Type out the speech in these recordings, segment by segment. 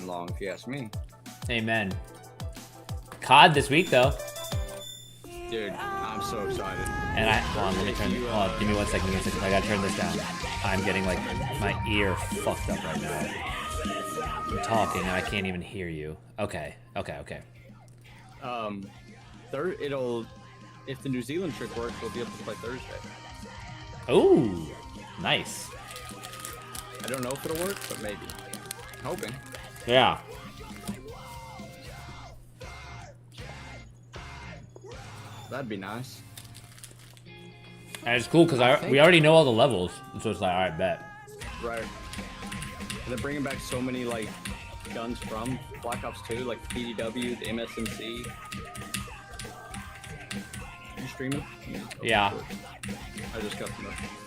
season long, if you ask me. Amen. COD this week though. Dude, I'm so excited. And hold on, let me turn. Hold on, give me 1 second. Give me 1 second. I gotta turn this down. I'm getting like my ear fucked up right now. I'm talking and I can't even hear you. Okay. If the New Zealand trick works, we'll be able to play Thursday. Ooh, nice. I don't know if it'll work, but maybe. I'm hoping. Yeah. That'd be nice. And it's cool because we already know all the levels, so it's like, all right, bet. Right. And they're bringing back so many like guns from Black Ops 2, like the PDW, the MSMC. You streaming? Yeah. I just got the notification.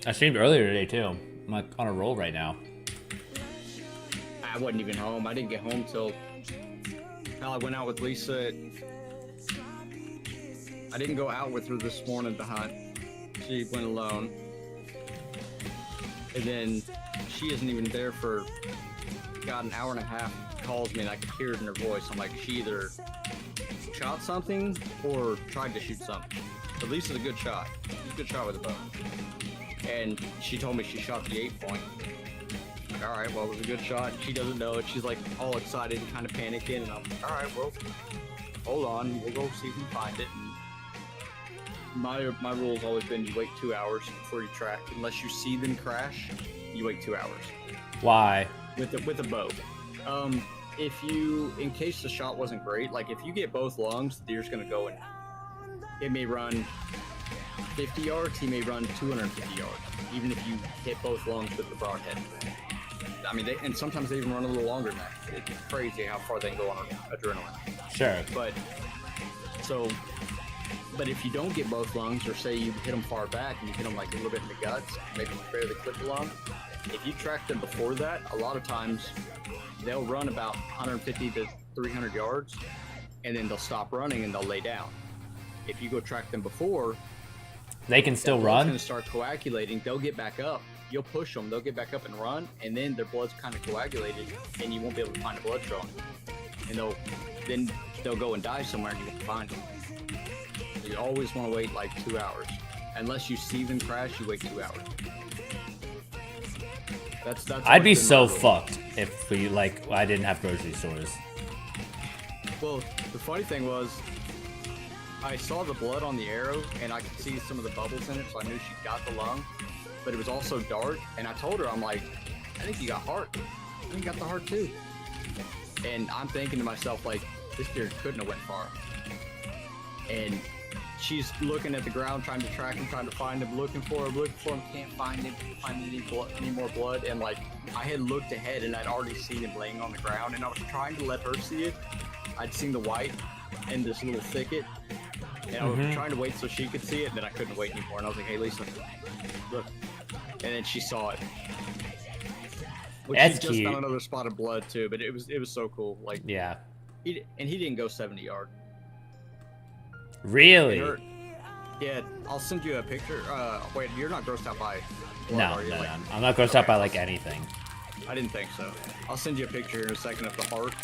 I streamed earlier today too. I'm like on a roll right now. I wasn't even home. I didn't get home till I went out with Lisa. I didn't go out with her this morning to hunt. She went alone. And then she isn't even there for, God, an hour and a half. Calls me and I could hear it in her voice. I'm like, she either shot something or tried to shoot something. But Lisa's a good shot. She's a good shot with a bow. And she told me she shot the 8-point. Like, all right, well, it was a good shot. She doesn't know it. She's like all excited and kind of panicking. And I'm like, all right, well, hold on. We'll go see if we can find it. And my rule's always been you wait 2 hours before you track. Unless you see them crash, you wait 2 hours. Why? With a bow. If you, in case the shot wasn't great, like if you get both lungs, the deer's gonna go and it may run 50 yards, he may run 250 yards, even if you hit both lungs with the broadhead. I mean, and sometimes they even run a little longer than that. It's crazy how far they can go on adrenaline. Sure. But if you don't get both lungs, or say you hit them far back and you hit them like a little bit in the guts, maybe barely clip the lung, if you track them before that, a lot of times they'll run about 150 to 300 yards, and then they'll stop running and they'll lay down. If you go track them before, they can still run. run. Going to start coagulating. They'll get back up. You'll push them. They'll get back up and run, and then their blood's kind of coagulated, and you won't be able to find the blood trail. And they'll go and die somewhere, and you won't find them. So you always want to wait like 2 hours, unless you see them crash. You wait 2 hours. That's I'd be so fucked if I didn't have grocery stores. Well, the funny thing was, I saw the blood on the arrow, and I could see some of the bubbles in it, so I knew she got the lung. But it was also dark, and I told her, I'm like, I think you got heart. I think you got the heart too. And I'm thinking to myself, like, this deer couldn't have went far. And she's looking at the ground, trying to track him, trying to find him, looking for him, can't find him, find any more blood. And like, I had looked ahead, and I'd already seen him laying on the ground, and I was trying to let her see it. I'd seen the white in this little thicket. And I was trying to wait so she could see it, and then I couldn't wait anymore. And I was like, hey, Lisa, look. And then she saw it. That's she just cute. found another spot of blood, too. But it was so cool. Like, Yeah. He didn't go 70 yards. Really? Yeah, I'll send you a picture. Wait, you're not grossed out by blood, No. are you? Like, I'm not grossed out by like anything. I didn't think so. I'll send you a picture in a second of the heart.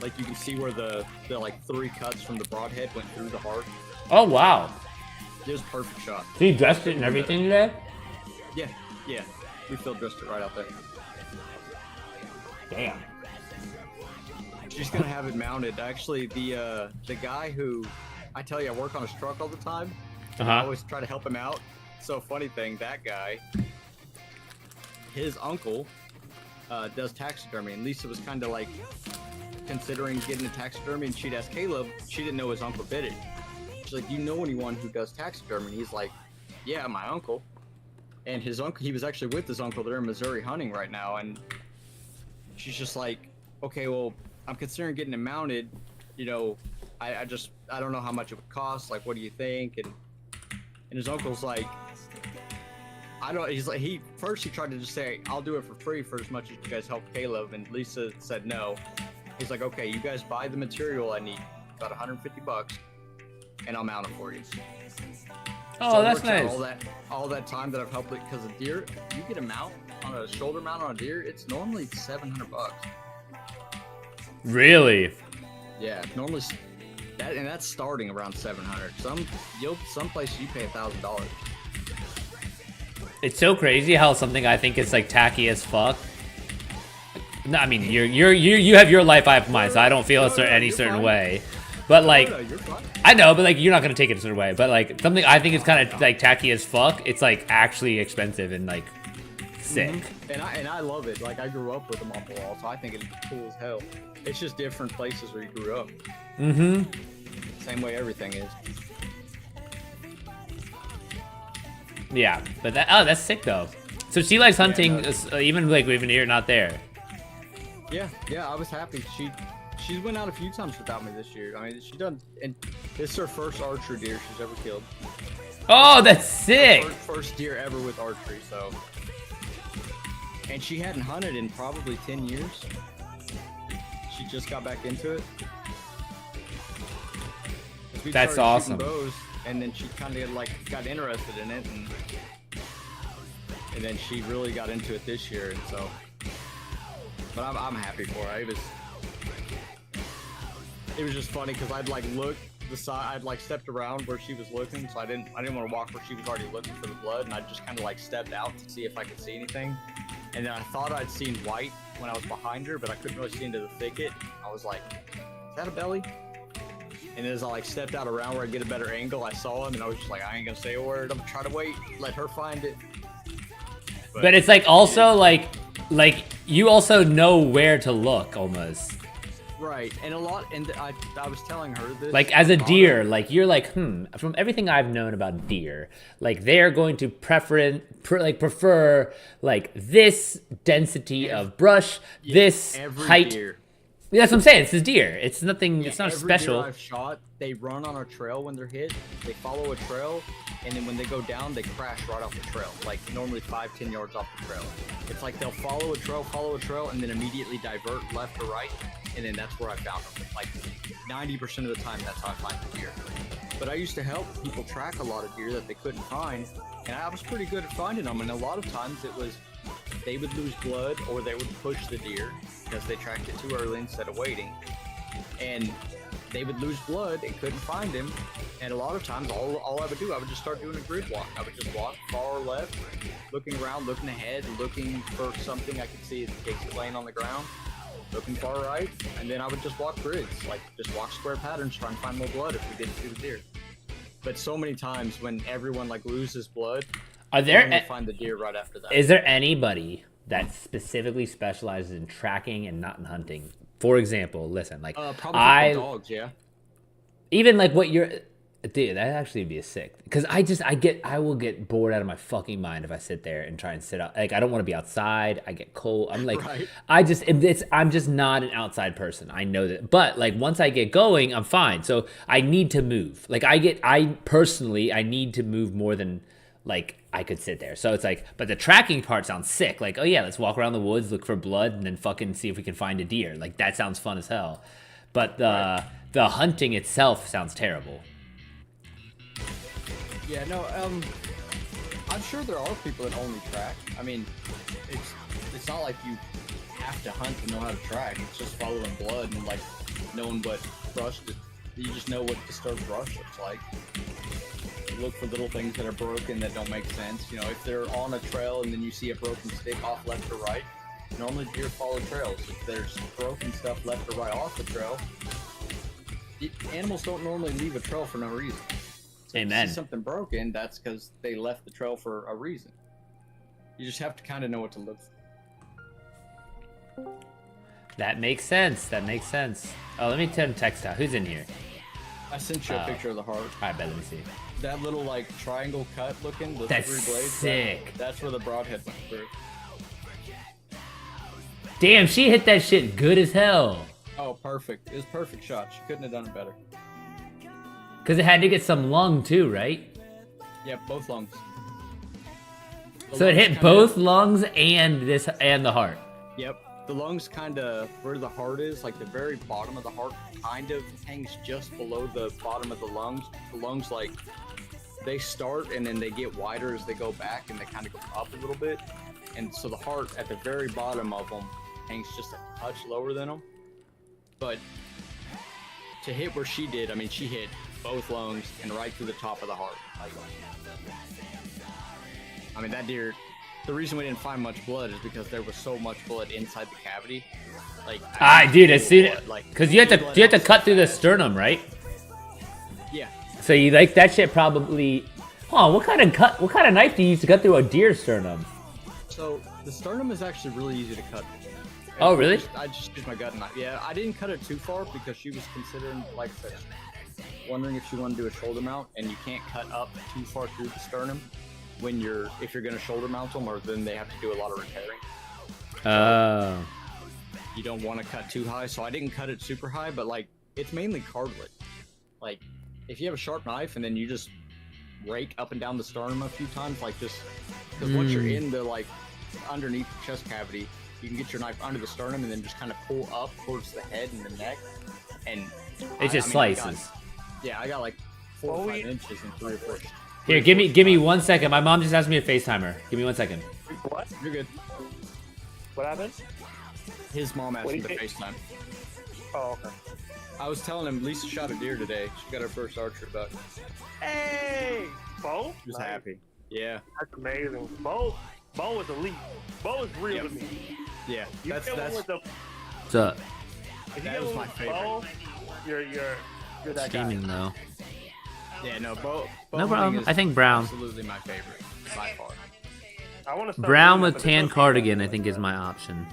Like, you can see where the like 3 cuts from the broadhead went through the heart. Oh wow. It was a perfect shot. So you dressed it and everything today? Yeah. We field dressed it right out there. Damn. She's gonna have it mounted. Actually, the guy who, I tell you, I work on his truck all the time. I always try to help him out. So funny thing, that guy, his uncle does taxidermy, and Lisa was kind of like considering getting a taxidermy, and she'd ask Caleb. She didn't know his uncle did it. She's like, "Do you know anyone who does taxidermy?" And he's like, "Yeah, my uncle." And his uncle, he was actually with his uncle. They're in Missouri hunting right now, and she's just like, "Okay, well, I'm considering getting him mounted. You know, I don't know how much it would cost. Like, what do you think?" And his uncle's like, I don't. He's like, he tried to just say, "I'll do it for free for as much as you guys help Caleb." And Lisa said no. He's like, okay, you guys buy the material I need, about 150 bucks, and I'll mount it for you. Oh, so that's nice. All that time that I've helped it, because a deer, you get a mount on a shoulder mount on a deer, it's normally 700 bucks. Really? Yeah, normally that's starting around 700. Some places you pay $1,000. It's so crazy how something I think is like tacky as fuck. No, I mean you have your life, I have mine, so I don't feel any certain way. But like, I know, but like you're not gonna take it a certain way. But like something I think is kind of like tacky as fuck. It's like actually expensive and like sick. Mm-hmm. And I love it. Like I grew up with them on the wall, so I think it's cool as hell. It's just different places where you grew up. Mm-hmm. Same way everything is. Yeah, but that's sick though. So she likes hunting, even like even here, not there. Yeah, I was happy. She's went out a few times without me this year. I mean, she done, and this is her first archery deer she's ever killed. Oh, that's sick! First deer ever with archery, so. And she hadn't hunted in probably 10 years. She just got back into it. That's awesome. Bows, and then she kind of like got interested in it, and then she really got into it this year, and so. But I'm happy for her. It was just funny because I'd like looked the side, I'd like stepped around where she was looking, so I didn't want to walk where she was already looking for the blood, and I just kind of like stepped out to see if I could see anything. And then I thought I'd seen white when I was behind her, but I couldn't really see into the thicket. I was like, "Is that a belly?" And as I like stepped out around where I get a better angle, I saw him, and I was just like, "I ain't gonna say a word. I'm gonna try to wait, let her find it." But it's like also like you also know where to look almost. Right, and I was telling her this. Like as a deer, like you're like, from everything I've known about deer, like they're going to prefer like this density of brush, this height. Deer. Yeah, that's what I'm saying. It's a deer. It's nothing. It's not every special. Deer I've shot, they run on a trail when they're hit. They follow a trail, and then when they go down, they crash right off the trail. Like normally 5-10 yards off the trail. It's like they'll follow a trail, and then immediately divert left or right, and then that's where I found them. Like 90% of the time, that's how I find the deer. But I used to help people track a lot of deer that they couldn't find, and I was pretty good at finding them. And a lot of times it was they would lose blood or they would push the deer because they tracked it too early instead of waiting, and they would lose blood and couldn't find him. And a lot of times all I would do, I would just start doing a grid walk. I would just walk far or left, looking around, looking ahead, looking for something I could see as the case laying on the ground, looking far right, and then I would just walk grids, like just walk square patterns, trying to find more blood if we didn't see the deer. But so many times when everyone like loses blood, find the deer right after that. Is there anybody that specifically specializes in tracking and not in hunting? For example, listen, like probably dogs, yeah. Even like what you're, dude, that actually be a sick. Because I will get bored out of my fucking mind if I sit there and try and sit out. Like I don't want to be outside. I get cold. I'm like, right. I'm just not an outside person. I know that. But like once I get going, I'm fine. So I need to move. Like I personally need to move more than like I could sit there. So it's like, but the tracking part sounds sick. Like, oh yeah, let's walk around the woods, look for blood, and then fucking see if we can find a deer. Like that sounds fun as hell. But the hunting itself sounds terrible. Yeah, no, I'm sure there are people that only track. I mean, it's not like you have to hunt to know how to track. It's just following blood and like knowing what brush you just know what disturbed brush looks like. Look for little things that are broken that don't make sense. You know, if they're on a trail and then you see a broken stick off left or right, normally deer follow trails. If there's broken stuff left or right off the trail, animals don't normally leave a trail for no reason. So Amen. If you see something broken, that's because they left the trail for a reason. You just have to kind of know what to look for. That makes sense. Oh, let me text out. Who's in here? I sent you a picture of the heart. I bet. Let me see. That little like triangle cut looking. The that's 3 blades. Sick. That's where the broadhead went through. Damn, she hit that shit good as hell. Oh, perfect. It was a perfect shot. She couldn't have done it better. Because it had to get some lung too, right? Yeah, both lungs. So it hit both lungs and the heart. Yep. the lungs kind of, where the heart is, like the very bottom of the heart kind of hangs just below the bottom of the lungs. The lungs, like, they start and then they get wider as they go back and they kind of go up a little bit. And so the heart at the very bottom of them hangs just a touch lower than them. But to hit where she did, I mean, she hit both lungs and right through the top of the heart. Like, I mean, that deer, the reason we didn't find much blood is because there was so much blood inside the cavity. Like, dude, as soon as, because you have to cut through the sternum, right? Yeah. So you like that shit probably. Oh, what kind of knife do you use to cut through a deer's sternum? So the sternum is actually really easy to cut. Oh, really? I just used my gut knife. Yeah, I didn't cut it too far because she was considering, like I said, wondering if she wanted to do a shoulder mount, and you can't cut up too far through the sternum if you're gonna shoulder mount them, or then they have to do a lot of repairing. Oh. You don't want to cut too high, so I didn't cut it super high, but like it's mainly cartilage. Like if you have a sharp knife and then you just rake up and down the sternum a few times like this, because once you're in the like underneath the chest cavity, you can get your knife under the sternum and then just kind of pull up towards the head and the neck, and it just slices. I got like 4 or 5 inches in 3 or 4. Here, give me 1 second. My mom just asked me to FaceTime her. Give me 1 second. What? You're good. What happened? His mom asked him to FaceTime. Oh, okay. I was telling him Lisa shot a deer today. She got her first archery buck. Hey! Bo? She was happy. Yeah. That's amazing. Bo is elite. Bo is real to me. Yeah. That's What's up? That was my favorite. Bo, you're that Scheming guy. though. Yeah, no, Bo No problem. I think brown. Absolutely my favorite, by far. I want to Brown with tan cardigan, I think, is my option.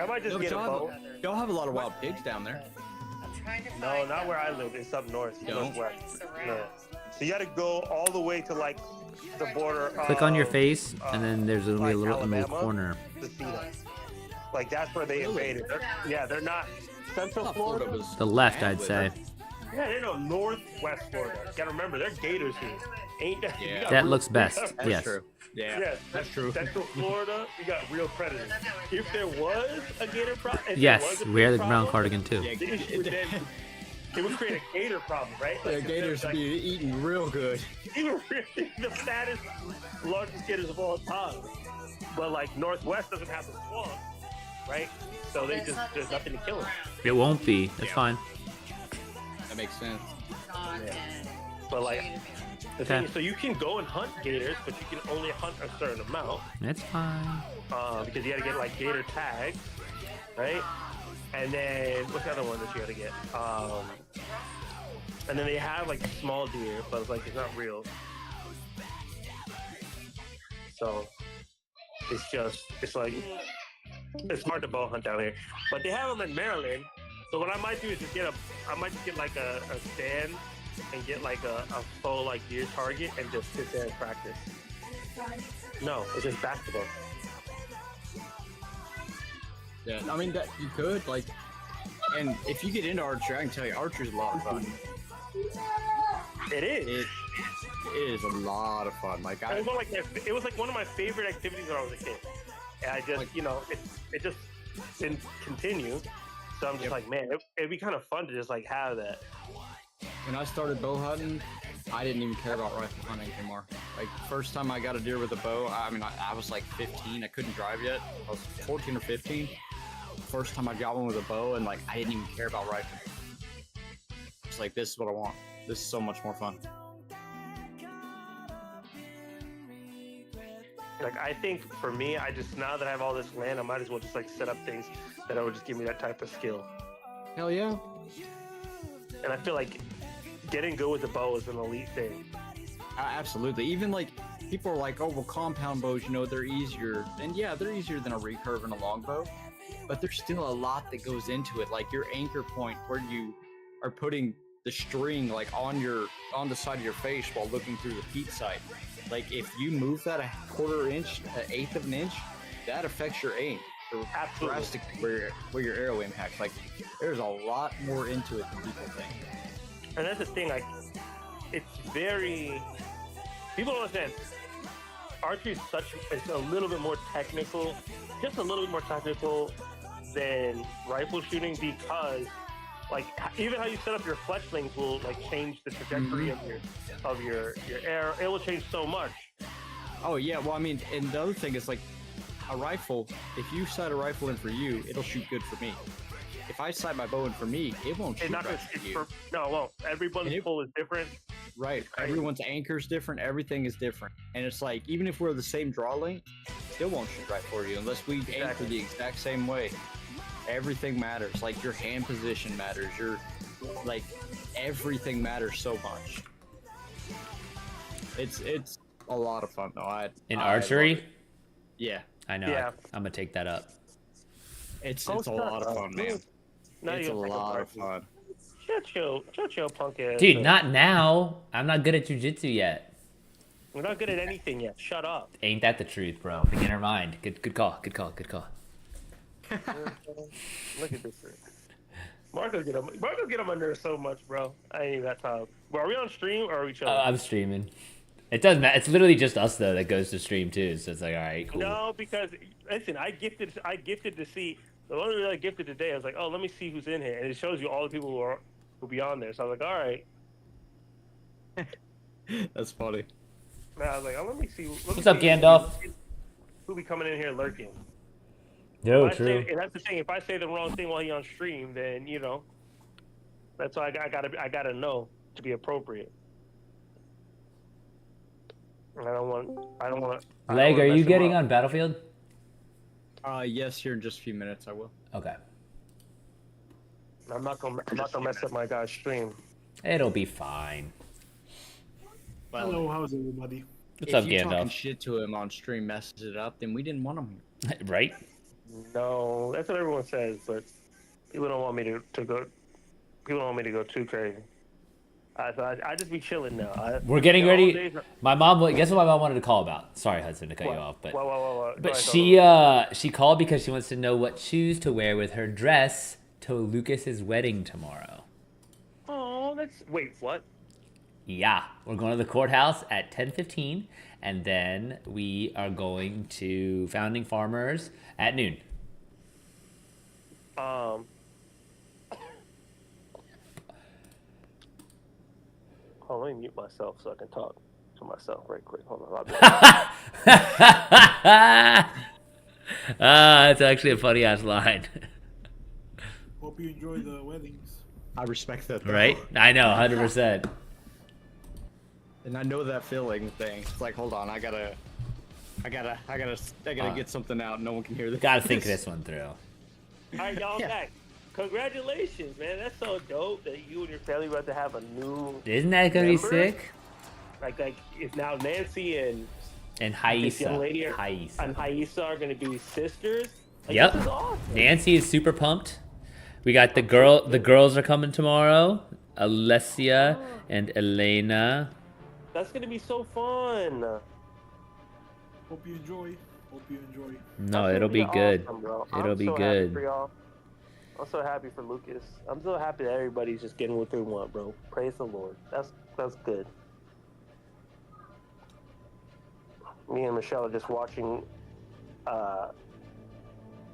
I might just get a bow. Y'all have a lot of wild pigs down there. No, not where I live. It's up north. Northwest. No. So you got to go all the way to like the border. Click on your face, and then there's gonna be a like little in the Alabama corner. to see them. Like that's where they invaded. They're not Central Florida. The left, I'd say. Yeah, they're no Northwest Florida. You gotta remember, they're gators here. Ain't that? Yeah. That looks best. That's Yes. true. Yeah, Yes, that's true. Central Florida, we got real predators. If there was a gator problem, Yes, we are the brown cardigan too. Yeah, the issue would then it would create a gator problem, right? the Like, gators like, be eating real good. even really the fattest, largest gators of all time. But like Northwest doesn't have the swamp, right? So there's nothing to kill them. It won't be. That's fine. That makes sense. But like the thing is, so you can go and hunt gators, but you can only hunt a certain amount. That's fine. Because you gotta get like gator tags, right? And then what's the other one that you gotta get? And then they have like small deer, but it's like it's not real. So it's like it's hard to bow hunt down here. But they have them in Maryland. So what I might do is just I might just get like a stand and get like a full like deer target and just sit there and practice. No, it's just basketball. Yeah, I mean that you could like, and if you get into archery, I can tell you archery is a lot of fun. It is. It is a lot of fun. Like it was like one of my favorite activities when I was a kid, and I just it just didn't continue. So I'm just like, man, it'd be kind of fun to just like have that. When I started bow hunting, I didn't even care about rifle hunting anymore. Like first time I got a deer with a bow, I was like 15. I couldn't drive yet. I was 14 or 15. First time I got one with a bow, and like I didn't even care about rifle. It's like, this is what I want. This is so much more fun. Like I think for me, now that I have all this land, I might as well just like set up things that would just give me that type of skill. Hell yeah. And I feel like getting good with the bow is an elite thing. Absolutely. Even like people are like, oh well, compound bows, they're easier. And yeah, they're easier than a recurve and a longbow, but there's still a lot that goes into it. Like your anchor point, where you are putting the string like on the side of your face while looking through the peat sight. Like if you move that a quarter inch, an eighth of an inch, that affects your aim drastically where your arrow impacts. Like there's a lot more into it than people think. And that's the thing, like it's very people don't understand. Archery is a little bit more technical just a little bit more technical than rifle shooting because, like, even how you set up your fletchlings will like change the trajectory of your arrow. It will change so much. Oh yeah, well I mean, and the other thing is like a rifle. If you sight a rifle in for you, it'll shoot good for me. If I sight my bow in for me, it won't shoot right for you. No, it won't. Everyone's pull is different. Right. Everyone's anchor's different. Everything is different. And it's like, even if we're the same draw length, still won't shoot right for you unless we anchor the exact same way. Everything matters. Like your hand position matters. Your, like, everything matters so much. It's a lot of fun though. In archery? Yeah. I know. Yeah. I'm gonna take that up. It's a lot of fun, man. It's a lot of fun. Shut your punk ass. Dude, not now. I'm not good at jujitsu yet. We're not good at anything yet. Shut up. Ain't that the truth, bro? Beginner mind. Good call. Good call. Look at this thing. Marco get on my nerves so much, bro. I ain't even got time. Well, are we on stream or are we chilling? I'm streaming. It doesn't matter. It's literally just us though that goes to stream too. So it's like, all right, cool. No, because listen, I gifted to see. The one that I gifted today, I was like, oh, let me see who's in here, and it shows you all the people who'll be on there. So I was like, all right. That's funny. Man, I was like, oh, let me see. What's up, Gandalf? Who be coming in here lurking? No, true. And that's the thing. If I say the wrong thing while he's on stream, then that's why I gotta know to be appropriate. I don't want. Leg, are you getting on Battlefield? Yes, here in just a few minutes I will. Okay. I'm not gonna mess up my guy's stream. It'll be fine. Well, hello, how's everybody? What's up, Gandalf? If you talking shit to him on stream messes it up, then we didn't want him. Right? No, that's what everyone says, but people don't want me to go. People don't want me to go too crazy. I just be chilling now. We're getting ready. My mom. Guess what my mom wanted to call about? Sorry, Hudson, to cut you off, but but she called because she wants to know what shoes to wear with her dress to Lucas's wedding tomorrow. Oh, wait, what? Yeah, we're going to the courthouse at 10:15, and then we are going to Founding Farmers at noon. Oh, let me mute myself so I can talk to myself right quick. Hold on. That's actually a funny ass line. Hope you enjoy the weddings. I respect that, though. Right? I know, 100%. And I know that feeling thing. It's like, hold on, I gotta get something out. No one can hear this. Gotta think this one through. All right, y'all back. Congratulations, man. That's so dope that you and your family about to have a new. Isn't that gonna be sick? Like if now Nancy and Haisa, this young lady and Haisa are gonna be sisters. Like, yep. This is awesome. Nancy is super pumped. We got the girls are coming tomorrow. Alessia and Elena. That's gonna be so fun. Hope you enjoy. No, it'll be good. Awesome, it'll be good. I'm so happy for Lucas. I'm so happy that everybody's just getting what they want, bro. Praise the Lord. That's good. Me and Michelle are just watching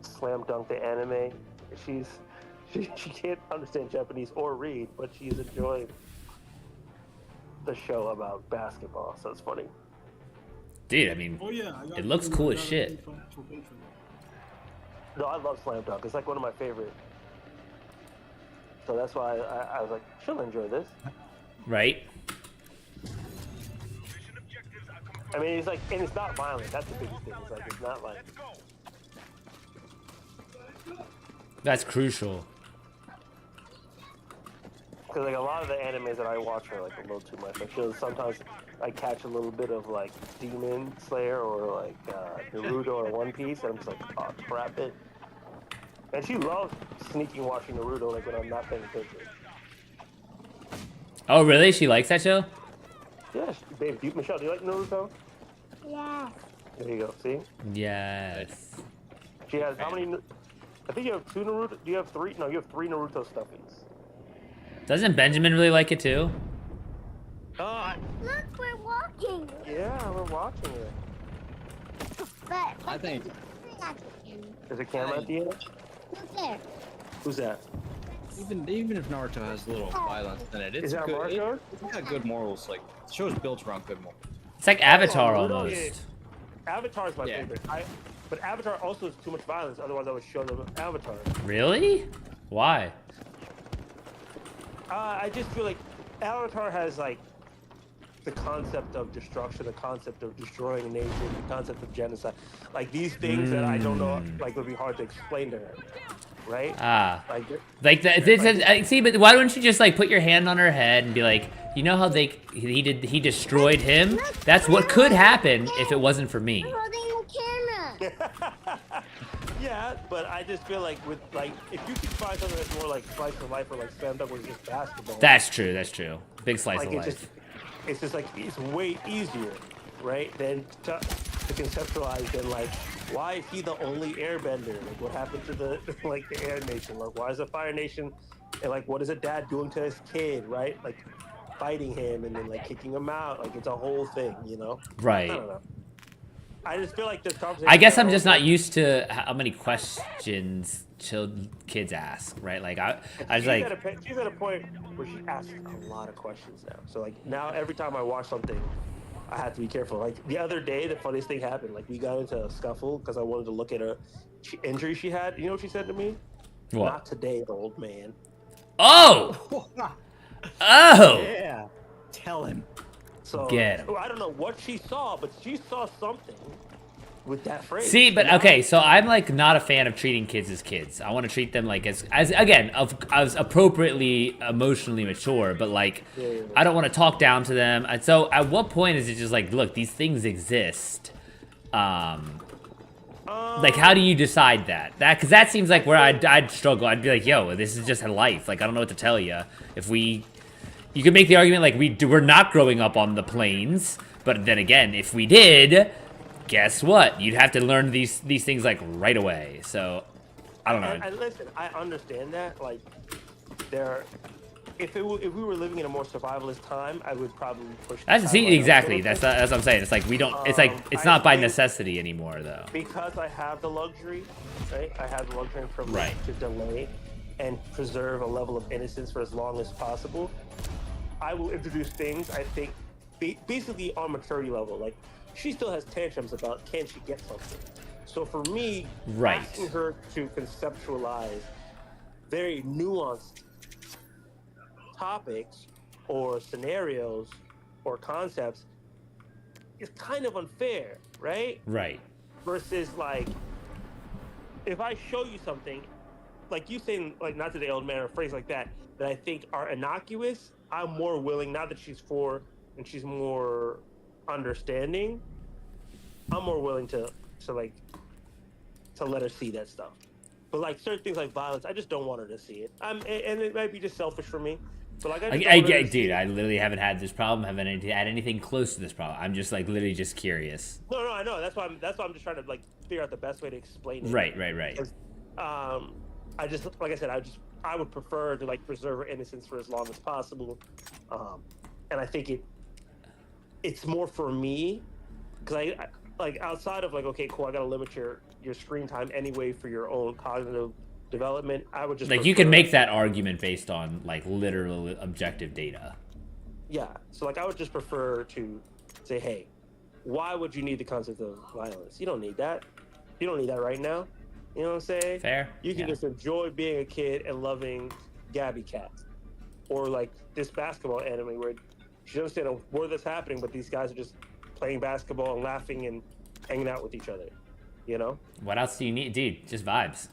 Slam Dunk the anime. She can't understand Japanese or read, but she's enjoying the show about basketball, so it's funny. Dude, I mean, it looks cool as shit. No, I love Slam Dunk. It's like one of my favorite. So that's why I was like, she'll enjoy this. Right? I mean, it's like, and it's not violent. That's the biggest thing. It's like, it's not like. That's crucial. Because like a lot of the animes that I watch are like a little too much. Like sometimes I catch a little bit of like Demon Slayer or like Naruto or One Piece, and I'm just like, oh crap it. And she loves sneaking watching Naruto like when I'm not paying attention. Oh really? She likes that show? Yeah, babe. Michelle, do you like Naruto? Yeah. There you go. See? Yes. She has how many? I think you have 2 Naruto. Do you have 3? No, you have 3 Naruto stuffies. Doesn't Benjamin really like it too? Look, we're walking. Yeah, we're watching it. But I think There's a camera at the end. Look there. Who's that? Even if Naruto has a little violence in it, Is that good. Naruto? It's got good morals. Like the show's built around good morals. It's like Avatar Oh, almost. Avatar is my Yeah. favorite. But Avatar also has too much violence. Otherwise, I would show them Avatar. Really? Why? I just feel like Avatar has like the concept of destruction, the concept of destroying a nation, the concept of genocide, like these things that I don't know, like would be hard to explain to her, right? Like that. See, but why don't you just like put your hand on her head and be like, you know how he destroyed him? That's what could happen if it wasn't for me. I'm holding the camera. Yeah, but I just feel like with like if you could find something that's more like slice of life or like stand up where it's just basketball. That's true. That's true. Big slice like of life. It's just like it's way easier, right? Than to conceptualize than like why is he the only airbender? Like what happened to the like the air nation? Like why is the fire nation and like what is a dad doing to his kid, right? Like fighting him and then like kicking him out. Like it's a whole thing, you know? Right. I don't know. I just feel like this conversation. I guess I'm just not used to how many questions kids ask, right? Like I was like, she's at a point where she asks a lot of questions now. So like now every time I watch something, I have to be careful. Like the other day, the funniest thing happened. Like we got into a scuffle because I wanted to look at a injury she had. You know what she said to me? what? Not today, old man. Oh! Oh! Yeah. Tell him. So Get him. I don't know what she saw, but she saw something with that phrase. See, but okay, so I'm like not a fan of treating kids as kids. I want to treat them like as again, as appropriately emotionally mature, but like I don't want to talk down to them. And so at what point is it just like, look, these things exist? Like how do you decide that? Cuz that seems like where I'd struggle. I'd be like, "Yo, this is just life. Like I don't know what to tell you." You could make the argument like we're not growing up on the plains, but then again, if we did, guess what? You'd have to learn these things like right away. So, I don't know. And listen, I understand that. Like, if we were living in a more survivalist time, I would probably push. Exactly. That's what I'm saying. It's like we don't. It's like it's not by necessity anymore, though. Because I have the luxury, right? I have the luxury and privilege Right. to delay and preserve a level of innocence for as long as possible. I will introduce things, I think, basically on maturity level. Like, she still has tantrums about can she get something. So for me, asking her to conceptualize very nuanced topics or scenarios or concepts is kind of unfair, right? Right. Versus, like, if I show you something, like you saying, like, not today, old man, or a phrase like that I think are innocuous, I'm more willing, now that she's 4 and she's more understanding, I'm more willing to let her see that stuff. But like certain things like violence, I just don't want her to see it. And it might be just selfish for me. But like dude, I literally haven't had this problem, haven't had anything close to this problem. I'm just like literally just curious. No, I know. That's why I'm just trying to like figure out the best way to explain it. Right. I just, like I said, I would prefer to like preserve her innocence for as long as possible, and I think it's more for me because I like outside of like, okay, cool, I gotta limit your screen time anyway for your own cognitive development. I would just like you can make that argument based on like literal objective data. Yeah, so like I would just prefer to say, hey, why would you need the concept of violence? You don't need that. You don't need that right now. You know what I'm saying? Fair. You can just enjoy being a kid and loving Gabby Cat. Or like this basketball anime where you understand a word that's happening, but these guys are just playing basketball and laughing and hanging out with each other. You know? What else do you need? Dude, just vibes.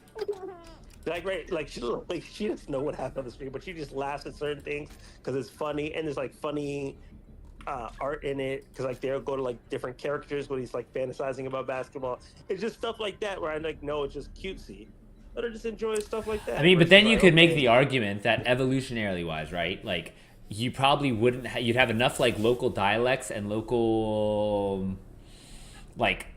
Like, right, like she doesn't know what happened on the screen, but she just laughs at certain things because it's funny, and there's like funny art in it because like they'll go to like different characters when he's like fantasizing about basketball. It's just stuff like that where I'm like, no, it's just cutesy. But I just enjoy stuff like that. I mean, but then you could make the argument that evolutionarily wise, right? Like you probably wouldn't. You'd have enough like local dialects and local like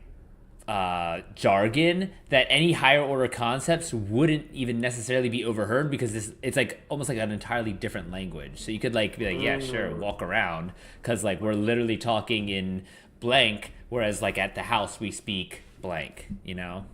jargon that any higher order concepts wouldn't even necessarily be overheard because it's like almost like an entirely different language. So you could like be like, yeah, sure, walk around because like we're literally talking in blank, whereas like at the house we speak blank, you know?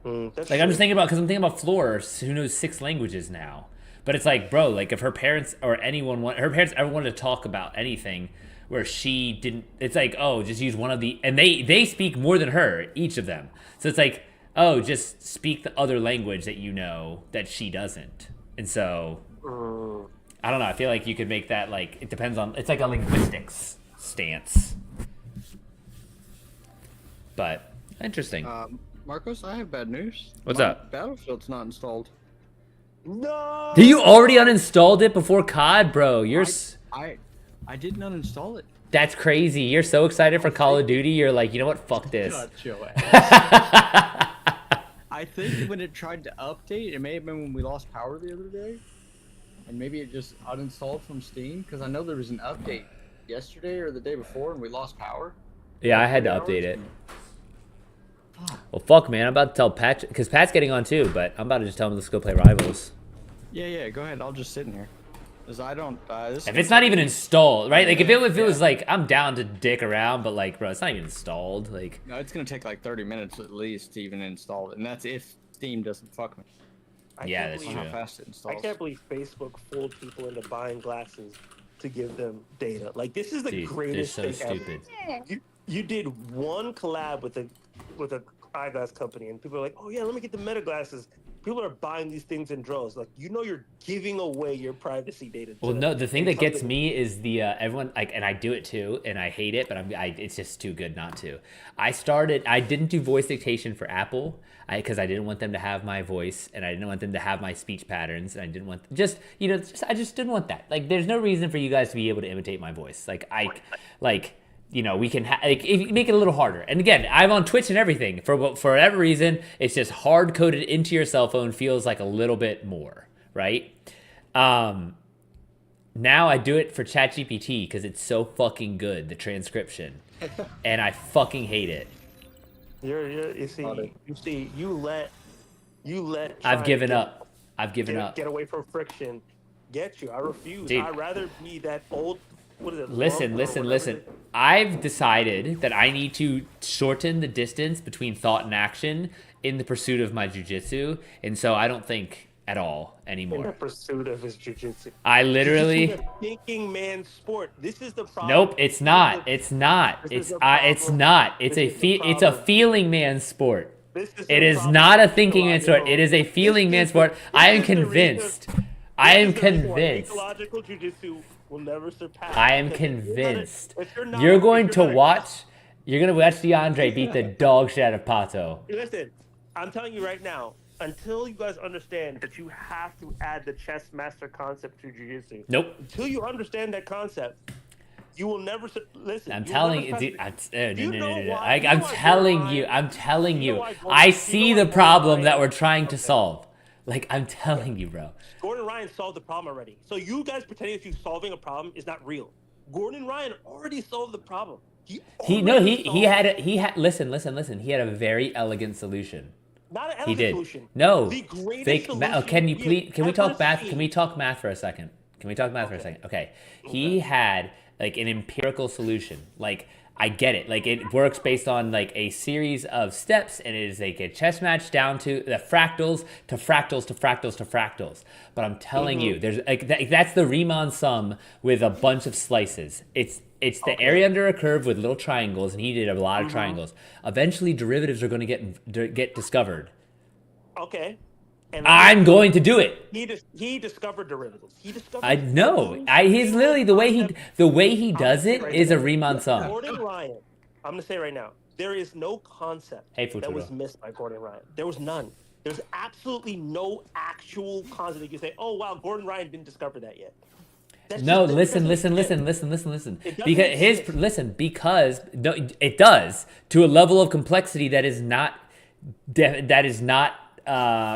That's Like, I'm just thinking about, because I'm thinking about Floor, who knows 6 languages now. But it's like, bro, like, if her parents or anyone, her parents ever wanted to talk about anything where she didn't, it's like, oh, just use one of the, and they speak more than her, each of them. So it's like, oh, just speak the other language that you know that she doesn't. And so, I don't know, I feel like you could make that, like, it depends on, it's like a linguistics stance. But, interesting. Marcos, I have bad news. What's My up? Battlefield's not installed. No. You already uninstalled it before COD, bro. You're I didn't uninstall it. that's crazy. You're so excited for Call of Duty. You're like, you know what? Fuck this. Shut your ass. I think when it tried to update, it may have been when we lost power the other day, and maybe it just uninstalled from Steam. Because I know there was an update yesterday or the day before, and we lost power. Yeah, I had to update it. Well, fuck, man. I'm about to tell Pat, because Pat's getting on too, but I'm about to just tell him let's go play Rivals. Yeah, go ahead. I'll just sit in here. Because I don't... If it's not even installed, right? Like, if it was like, I'm down to dick around, but like, bro, it's not even installed. Like, No, it's going to take like 30 minutes at least to even install it. And that's if Steam doesn't fuck me. yeah, that's I don't true. know how fast it I installs. can't believe Facebook fooled people into buying glasses to give them data. Like, this is the Dude, they're greatest so thing stupid. ever. You did one collab with a eyeglass company, and people are like, "Oh yeah, let me get the Meta glasses." People are buying these things in droves. Like, you know, you're giving away your privacy data. Well, no, the thing that gets me is the everyone like, and I do it too, and I hate it, but it's just too good not to. I didn't do voice dictation for Apple, because I didn't want them to have my voice, and I didn't want them to have my speech patterns, and I didn't want I just didn't want that. Like, there's no reason for you guys to be able to imitate my voice. We can if you make it a little harder. And again, I'm on Twitch and everything. For whatever reason, it's just hard coded into your cell phone. Feels like a little bit more, right? Now I do it for ChatGPT because it's so fucking good, the transcription, and I fucking hate it. You let. I've given up. Get away from friction. Get you. I refuse. Dude. I'd rather be that old. What is it? Listen. I've decided that I need to shorten the distance between thought and action in the pursuit of my jujitsu, and so I don't think at all In the anymore. pursuit of his jujitsu. I literally. This is a thinking man's sport. This is the problem. Nope, it's not. It's not. It's not. It's a feeling man's sport. It is not a thinking man's sport. It is a feeling man's sport. I am convinced. I am convinced. Ecological jujitsu will never surpass. I am convinced. You're going to watch DeAndre beat the dog shit out of Pato. Listen, I'm telling you right now, until you guys understand that you have to add the chess master concept to jiu-jitsu. Nope. Until you understand that concept, you will never listen. I'm telling you, dude, I'm telling you. I see the problem that we're trying to solve. Like, I'm telling you, bro. Gordon Ryan solved the problem already. So you guys pretending that you solving a problem is not real. Gordon Ryan already solved the problem. He had listen. He had a very elegant solution. Not an He elegant did. solution. No. The greatest Fake. solution Can you we please? have Can we talk ever math? seen. Can we talk math for a second? Okay. He had like an empirical solution. Like, I get it. Like, it works based on like a series of steps, and it is like a chess match down to the fractals to fractals to fractals to fractals. But I'm telling you, there's like that's the Riemann sum with a bunch of slices. It's the area under a curve with little triangles, and he did a lot of triangles. Eventually, derivatives are going to get discovered. Okay. And I'm going to do it. He discovered derivatives. He discovered. I know. He's literally the way he does it is a Riemann sum. Gordon Ryan. I'm gonna say right now, there is no concept that was missed by Gordon Ryan. There was none. There's absolutely no actual concept that you say, "Oh wow, Gordon Ryan didn't discover that yet." No, listen. Because it does to a level of complexity that is not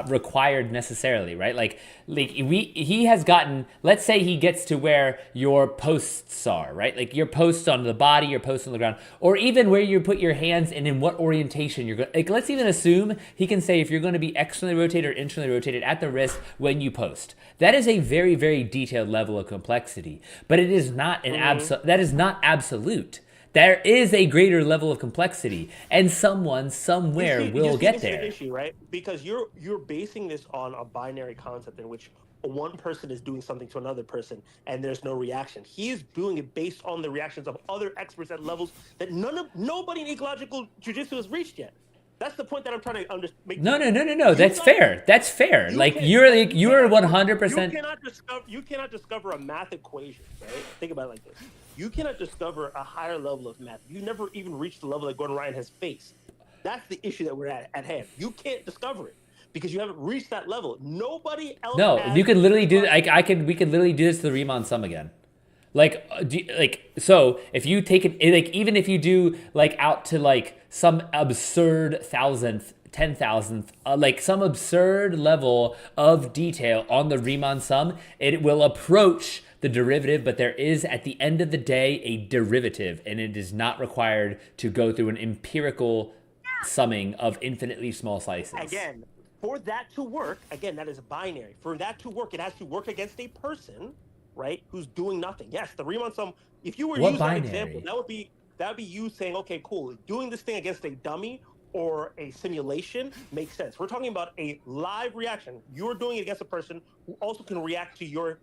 required necessarily, right? Like he has gotten, let's say he gets to where your posts are, right? Like your posts on the body, your posts on the ground, or even where you put your hands and in what orientation you're going. Like, let's even assume he can say if you're going to be externally rotated or internally rotated at the wrist when you post. That is a very, very detailed level of complexity, but it is not that is not absolute. There is a greater level of complexity, and someone somewhere will get there. The issue, right? Because you're basing this on a binary concept in which one person is doing something to another person and there's no reaction. He's doing it based on the reactions of other experts at levels that nobody in ecological jiu-jitsu has reached yet. That's the point that I'm trying to make. No. That's fair. That's fair. Like you're 100%. You cannot discover a math equation, right? Think about it like this. You cannot discover a higher level of math. You never even reached the level that Gordon Ryan has faced. That's the issue that we're at hand. You can't discover it because you haven't reached that level. Nobody else. No, you could literally do. We could literally do this to the Riemann sum again. So if you take it, even if you do out to some absurd 1,000th, 10,000th, some absurd level of detail on the Riemann sum, it will approach the derivative, but there is at the end of the day a derivative, and it is not required to go through an empirical summing of infinitely small slices. Again, for that to work, that is a binary. For that to work, it has to work against a person, right, who's doing nothing. Yes, the Riemann sum, if you were using that example, that would be you saying, okay, cool, doing this thing against a dummy or a simulation makes sense. We're talking about a live reaction. You're doing it against a person who also can react to your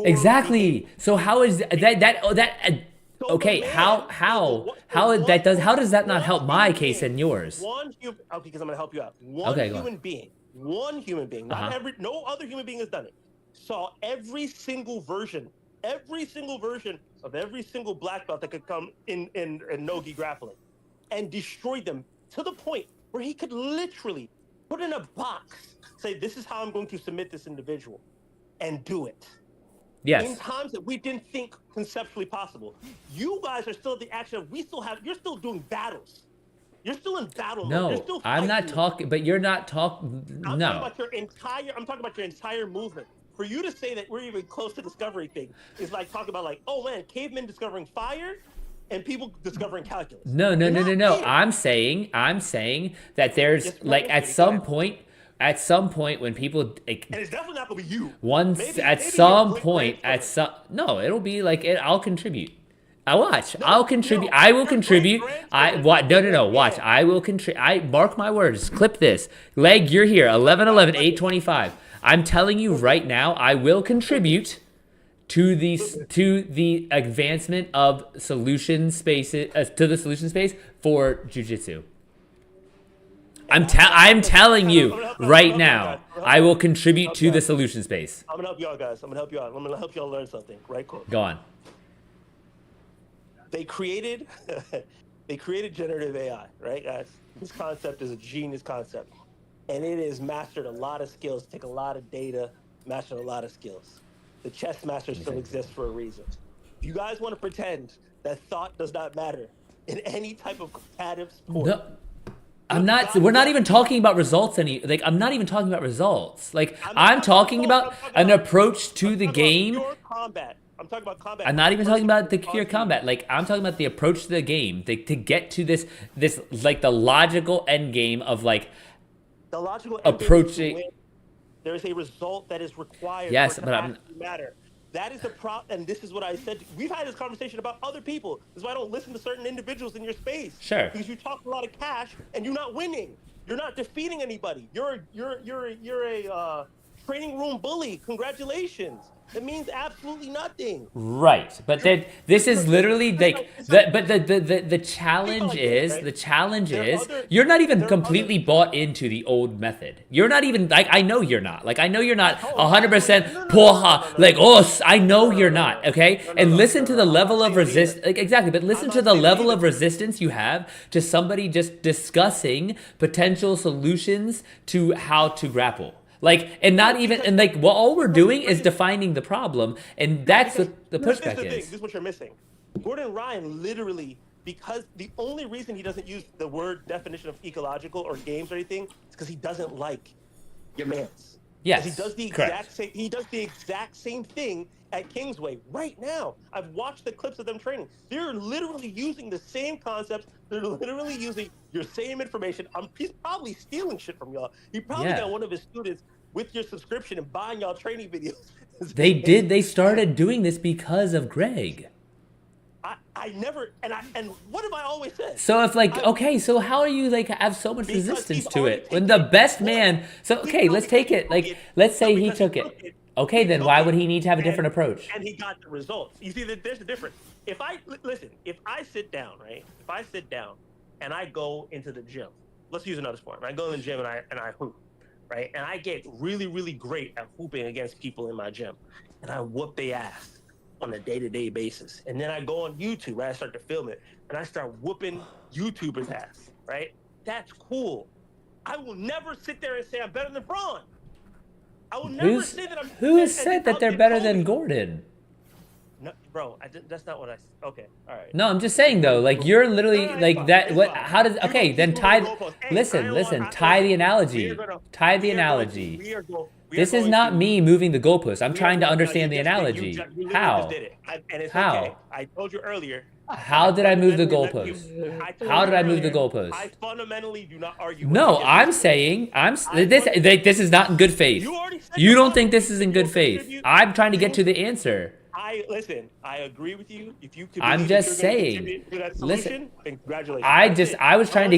exactly behavior. So how is that okay, how does that not help my case and yours? Because I'm gonna help you out. One human being, no other human being has done it, saw every single version of every single black belt that could come in no-gi grappling and destroyed them to the point where he could literally put in a box, say, this is how I'm going to submit this individual, and do it. Yes. In times that we didn't think conceptually possible. You guys are still at the action of you're still doing battles. You're still in battle mode. No, I'm not talking, but you're not talking. No. I'm talking about your entire movement. For you to say that we're even close to discovery thing is like talking about oh man, cavemen discovering fire and people discovering calculus. No. I'm saying that there's at some point when people and it's definitely not gonna be you. It'll be I'll contribute. I'll contribute. I will contribute. Watch. I will contribute. Mark my words. Clip this. Leg, you're here. 11/11, 8/25. I'm telling you right now, I will contribute to the advancement of solution spaces to the solution space for jiu-jitsu. I'm telling you right now, I will contribute to the solution space. I'm gonna help you out, guys. I'm gonna help you out. I'm gonna help you all learn something. Right, cool. Go on. They created generative AI, right, guys? This concept is a genius concept, and it has mastered a lot of skills, take a lot of data, mastered a lot of skills. The chess master still exists for a reason. If you guys want to pretend that thought does not matter in any type of competitive sport, no. We're not even talking about results I'm not even talking about results. I'm talking about an approach to the game. Pure combat. I'm talking about combat. I'm not even talking about the pure combat. I'm talking about the approach to the game to get to this the logical end game of the logical approaching. There is a result that is required. Yes, for but I'm matter. That is the problem, and this is what I said. We've had this conversation about other people. This is why I don't listen to certain individuals in your space. Sure. Because you talk a lot of cash, and you're not winning. You're not defeating anybody. You're a training room bully. Congratulations. It means absolutely nothing. Right, but then this is literally But the challenge is you're not even completely bought into the old method. You're not even I know you're not. I know you're not 100% poha. I know you're not. Okay, and listen to the level of resistance. Exactly, but listen to the level of resistance you have to somebody just discussing potential solutions to how to grapple. All we're doing is defining the problem, and that's what the pushback is. This is what you're missing. Gordon Ryan literally, because the only reason he doesn't use the word definition of ecological or games or anything is because he doesn't like your mans. Yes, he does the exact same thing at Kingsway right now. I've watched the clips of them training. They're literally using the same concepts. They're literally using your same information. He's probably stealing shit from y'all. He probably got one of his students with your subscription and buying y'all training videos. They started doing this because of Greg. I never, and what have I always said? So if like, okay, so how are you like have so much Because resistance he's to already it when the taken best it. man? So okay, Because let's he take it. took Like, it. let's say No, he because took he it. took it. Okay, He then took why it, would he need to have a and- different approach? And he got the results. You see, there's a difference. If I listen, if I sit down, right? If I sit down and I go into the gym, let's use another sport. I go in the gym and I hoop, right? And I get really, really great at hooping against people in my gym, and I whoop their ass on a day-to-day basis. And then I go on YouTube, right? I start to film it, and I start whooping YouTubers' ass, right? That's cool. I will never sit there and say I'm better than Braun. I will never say that I'm. Who said that they're better than Gordon? No, bro, that's not what I. Okay, all right. No, I'm just saying though, like you're literally No, it's like fine, that. it's What? fine. How does? You Okay, keep then moving tie. the goalposts. Hey, Listen. Tie the analogy. Tie the analogy. This is not me moving the goalpost. I'm trying to understand the analogy. How? How? I told you earlier. How did I move the goalpost? How did I move the goalpost? I fundamentally do not argue. No, I'm saying this is not in good faith. You don't think this is in good faith. I'm trying to get to the answer. I agree with you. If you could, I'm just saying. Listen, Listen, then congratulations. I was trying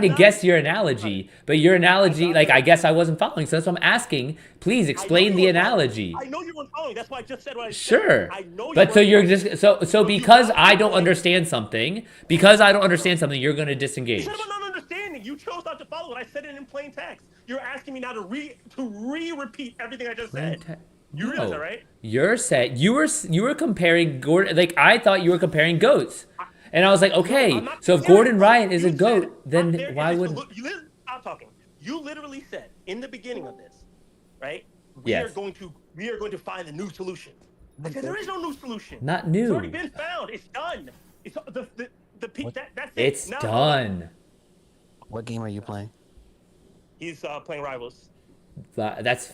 to guess your analogy, but your analogy, like I guess I wasn't following. So that's what I'm asking. Please explain the analogy. I know you weren't following. That's why I just said what I said. Sure. I know. But so you're just so because I don't understand something, you're gonna You disengage. said about not understanding. You chose not to follow it. I said it in plain text. You're asking me now to repeat everything I just said. You realize that, right? You're saying you were comparing Gordon. Like I thought you were comparing goats, and I was like, okay, so if Gordon Ryan is a goat, then why wouldn't? Stop talking. You literally said in the beginning of this, right? Yes. We are going to find a new solution. I said there is no new solution. Not new. It's already been found. It's done. It's that's it. It's Now, done. What game are you playing? He's playing Rivals. That's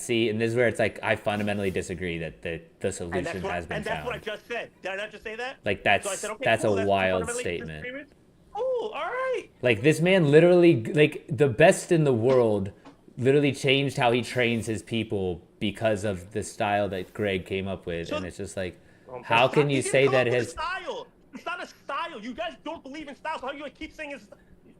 See, and this is where it's like I fundamentally disagree that the solution has been and that's found. what I just said. Did I not just say that? Like that's So I said, okay, that's cool, a that's wild fundamentally statement. disagreement. Oh, all right. Like this man literally, like the best in the world, literally changed how he trains his people because of the style that Greg came up with, and it's just like, how can you say that his style? It's not a style. You guys don't believe in style, so how you keep saying it's.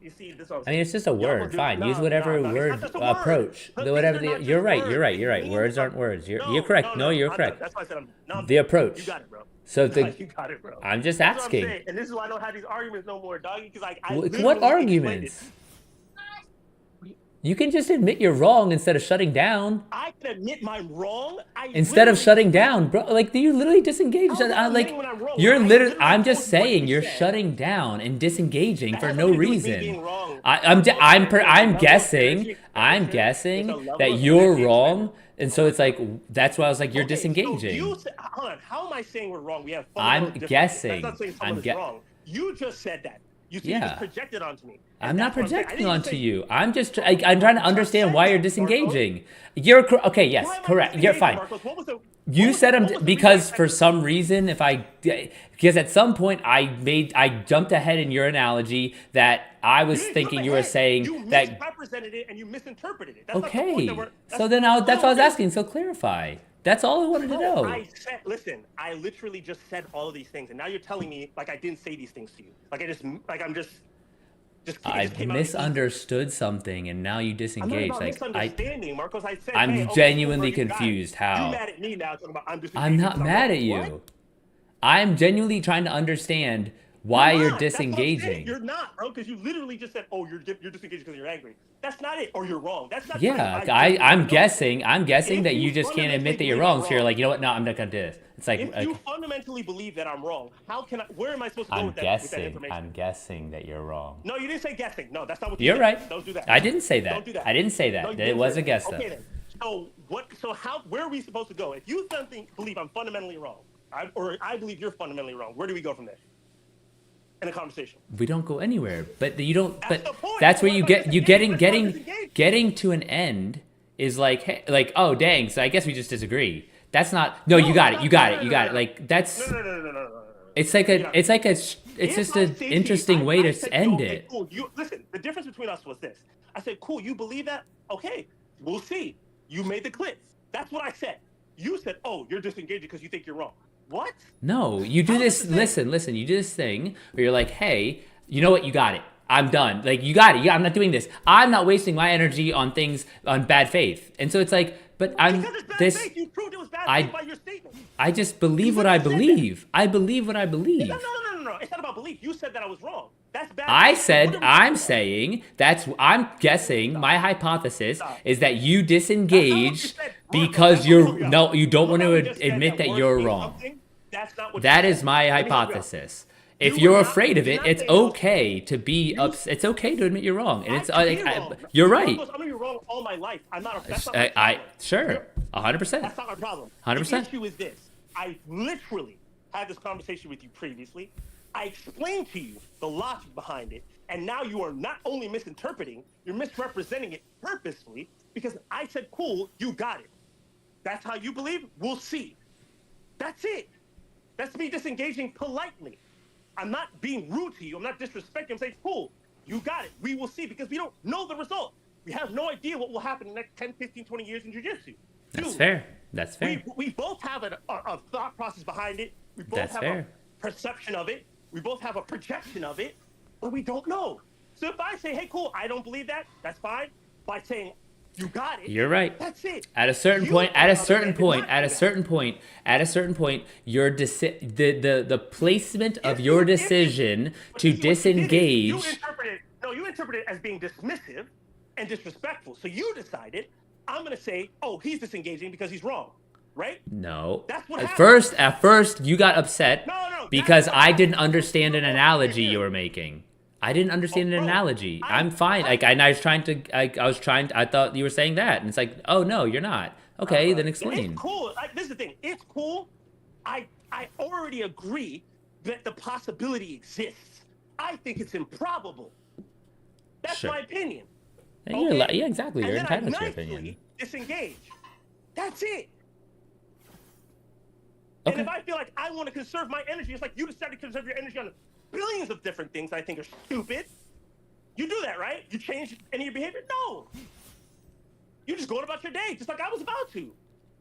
You see, this. I mean, it's just a word. Fine, use whatever word approach. You're right. Words aren't words. You're correct. No, you're correct. That's why I said the approach. You got it, bro. So you got it, bro. I'm just That's what I'm asking. saying. And this is why I don't have these arguments no more, doggy. Because I What arguments? You can just admit you're wrong instead of shutting down. I can admit my wrong. Instead of shutting down, bro. Like you literally disengage. I'm just saying you're shutting down and disengaging for no reason. I'm guessing that you're wrong, and so it's like that's why I was like you're disengaging. Hold on. How am I saying we're wrong? We have. I'm guessing. That's not saying someone is wrong. You just said that. You just projected onto me. I'm not projecting onto you. I'm just I'm trying to understand why you're disengaging. You're okay. Yes, correct. You're fine. You said I'm because for some reason because at some point I jumped ahead in your analogy that I was thinking you were saying that you misrepresented it and you misinterpreted it. Okay. So then that's what I was asking. So clarify. That's all I wanted to know. Listen, I literally just said all of these things, and now you're telling me like I didn't say these things to you. I've misunderstood something, and now you disengage. I'm not misunderstanding, Marcos. I said, I'm genuinely confused. How? You're mad at me now talking about I'm disengaging. I'm not mad at you. What? I'm genuinely trying to understand why you're disengaging. You're not, bro, because you literally just said, "Oh, you're disengaging because you're angry." That's not it, or you're wrong. That's not. Yeah, I'm guessing that you just can't admit that you're wrong. So you're like, you know what? No, I'm not gonna do this. It's like if you fundamentally believe that I'm wrong, how can I? Where am I supposed to go with that information? I'm guessing that you're wrong. No, you didn't say guessing. No, that's not what you You're said. right. Don't do that. I didn't say that. Don't do that. I didn't say that. No, It was a guess. Okay, then. So what? So how? Where are we supposed to go? If you believe I'm fundamentally wrong, or I believe you're fundamentally wrong, where do we go from there? In a conversation. We don't go anywhere, but you don't. That's where you getting to an end is like, hey, like, oh dang, so I guess we just disagree. That's not. No, you got it. Like that's. No. It's just an interesting way to end it. Cool. Listen, the difference between us was this. I said, cool, you believe that? Okay, we'll see. You made the clips. That's what I said. You said, oh, you're disengaging because you think you're wrong. What? No, you do this. Listen. You do this thing where you're like, hey, you know what? You got it. I'm done. Like, you got it. Yeah, I'm not doing this. I'm not wasting my energy on things on bad faith. And so it's like, but I'm Because it's bad this. faith. You proved it was bad faith by your statement. I just believe what I believe. I believe what I believe. No. It's not about belief. You said that I was wrong. That's bad. I faith. said, I'm guessing, my hypothesis is that you disengaged because you don't want to admit that you're wrong. That is my hypothesis. If you're afraid of it, it's okay to be upset. It's okay to admit you're wrong, and it's you're right. I'm gonna be wrong all my life. I'm not. Sure, 100%. That's not my problem. 100%. The issue is this: I literally had this conversation with you previously. I explained to you the logic behind it, and now you are not only misinterpreting, you're misrepresenting it purposefully because I said, "Cool, you got it." That's how you believe. We'll see. That's it. That's me disengaging politely. I'm not being rude to you. I'm not disrespecting. I'm saying, cool, you got it. We will see because we don't know the result. We have no idea what will happen in the next 10, 15, 20 years in jiu-jitsu. That's fair. That's fair. We both have a thought process behind it. We both have a perception of it. We both have a projection of it, but we don't know. So if I say, hey, cool, I don't believe that, that's fine. By saying, you got it. You're right. That's it. At a certain point, your the placement of your decision to disengage. You interpret it as being dismissive and disrespectful. So you decided, I'm going to say, oh, he's disengaging because he's wrong, right? No. That's what At first, you got upset because I didn't understand an analogy you were making. I didn't understand an analogy. I'm fine. I thought you were saying that, and it's like, oh no, you're not. Okay, then explain. It's cool. This is the thing. It's cool. I already agree that the possibility exists. I think it's improbable. That's my opinion. Yeah, exactly. You're entitled to your opinion. Disengage. That's it. Okay. And if I feel like I want to conserve my energy, it's like you decided to conserve your energy on billions of different things I think are stupid. You do that, right? You change any of your behavior? No. You just going about your day, just like I was about to.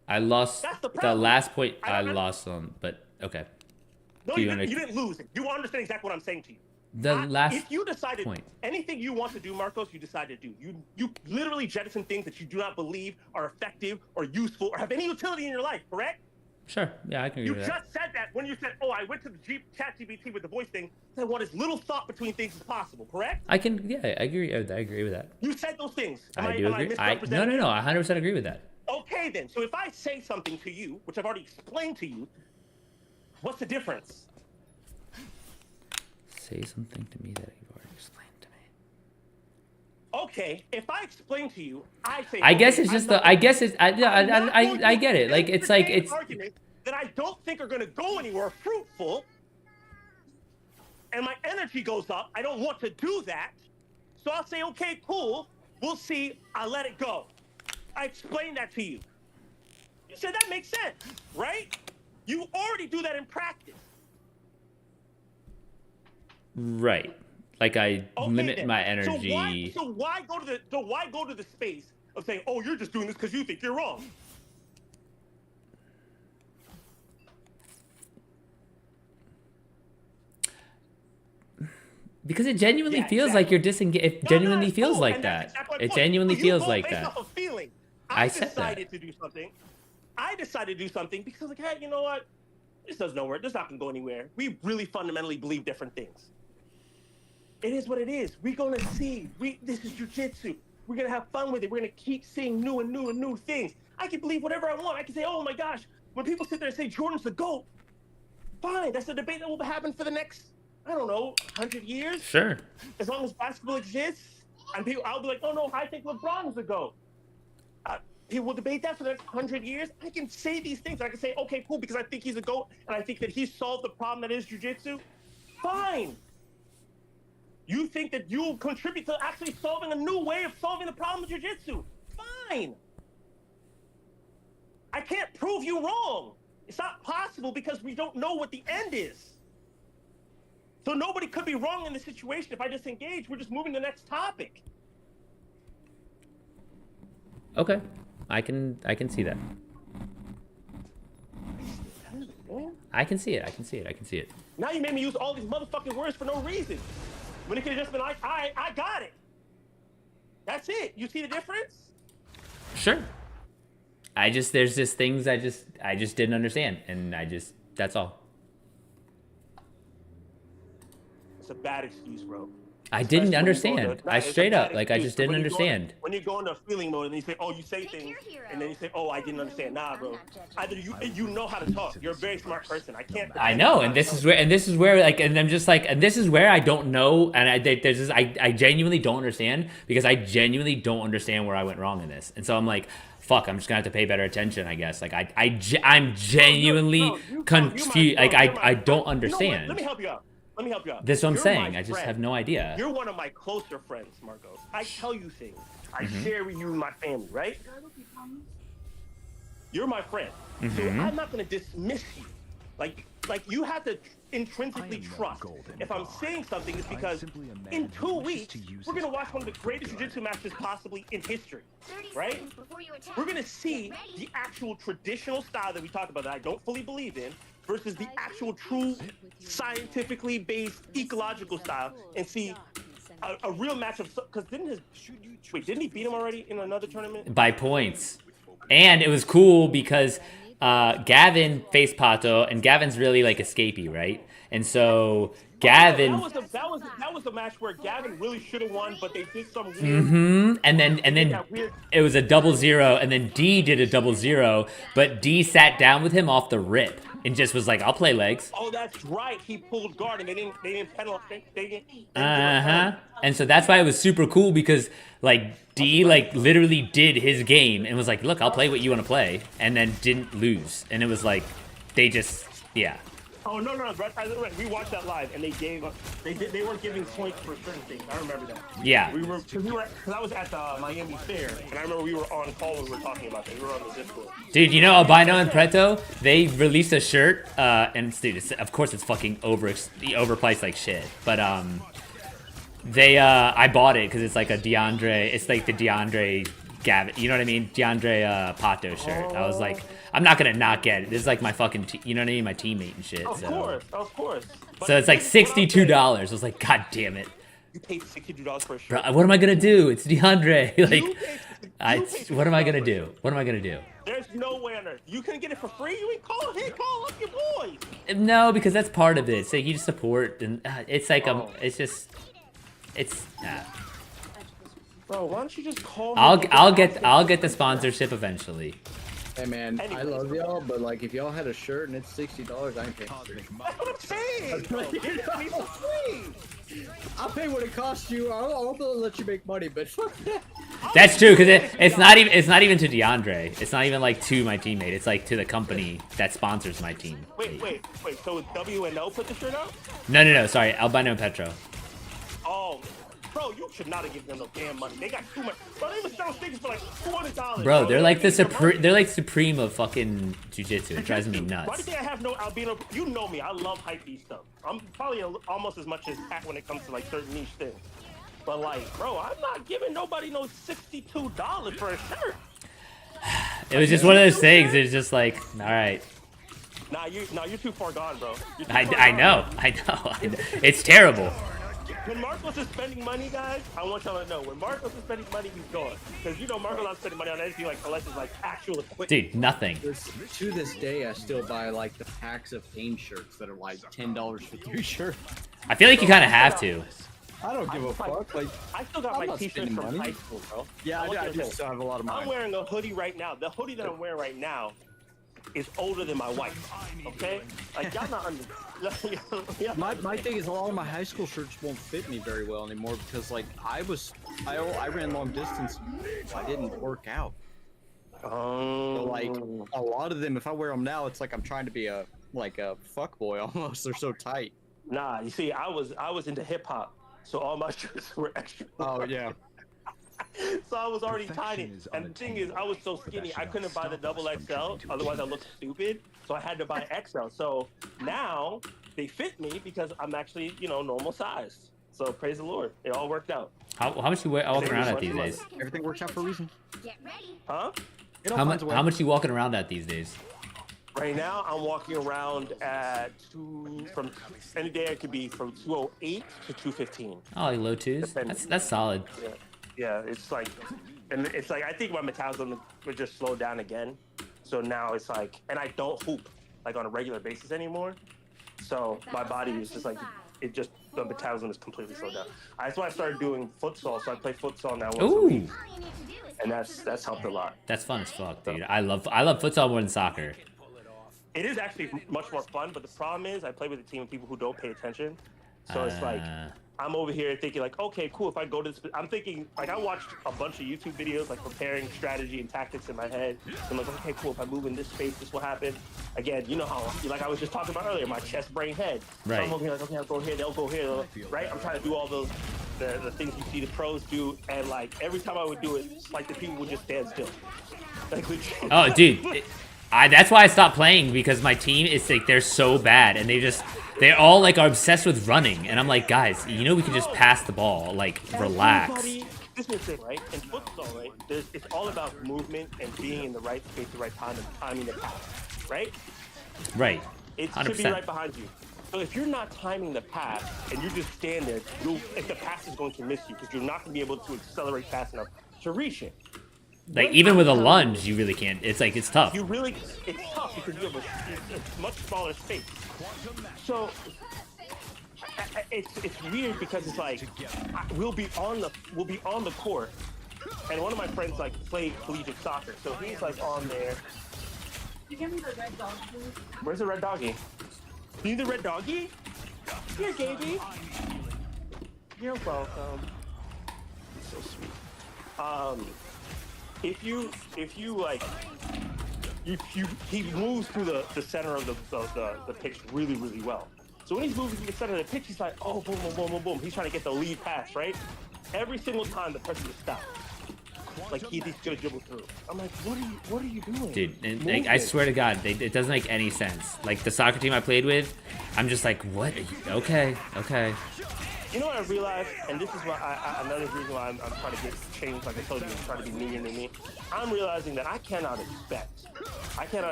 I lost the last point. I lost on, but okay. No, you didn't lose it. You understand exactly what I'm saying to you. If you decided anything you want to do, Marcos, you decide to do. You literally jettison things that you do not believe are effective or useful or have any utility in your life, correct? Sure. Yeah, I can agree with that. You just said that when you said, oh, I went to the ChatGPT with the voice thing. I want as little thought between things as possible, correct? I agree. I agree with that. You said those things. I do agree. No, I 100% agree with that. Okay, then. So if I say something to you, which I've already explained to you, what's the difference? Say something to me that you've already explained to me. Okay, if I explain to you, I say. I guess it's just the. I guess it's. I get it. Like it's like it's. Arguments that I don't think are going to go anywhere fruitful, and my energy goes up. I don't want to do that, so I'll say, okay, cool. We'll see. I'll let it go. I explained that to you. You said that makes sense, right? You already do that in practice. Right. Like I limit my energy. So why go to the space of saying, "Oh, you're just doing this because you think you're wrong"? Because it genuinely feels like you're disengaged. It genuinely feels like that. It genuinely feels like that. I decided to do something. I decided to do something because, like, hey, you know what? This does nowhere. This not gonna go anywhere. We really fundamentally believe different things. It is what it is. We're gonna see. This is jiu-jitsu. We're gonna have fun with it. We're gonna keep seeing new things. I can believe whatever I want. I can say, oh my gosh, when people sit there and say Jordan's the GOAT, fine. That's a debate that will happen for the next, I don't know, 100 years. Sure. As long as basketball exists, and I'll be like, oh no, I think LeBron's the GOAT. People will debate that for the next 100 years. I can say these things. I can say, okay, cool, because I think he's a GOAT, and I think that he solved the problem that is jiu-jitsu. Fine. You think that you'll contribute to actually solving a new way of solving the problem of jiu-jitsu. Fine. I can't prove you wrong. It's not possible because we don't know what the end is. So nobody could be wrong in the situation. If I disengage, we're just moving to the next topic. Okay. I can see that. I can see it. I can see it. I can see it. Now you made me use all these motherfucking words for no reason. When it could have just been like, I got it. That's it. You see the difference? Sure. There's just things I just didn't understand, and that's all. It's a bad excuse, bro. I didn't understand. I straight up, like, I just didn't understand. When you go into feeling mode and you say, oh, you say things, and then you say, oh, I didn't understand. Nah, bro. Either you know how to talk. You're a very smart person. I can't. I know, and this is where, like, and I'm just like, and this is where I don't know, and I genuinely don't understand, because I genuinely don't understand where I went wrong in this, and so I'm like, fuck, I'm just gonna have to pay better attention, I guess. Like, I'm genuinely confused. Like, I don't understand. Let me help you out. This is what I'm saying. I just have no idea. You're one of my closer friends, Marcos. I tell you things. I share with you and my family, right? You're my friend. So I'm not going to dismiss you. Like you have to intrinsically trust. If I'm saying something, it's because in 2 weeks, we're going to watch one of the greatest jiu-jitsu matches possibly in history, right? We're going to see the actual traditional style that we talked about that I don't fully believe in, versus the actual true scientifically based ecological style, and see a real match of, because didn't he beat him already in another tournament? By points. And it was cool because Gavin faced Pato, and Gavin's really like escapey, right? And so Gavin. That was a match where Gavin really should have won, but they did some weird. And then it was a 0-0, and then D did a 0-0, but D sat down with him off the rip and just was like, "I'll play legs." Oh, that's right. He pulled guard, and they didn't penalize. And so that's why it was super cool, because like D like literally did his game and was like, "Look, I'll play what you want to play," and then didn't lose. And it was like they just Oh no, we watched that live, and they weren't giving points for certain things. I remember that. Yeah. Because I was at the Miami Fair, and I remember we were on call when we were talking about that. We were on the Discord. Dude, you know Albino and Preto, they released a shirt, and dude, of course it's fucking overpriced like shit, but I bought it because it's like a DeAndre, it's like the DeAndre Gavin, you know what I mean? DeAndre Pato shirt. I was like, I'm not gonna not get it. This is like my fucking, you know what I mean? My teammate and shit. Of course. But so it's like $62. I was like, God damn it. You paid $62 for a shirt. Bro, what am I gonna do? It's DeAndre. What am I gonna do? What am I gonna do? There's no way on earth. You couldn't get it for free? You ain't call up your boys. No, because that's part of it. So you just support, and it's like Bro, why don't you just call me? I'll get the sponsorship eventually. Hey man, I love y'all, but like if y'all had a shirt and it's $60, I ain't paying. That's what I'm saying. I'll pay what it costs you. I'll let you make money, but fuck that. That's true, because it's not even to DeAndre. It's not even like to my teammate. It's like to the company that sponsors my team. Wait. So WNO put the shirt out? No. Sorry, Albino and Petro. Oh. Bro, you should not have given them no damn money. They got too much. Bro, they were selling stickers for like $200. Bro, they're like they're like supreme of fucking jiu-jitsu. It drives me nuts. Why do you think I have no albino? You know me. I love hype stuff. I'm probably almost as much as Pat when it comes to like certain niche things. But like, bro, I'm not giving nobody no $62 for a shirt. It was just one of those things. It's just like, all right. Nah, you're too far gone, bro. I know. It's terrible. When Marcos is spending money, guys, I want y'all to know. When Marcos is spending money, he's gone. Because you know Marcos not spending money on anything like unless it's like actual equipment. Dude, nothing. To this day, I still buy like the packs of Pain shirts that are like $10 for 3 shirts. I feel like you kind of have to. I don't give a fuck. Like, I still got my t-shirts from high school, bro. Yeah, I do still have a lot of money. I'm wearing a hoodie right now. The hoodie that I'm wearing right now is older than my wife. Okay? Like, y'all not under... My thing is a lot of my high school shirts won't fit me very well anymore because like I ran long distance. I didn't work out. So, like a lot of them, if I wear them now, it's like I'm trying to be a fuck boy almost. They're so tight. Nah, you see, I was into hip hop, so all my shirts were extra. Oh yeah. So I was already tiny, and the thing is, I was so skinny, I couldn't buy the XXL, otherwise I looked stupid. So I had to buy XL. So now they fit me because I'm actually, normal size. So praise the Lord, it all worked out. How much you walking around at these days? Everything works out for a reason. Huh? How much you walking around at these days? Right now, I'm walking around at from any day it could be from 208 to 215. Oh, like low twos. That's solid. Yeah, it's like, and it's like I think my metabolism would just slow down again. So now it's like, and I don't hoop like on a regular basis anymore. So my body is just like, the metabolism is completely slowed down. That's why I started doing futsal. So I play futsal now once a week, and that's helped a lot. That's fun as fuck, dude. I love futsal more than soccer. It is actually much more fun, but the problem is I play with a team of people who don't pay attention. So it's like, I'm over here thinking like, okay, cool. If I go to this, I'm thinking like I watched a bunch of YouTube videos like preparing strategy and tactics in my head. So I'm like, okay, cool. If I move in this space, this will happen. Again, you know how like I was just talking about earlier, my chest, brain, head. Right. So I'm over here like, okay, I'll go here. They'll go here. Right. I'm trying to do all those the things you see the pros do, and like every time I would do it, like the people would just stand still. Like, oh, dude. That's why I stopped playing, because my team is like, they're so bad, and they all like are obsessed with running, and I'm like, guys, you know we can just pass the ball, like relax. This is the thing, right? In futsal, right? It's all about movement and being in the right space, the right time, and timing the pass, right? Right. It 100%. should be right behind you. So if you're not timing the pass and you just stand there, if the pass is going to miss you because you're not going to be able to accelerate fast enough to reach it. Like even with a lunge, you really can't. It's like it's tough. It's tough because you have a much smaller space. So it's weird because it's like we'll be on the court, and one of my friends like played collegiate soccer, so he's like on there. You give me the red dog, please. Where's the red doggy? You need the red doggy? Here, Gaby. You're welcome. So sweet. If you like, he moves through the center of the pitch really, really well. So when he's moving through the center of the pitch, he's like, oh, boom, boom, boom, boom, boom. He's trying to get the lead pass, right? Every single time the person just stops. Like he's gonna dribble through. I'm like, what are you doing? Dude, and, like, I swear to God, it doesn't make any sense. Like the soccer team I played with, I'm just like, what? Okay. You know what I realized, and this is why another reason why I'm trying to get changed, like I told you, I'm trying to be medium in me. I'm realizing that I cannot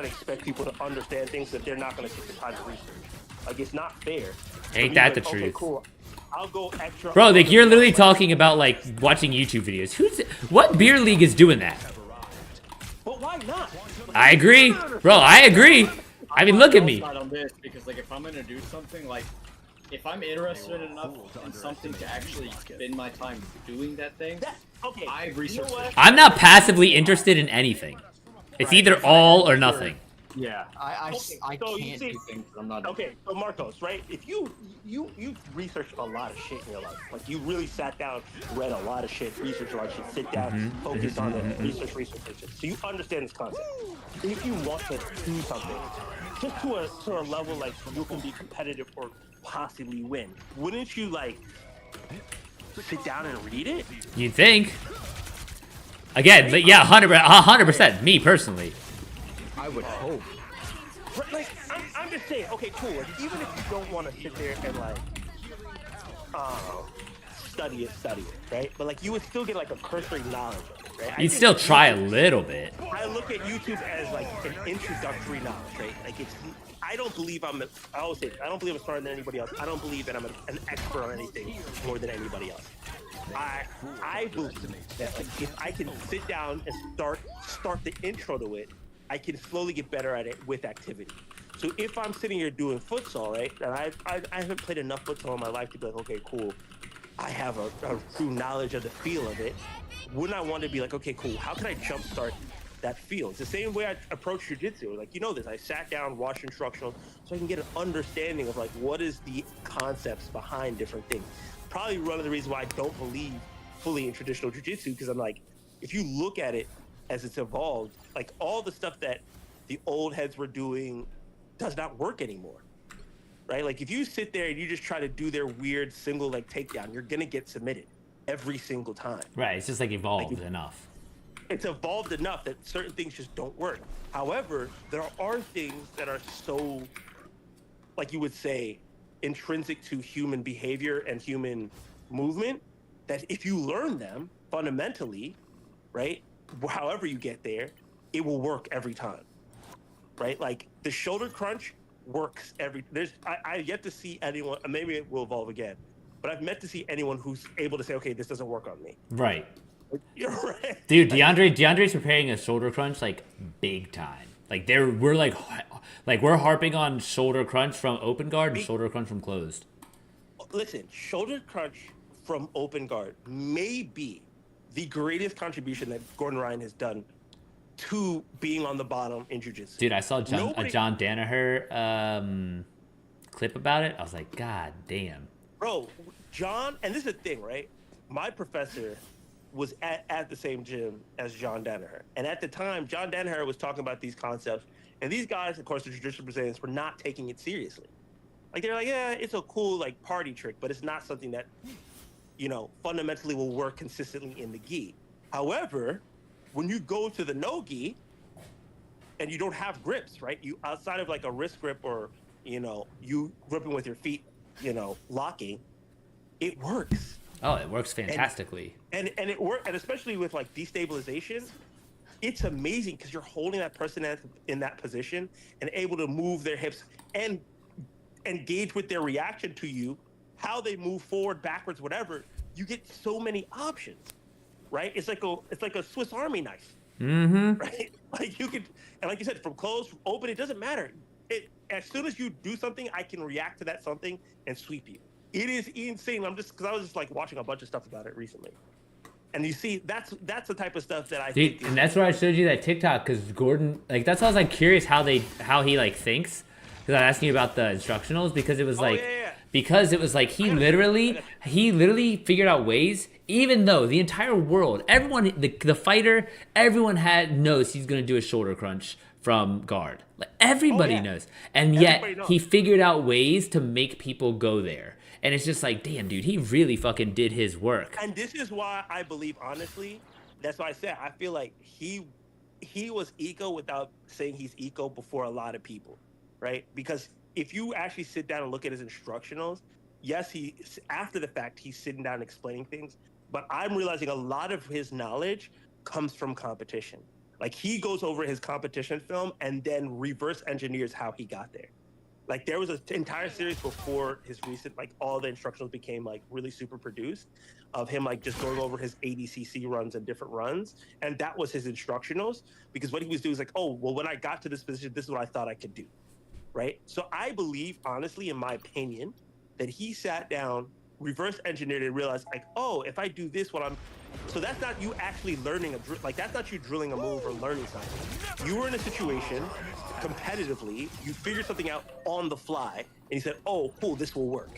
expect people to understand things that they're not going to take the time to research. Like it's not fair. Ain't that like, the truth? Okay, cool. I'll go extra. Bro, like you're literally talking about like watching YouTube videos. What beer league is doing that? But why not? I agree, bro. I agree. I mean, look at me. On this because like if I'm gonna do something like. If I'm interested enough in something to actually spend my time doing that thing, okay. I've researched it. I'm not passively interested in anything. It's either all or nothing. Yeah, I can't do things that I'm not. Okay, so Marcos, right? If you researched a lot of shit in your life, like you really sat down, read a lot of shit, researched a lot of shit, sit down, focus on it, research. So you understand this concept. If you want to do something, just to a level like you can be competitive or possibly win, wouldn't you like sit down and read it? You'd think. Again, but yeah, 100%. Me personally. I would hope. Like, I'm just saying, okay, cool. Like, even if you don't want to sit there and like, study it, right? But like, you would still get like a cursory knowledge of it, right? You'd still try a little bit. I look at YouTube as like an introductory knowledge, right? Like I don't believe I'm smarter than anybody else. I don't believe that I'm an expert on anything more than anybody else. I believe that like, if I can sit down and start the intro to it, I can slowly get better at it with activity. So if I'm sitting here doing futsal, right, and I haven't played enough futsal in my life to be like, okay, cool, I have a true knowledge of the feel of it, wouldn't I want to be like, okay, cool, how can I jumpstart that feel? It's the same way I approach jiu-jitsu. Like, you know this, I sat down, watched instructional, so I can get an understanding of like, what is the concepts behind different things. Probably one of the reasons why I don't believe fully in traditional jiu-jitsu, because I'm like, if you look at it as it's evolved, like all the stuff that the old heads were doing does not work anymore, right? Like if you sit there and you just try to do their weird single leg takedown, you're gonna get submitted every single time. Right, it's just like evolved enough. It's evolved enough that certain things just don't work. However, there are things that are so, like you would say, intrinsic to human behavior and human movement, that if you learn them fundamentally, right, however you get there, it will work every time. right? Like the shoulder crunch works I yet to see anyone, maybe it will evolve again, but I've yet to see anyone who's able to say, okay, this doesn't work on me. Right. You're right. Dude, DeAndre's preparing a shoulder crunch like big time. Like we're harping on shoulder crunch from open guard and shoulder crunch from closed. Listen, shoulder crunch from open guard may be the greatest contribution that Gordon Ryan has done to being on the bottom in jiu-jitsu. Dude, I saw a John Danaher clip about it. I was like, God damn. Bro, John, and this is the thing, right? My professor was at the same gym as John Danaher. And at the time, John Danaher was talking about these concepts. And these guys, of course, the jiu-jitsu Brazilians, were not taking it seriously. Like, they're like, yeah, it's a cool, like, party trick, but it's not something that, you know, fundamentally will work consistently in the gi. However, when you go to the no-gi and you don't have grips, right? You, outside of, like, a wrist grip or, you know, you gripping with your feet, you know, locking, it works. Oh, it works fantastically. And it works, and especially with like destabilization, it's amazing because you're holding that person in that position and able to move their hips and engage with their reaction to you, how they move forward, backwards, whatever. You get so many options, right? It's like a Swiss Army knife, right? Like you could, and like you said, from closed, from open, it doesn't matter. As soon as you do something, I can react to that something and sweep you. It is insane. Because I was just like watching a bunch of stuff about it recently, and you see that's the type of stuff that I think. And that's where I showed you that TikTok because Gordon, like, that's why I was like curious how he like thinks. Because I was asking you about the instructionals because it was because it was like he literally figured out ways. Even though the entire world, everyone, the fighter, everyone knows he's gonna do a shoulder crunch from guard. Like everybody knows, and yet he figured out ways to make people go there. And it's just like, damn, dude, he really fucking did his work. And this is why I believe, honestly, that's why I said I feel like he was eco without saying he's eco before a lot of people, right? Because if you actually sit down and look at his instructionals, yes, after the fact he's sitting down and explaining things, but I'm realizing a lot of his knowledge comes from competition. Like he goes over his competition film and then reverse engineers how he got there. Like there was an entire series before his recent, like all the instructionals became like really super produced of him like just going over his ADCC runs and different runs. And that was his instructionals because what he was doing is like, oh, well, when I got to this position, this is what I thought I could do, right? So I believe, honestly, in my opinion, that he sat down, reverse engineered and realized like, oh, if I do this, so that's not you actually learning that's not you drilling a move or learning something. You were in a situation competitively, you figured something out on the fly, and you said, oh, cool, this will work.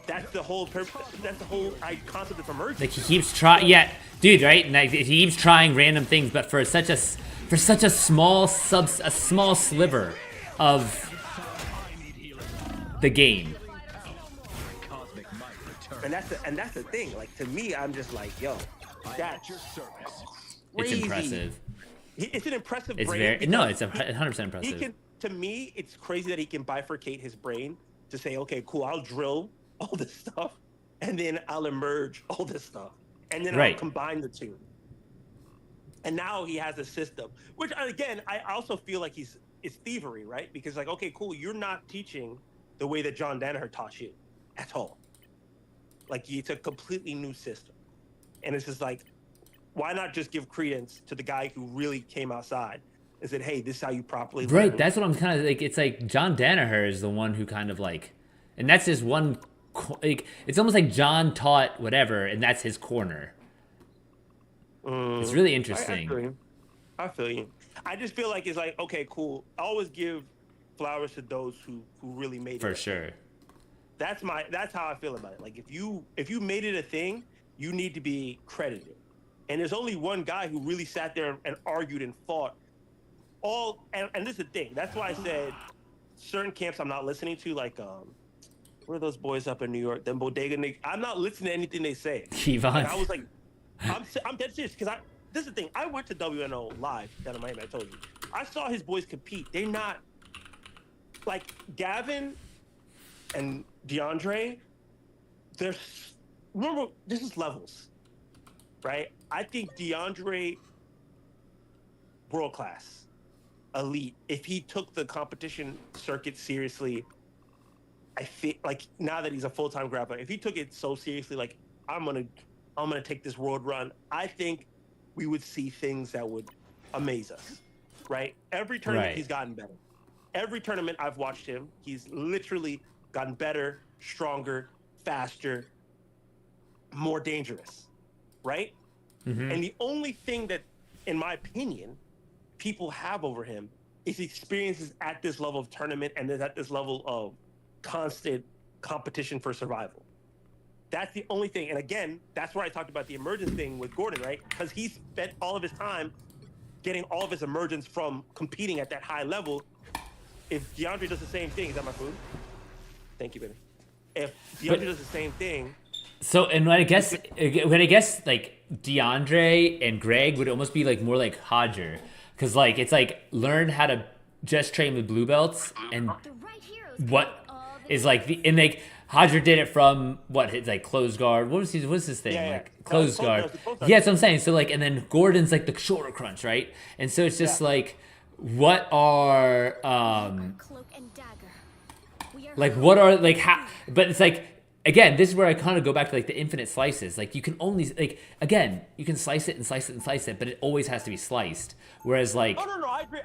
That's the whole purpose. That's the whole concept of emergence. Like he keeps trying, dude, right? And like, he keeps trying random things, but for such a small sliver of the game. And that's the thing. Like to me, I'm just like, yo, that's It's impressive. It's an impressive It's brain. it's 100% impressive. To me, it's crazy that he can bifurcate his brain to say, okay, cool, I'll drill all this stuff, and then I'll emerge all this stuff, and then I'll combine the two. And now he has a system, which again, I also feel like it's thievery, right? Because like, okay, cool, you're not teaching the way that John Danaher taught you at all. Like it's a completely new system, and it's just like, why not just give credence to the guy who really came outside and said, hey, this is how you properly learn. Right, that's what I'm kind of like. It's like John Danaher is the one who kind of like, and that's his one, like, it's almost like John taught whatever, and that's his corner. It's really interesting. I feel you. I just feel like it's like, okay, cool. I always give flowers to those who really made it. For sure. That's how I feel about it. Like if you made it a thing, you need to be credited. And there's only one guy who really sat there and argued and fought and this is the thing. That's why I said certain camps I'm not listening to, like where are those boys up in New York? Them Bodega Nick. I'm not listening to anything they say. Kevon. Like, I was like, I'm dead serious because this is the thing. I went to WNO live down in Miami. I told you. I saw his boys compete. They're not like Gavin and DeAndre. Remember, this is levels, right? I think DeAndre, world class. elite, if he took the competition circuit seriously, I feel like now that he's a full-time grappler, if he took it so seriously, like I'm gonna take this world run, I think we would see things that would amaze us, right? Every tournament he's gotten better. Every tournament I've watched him, he's literally gotten better, stronger, faster, more dangerous, right? Mm-hmm. And the only thing that, in my opinion, people have over him is experiences at this level of tournament and at this level of constant competition for survival. That's the only thing. And again, that's where I talked about the emergence thing with Gordon, right? Because he spent all of his time getting all of his emergence from competing at that high level. If DeAndre does the same thing, is that my food? Thank you, baby. If DeAndre does the same thing. So, and when I guess like DeAndre and Greg would almost be like more like Hodger. Because like, it's like learn how to just train with blue belts and what is like the, and like Hodger did it from what it's like closed guard. What's his thing? Like closed guard. Yeah, that's what I'm saying. So like, and then Gordon's like the shoulder crunch, right? And so it's just like, what are like what are like how? But it's like again, this is where I kind of go back to like the infinite slices. Like you can only like again, you can slice it and slice it and slice it, but it always has to be sliced. Whereas like, no, I agree.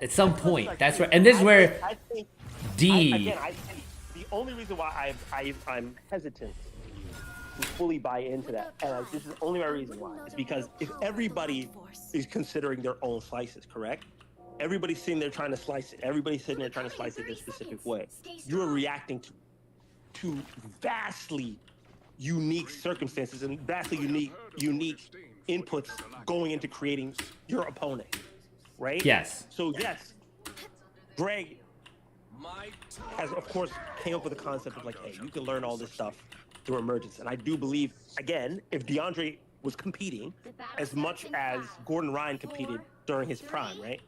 At some point, that's right. And this is where I think D. I think the only reason why I'm hesitant to fully buy into that, and this is only my reason why, is because if everybody is considering their own slices, correct? Everybody's sitting there trying to slice it. Everybody's sitting there trying to slice it their specific way. You're reacting to vastly unique circumstances and vastly unique inputs going into creating your opponent, right? Yes. So yes, Greg has of course came up with the concept of like, hey, you can learn all this stuff through emergence, and I do believe again, if DeAndre was competing as much as Gordon Ryan competed during his prime, right?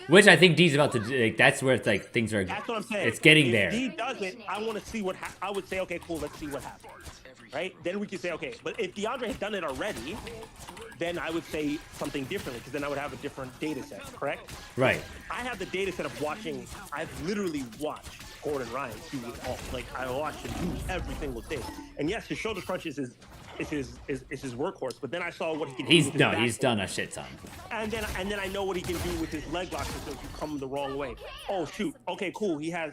Which I think D's about to do. Like, that's where it's like things are. That's what I'm saying. It's getting if there. D does it, I want to see what I would say. Okay, cool. Let's see what happens. Right? Then we could say, okay. But if DeAndre had done it already, then I would say something differently because then I would have a different data set. Correct? Right. I have the data set of watching. I've literally watched Gordon Ryan do it all. Like I watched him do every single thing. And yes, his shoulder crunch is his workhorse. But then I saw what he can do. He's done a shit ton. And then I know what he can do with his leg locks if you come the wrong way. Oh shoot. Okay, cool. He has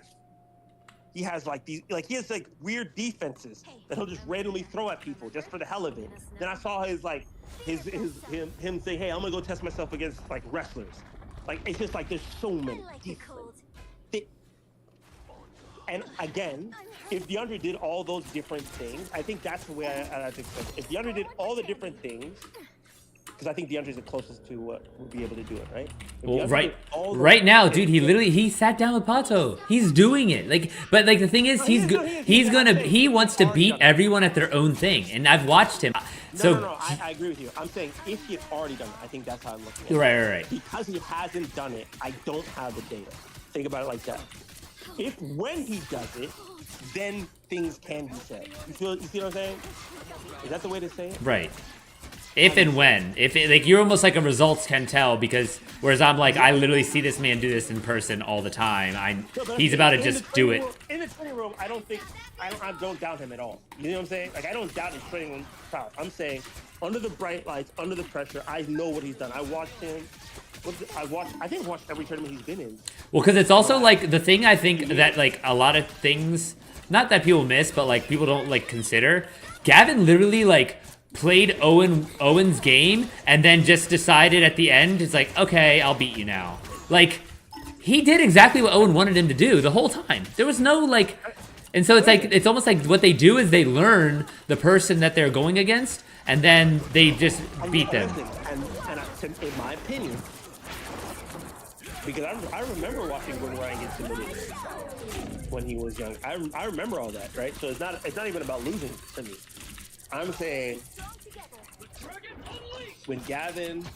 like these, like he has like weird defenses that he'll just randomly throw at people just for the hell of it. Then I saw him say, hey, I'm gonna go test myself against like wrestlers. Like it's just like there's so many. And again, if DeAndre did all those different things, I think that's the way I think. If DeAndre did all the different things, because I think DeAndre's the closest to what would be able to do it, right? Well, right now, dude, he sat down with Pato. He's doing it. Like, but like the thing is, he wants to beat everyone at their own thing, and I've watched him. No, I agree with you. I'm saying if he had already done it, I think that's how I'm looking at it. Right. Because he hasn't done it, I don't have the data. Think about it like that. If when he does it, then things can be said. You see what I'm saying? Is that the way to say it? Right. If and when. Like you're almost like a results can tell because whereas I'm like I literally see this man do this in person all the time. He's about to just do it. In the training room, I don't doubt him at all. You know what I'm saying? Like I don't doubt his training room power. I'm saying under the bright lights, under the pressure, I know what he's done. I watched him. I think I watched every tournament he's been in. Well, because it's also like the thing I think that like a lot of things, not that people miss, but like people don't like consider. Gavin literally like played Owen's game and then just decided at the end, it's like, okay, I'll beat you now. Like, he did exactly what Owen wanted him to do the whole time. There was no like, and so it's like, it's almost like what they do is they learn the person that they're going against and then they just beat them. And in my opinion, because I remember watching Gordon Ryan get submitted when he was young. I remember all that, right? So it's not even about losing to me. I'm saying when Gavin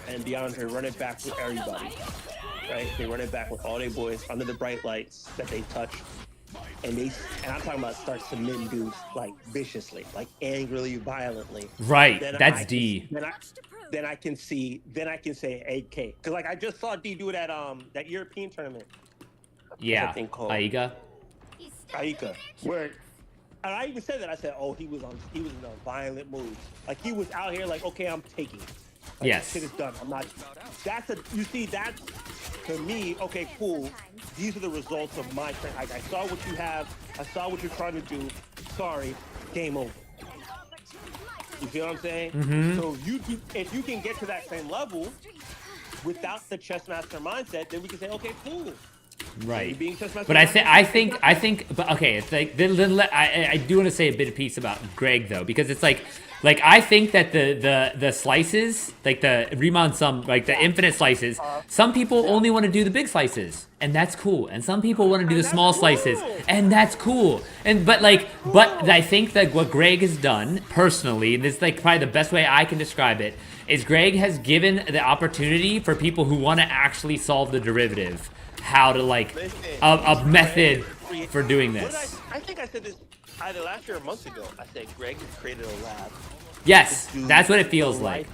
and DeAndre run it back with everybody, right? They run it back with all their boys under the bright lights that they touch. And I'm talking about start submitting dudes like viciously, like angrily, violently. Right, that's D. then I can say 8K. Because like I just saw D do it at that European tournament. Yeah, What's that thing called? Aiga. Aika. Where, and I even said that. I said, oh, he was in a violent mood. Like he was out here like, okay, I'm taking. Like, Yes. shit is done. I'm not. You see, that's to me. Okay, cool. These are the results of my training. Like I saw what you have. I saw what you're trying to do. Sorry, game over. You feel what I'm saying? Mm-hmm. So if you can get to that same level without the chess master mindset, then we can say, okay, cool. Right. Being chess master But I think, but okay, it's like, I do want to say a bit of piece about Greg though, because it's like I think that the slices, like the Riemann sum, like the infinite slices, some people only want to do the big slices, and that's cool. And some people want to do the small slices, and that's cool. But I think that what Greg has done personally, and this is like probably the best way I can describe it, is Greg has given the opportunity for people who want to actually solve the derivative, how to like a method for doing this. I think I said this either last year or months ago. I said Greg has created a lab. Yes, that's what it feels like.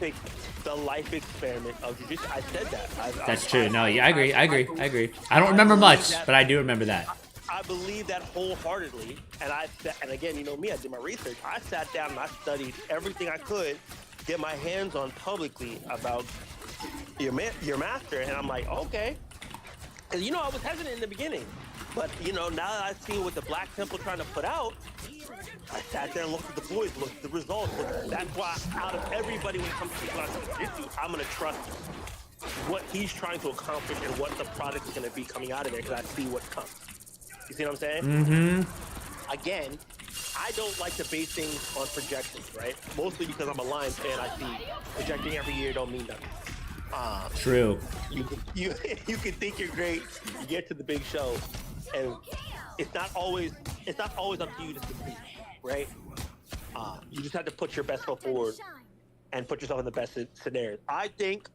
The life experiment of jiu-jitsu. I said that. That's true. No, yeah, I agree. I don't remember much, but I do remember that. I believe that wholeheartedly, and again, you know me, I did my research. I sat down and I studied everything I could get my hands on publicly about your master, and I'm like, okay. Because, you know, I was hesitant in the beginning. But, you know, now that I see what the Black Temple trying to put out, I sat there and looked at the boys, looked at the results. That's why out of everybody when it comes to jiu-jitsu, I'm going to trust what he's trying to accomplish and what the product is going to be coming out of there because I see what comes. You see what I'm saying? Mm-hmm. Again, I don't like to base things on projections, right? Mostly because I'm a Lions fan. I see projecting every year don't mean nothing. True. You can think you're great. You get to the big show, and it's not always up to you to succeed, right? You just have to put your best foot forward and put yourself in the best scenario. I think,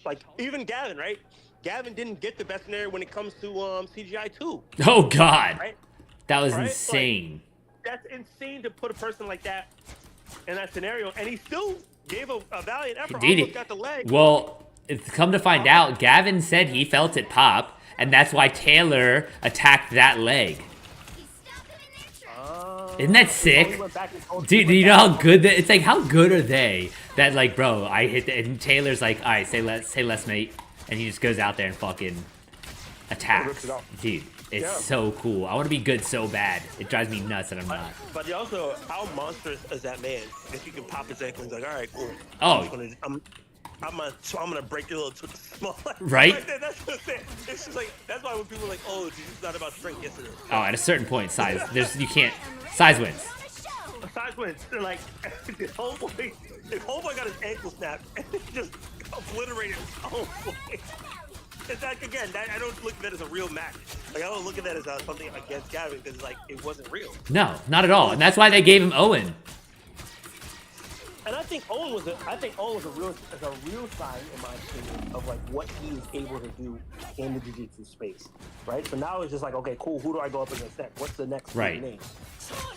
like even Gavin, right? Gavin didn't get the best scenario when it comes to CGI 2. Oh God, right? That was right? insane. Like, that's insane to put a person like that in that scenario, and he still gave a valiant effort. Almost got the leg. Well, it's come to find out, Gavin said he felt it pop, and that's why Taylor attacked that leg. Isn't that sick? Dude, do you know how good that? It's like, how good are they? That like, bro, I hit the, and Taylor's like, all right, say less, mate, and he just goes out there and fucking attacks. Dude, it's so cool. I want to be good so bad. It drives me nuts that I'm not. But also, how monstrous is that man? If you can pop his ankle, he's like, all right, cool. Oh. I'm gonna break your little small. Right? That's what I'm saying. It's just like that's why when people are like, oh, it's not about strength. Yes, it is. Oh, at a certain point, size. You can't. Size wins. Size wins. They're like, his homeboy got his ankle snapped and just obliterated his homeboy. It's like again, I don't look at that as a real match. Like I don't look at that as something against Gavin because like it wasn't real. No, not at all, and that's why they gave him Owen. And I think Owen was a real sign, in my opinion, of like what he is able to do in the jiu-jitsu space, right? So now it's just like, okay, cool. Who do I go up against next? What's the next name,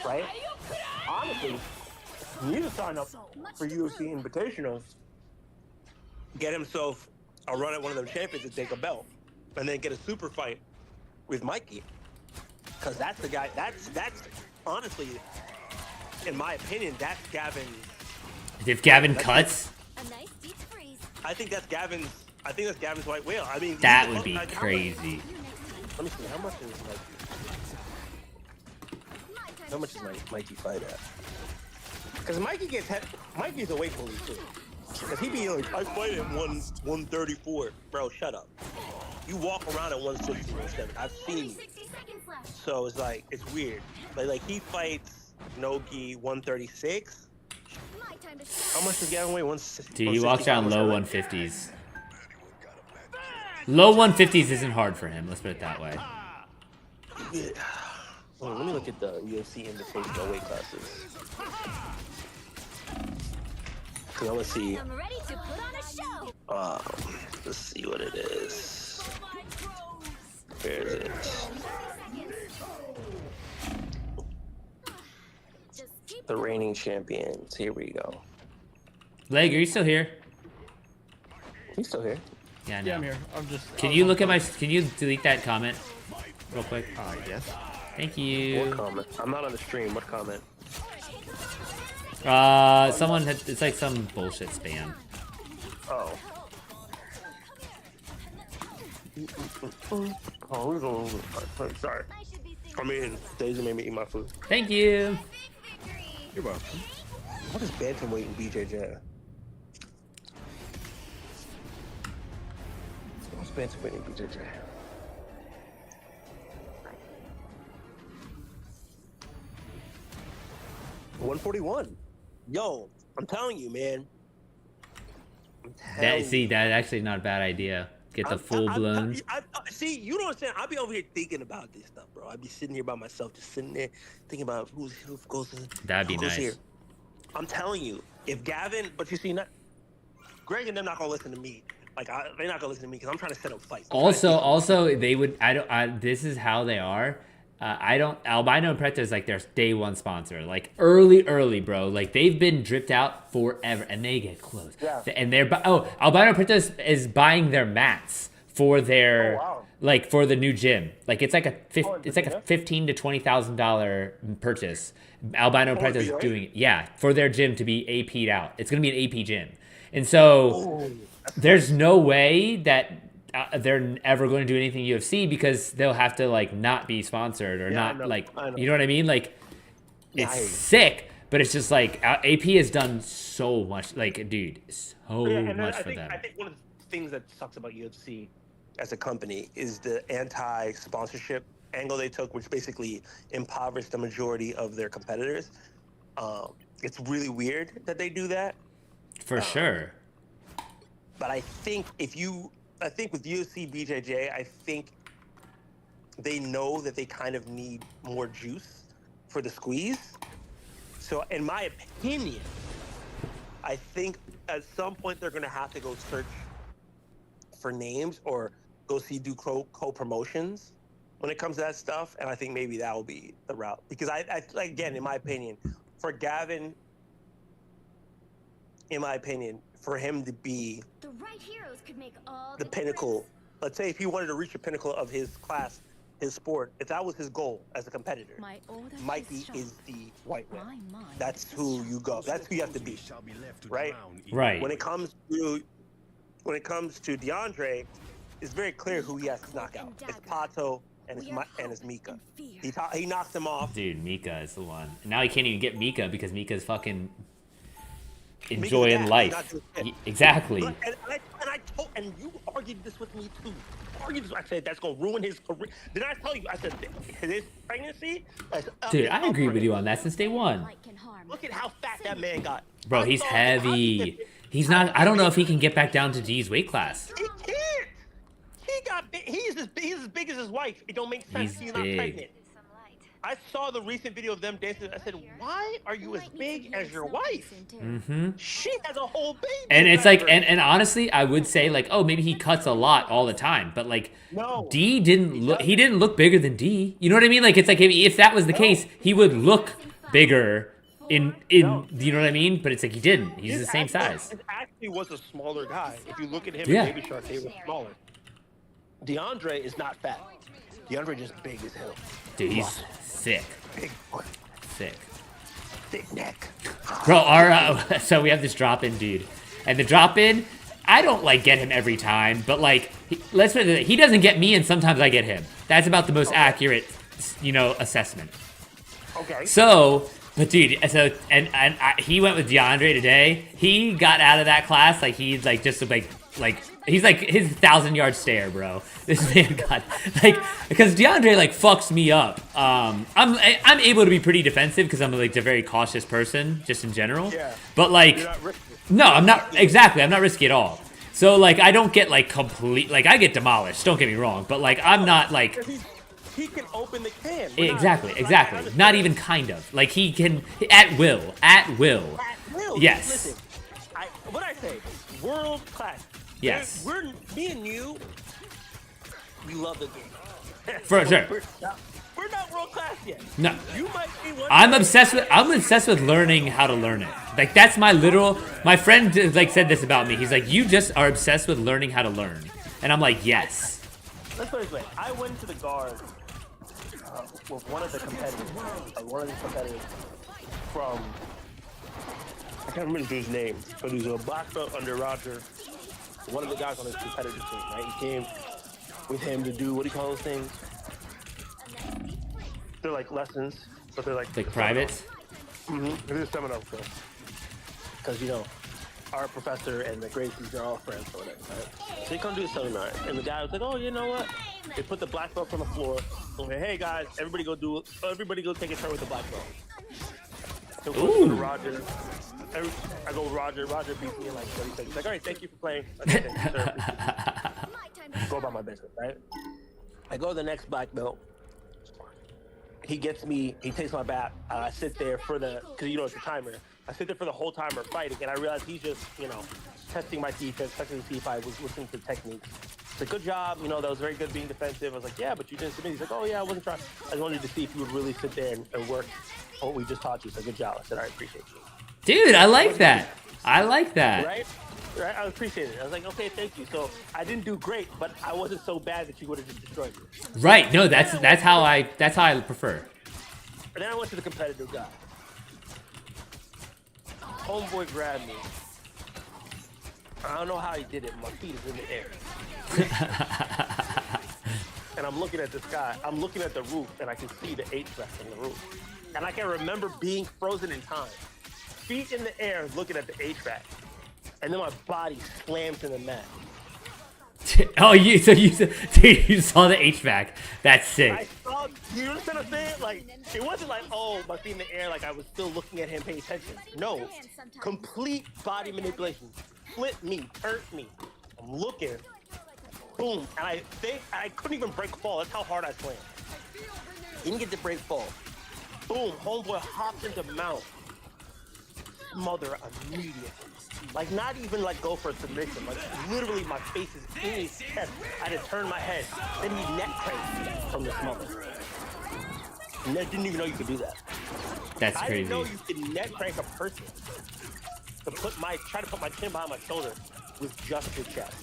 right? Honestly, he needs to sign up for UFC Invitational, get himself a run at one of them champions and take a belt, and then get a super fight with Mikey, because that's the guy. That's honestly, in my opinion, that's Gavin. If Gavin cuts, I think that's Gavin's white whale. I mean, that would be crazy. Let me see. How much is Mikey? How much is Mikey fight at? Because Mikey's a weight bully too. Because he be like, I fight at 134. Bro, shut up. You walk around at 160, 170. I've seen you. So it's like it's weird. But like he fights Nogi 136. How much does Gavin weigh? Dude, he walks around low 150s. Low 150s isn't hard for him. Let's put it that way. Yeah. Well, let me look at the UFC Invitational weight classes. Cause I want to see. Let's see what it is. Where is it? The reigning champions. Here we go. Leg, are you still here? He's still here. Yeah, I know. Yeah, I'm here. I'm just. Can you look at my? Can you delete that comment, real quick? Yes. Thank What you. comment? I'm not on the stream. What comment? Someone had. It's like some bullshit spam. Oh. Oh, sorry. I mean, Daisy made me eat my food. Thank you. You're welcome. What is bantamweight in BJJ? What's bantamweight in BJJ? $141. Yo, I'm telling you, man. That's actually not a bad idea. Get the full blown. See, you don't understand. I'll be over here thinking about this stuff, bro. I'd be sitting here by myself, just sitting there thinking about who goes in. That'd be nice. Here. I'm telling you, if Gavin, but you see, Greg and them not gonna listen to me. Like they're not gonna listen to me because I'm trying to set up fights. Also, they would. This is how they are. Albino Preto is like their day one sponsor, like early, bro. Like they've been dripped out forever, and they get close. Yeah. And Albino Preto is buying their mats for their like for the new gym. Like it's like a $15,000 to $20,000 purchase. Albino Preto is doing it, yeah, for their gym to be AP'd out. It's gonna be an AP gym, and so there's no way that. They're ever going to do anything UFC because they'll have to like not be sponsored or not like you know what I mean, like it's sick, but it's just like AP has done so much, like dude, so much for them. I think one of the things that sucks about UFC as a company is the anti-sponsorship angle they took, which basically impoverished the majority of their competitors. It's really weird that they do that for sure, but I think with UFC BJJ, I think they know that they kind of need more juice for the squeeze. So in my opinion, I think at some point they're going to have to go search for names or go do co-promotions when it comes to that stuff. And I think maybe that will be the route. Because again, in my opinion, for Gavin, for him to be The right heroes could make all the pinnacle, let's say if he wanted to reach the pinnacle of his class, his sport, if that was his goal as a competitor, Mikey is the white man. That's who you go. That's who you have to be, right? Right. When it comes to DeAndre, it's very clear who he has to knock out. It's Pato and it's Mika. He knocked him off. Dude, Mika is the one. Now he can't even get Mika because Mika's fucking enjoying life. Exactly. And you argued this with me too. I said that's gonna ruin his career. Did I tell you? I said his pregnancy. Dude, I agree with you on that since day one. Look at how fat that man got. Bro, he's heavy. He's not. I don't know if he can get back down to D's weight class. He can't. He got big. He's as big as his wife. It don't make sense. He's not pregnant. I saw the recent video of them dancing. I said, "Why are you as big as your wife?" Mm-hmm. She has a whole baby. And it's like, and honestly, I would say like, oh, maybe he cuts a lot all the time, but like, no, D didn't look. He didn't look bigger than D. You know what I mean? Like, it's like if that was the case, he would look bigger in you know what I mean? But it's like he didn't. He's the same size. He actually was a smaller guy. If you look at him Yeah. and Baby Shark, they were smaller. DeAndre is not fat. DeAndre just big as hell. Dude, he's thick. Big boy. Thick. Thick neck. Bro, our so we have this drop in, dude, and the drop in, I don't like get him every time, but like let's put it this way, he doesn't get me, and sometimes I get him. That's about the most accurate, assessment. Okay. So, but dude, so he went with DeAndre today. He got out of that class like he's like just like he's like his 1,000-yard stare, bro. This man got like because DeAndre like fucks me up. I'm able to be pretty defensive because I'm like a very cautious person just in general. Yeah. But like, no, I'm not exactly. I'm not risky at all. So like I don't get like complete like I get demolished. Don't get me wrong, but like I'm not like. He can open the can. Exactly. Not even kind of. Like he can at will. At will. Yes. Listen, what I say, world class. Yes. Me and you, we love the game. For sure. We're not world class yet. No. You might be one. I'm obsessed with learning how to learn it. Like that's my literal. My friend like said this about me. He's like, you just are obsessed with learning how to learn, and I'm like, yes. Let's put it this way. I went to the guard with one of the competitors, from, I can't remember his name, but he was a black belt under Roger, one of the guys on his competitor team, right? He came with him to do, what do you call those things? They're like lessons, but they're like privates? Mm-hmm. It is seminar, because, you know, our professor and the Gracies, they're all friends or whatever, right? So he come do a seminar, and the guy was like, oh, you know what? They put the black belt on the floor. So like, hey guys, everybody go take a turn with the black belt. So go to Roger. I go Roger beats me in like 30 seconds. He's like, all right, thank you for playing. Okay, thank you, sir. Go about my business, right? I go to the next black belt. He gets me, he takes my bat. I sit there for because you know it's a timer. I sit there for the whole time we're fighting, and I realize he's just, you know, testing my defense, testing to see if I was listening to techniques. He's like, good job, you know, that was very good being defensive. I was like, yeah, but you didn't submit. He's like, oh yeah, I wasn't trying. I just wanted to see if you would really sit there and work on what we just taught you. So good job. I said, I appreciate you. Dude, I like that. I like that. Right? I appreciate it. I was like, okay, thank you. So I didn't do great, but I wasn't so bad that you would have just destroyed me. Right. No, that's how I prefer. And then I went to the competitive guy. Homeboy grabbed me. I don't know how he did it. My feet is in the air. And I'm looking at this guy. I'm looking at the roof, and I can see the HVAC on the roof. And I can remember being frozen in time. Feet in the air, looking at the HVAC. And then my body slams in the mat. Oh, you saw the HVAC. That's sick. I saw, you understand what I'm saying? Like, it wasn't like, oh, my feet in the air, like I was still looking at him, paying attention. No, complete body manipulation. Flip me, hurt me. I'm looking, boom, and I think I couldn't even break fall. That's how hard I slammed. Didn't get to break fall. Boom, homeboy hopped into mount. Mother immediately. Like, not even like go for a submission. Like, literally my face is in his chest. I had to turn my head. Then he neck cranked from the smother. I didn't even know you could do that. That's crazy. I didn't know you could neck crank a person to try to put my chin behind my shoulder with just your chest.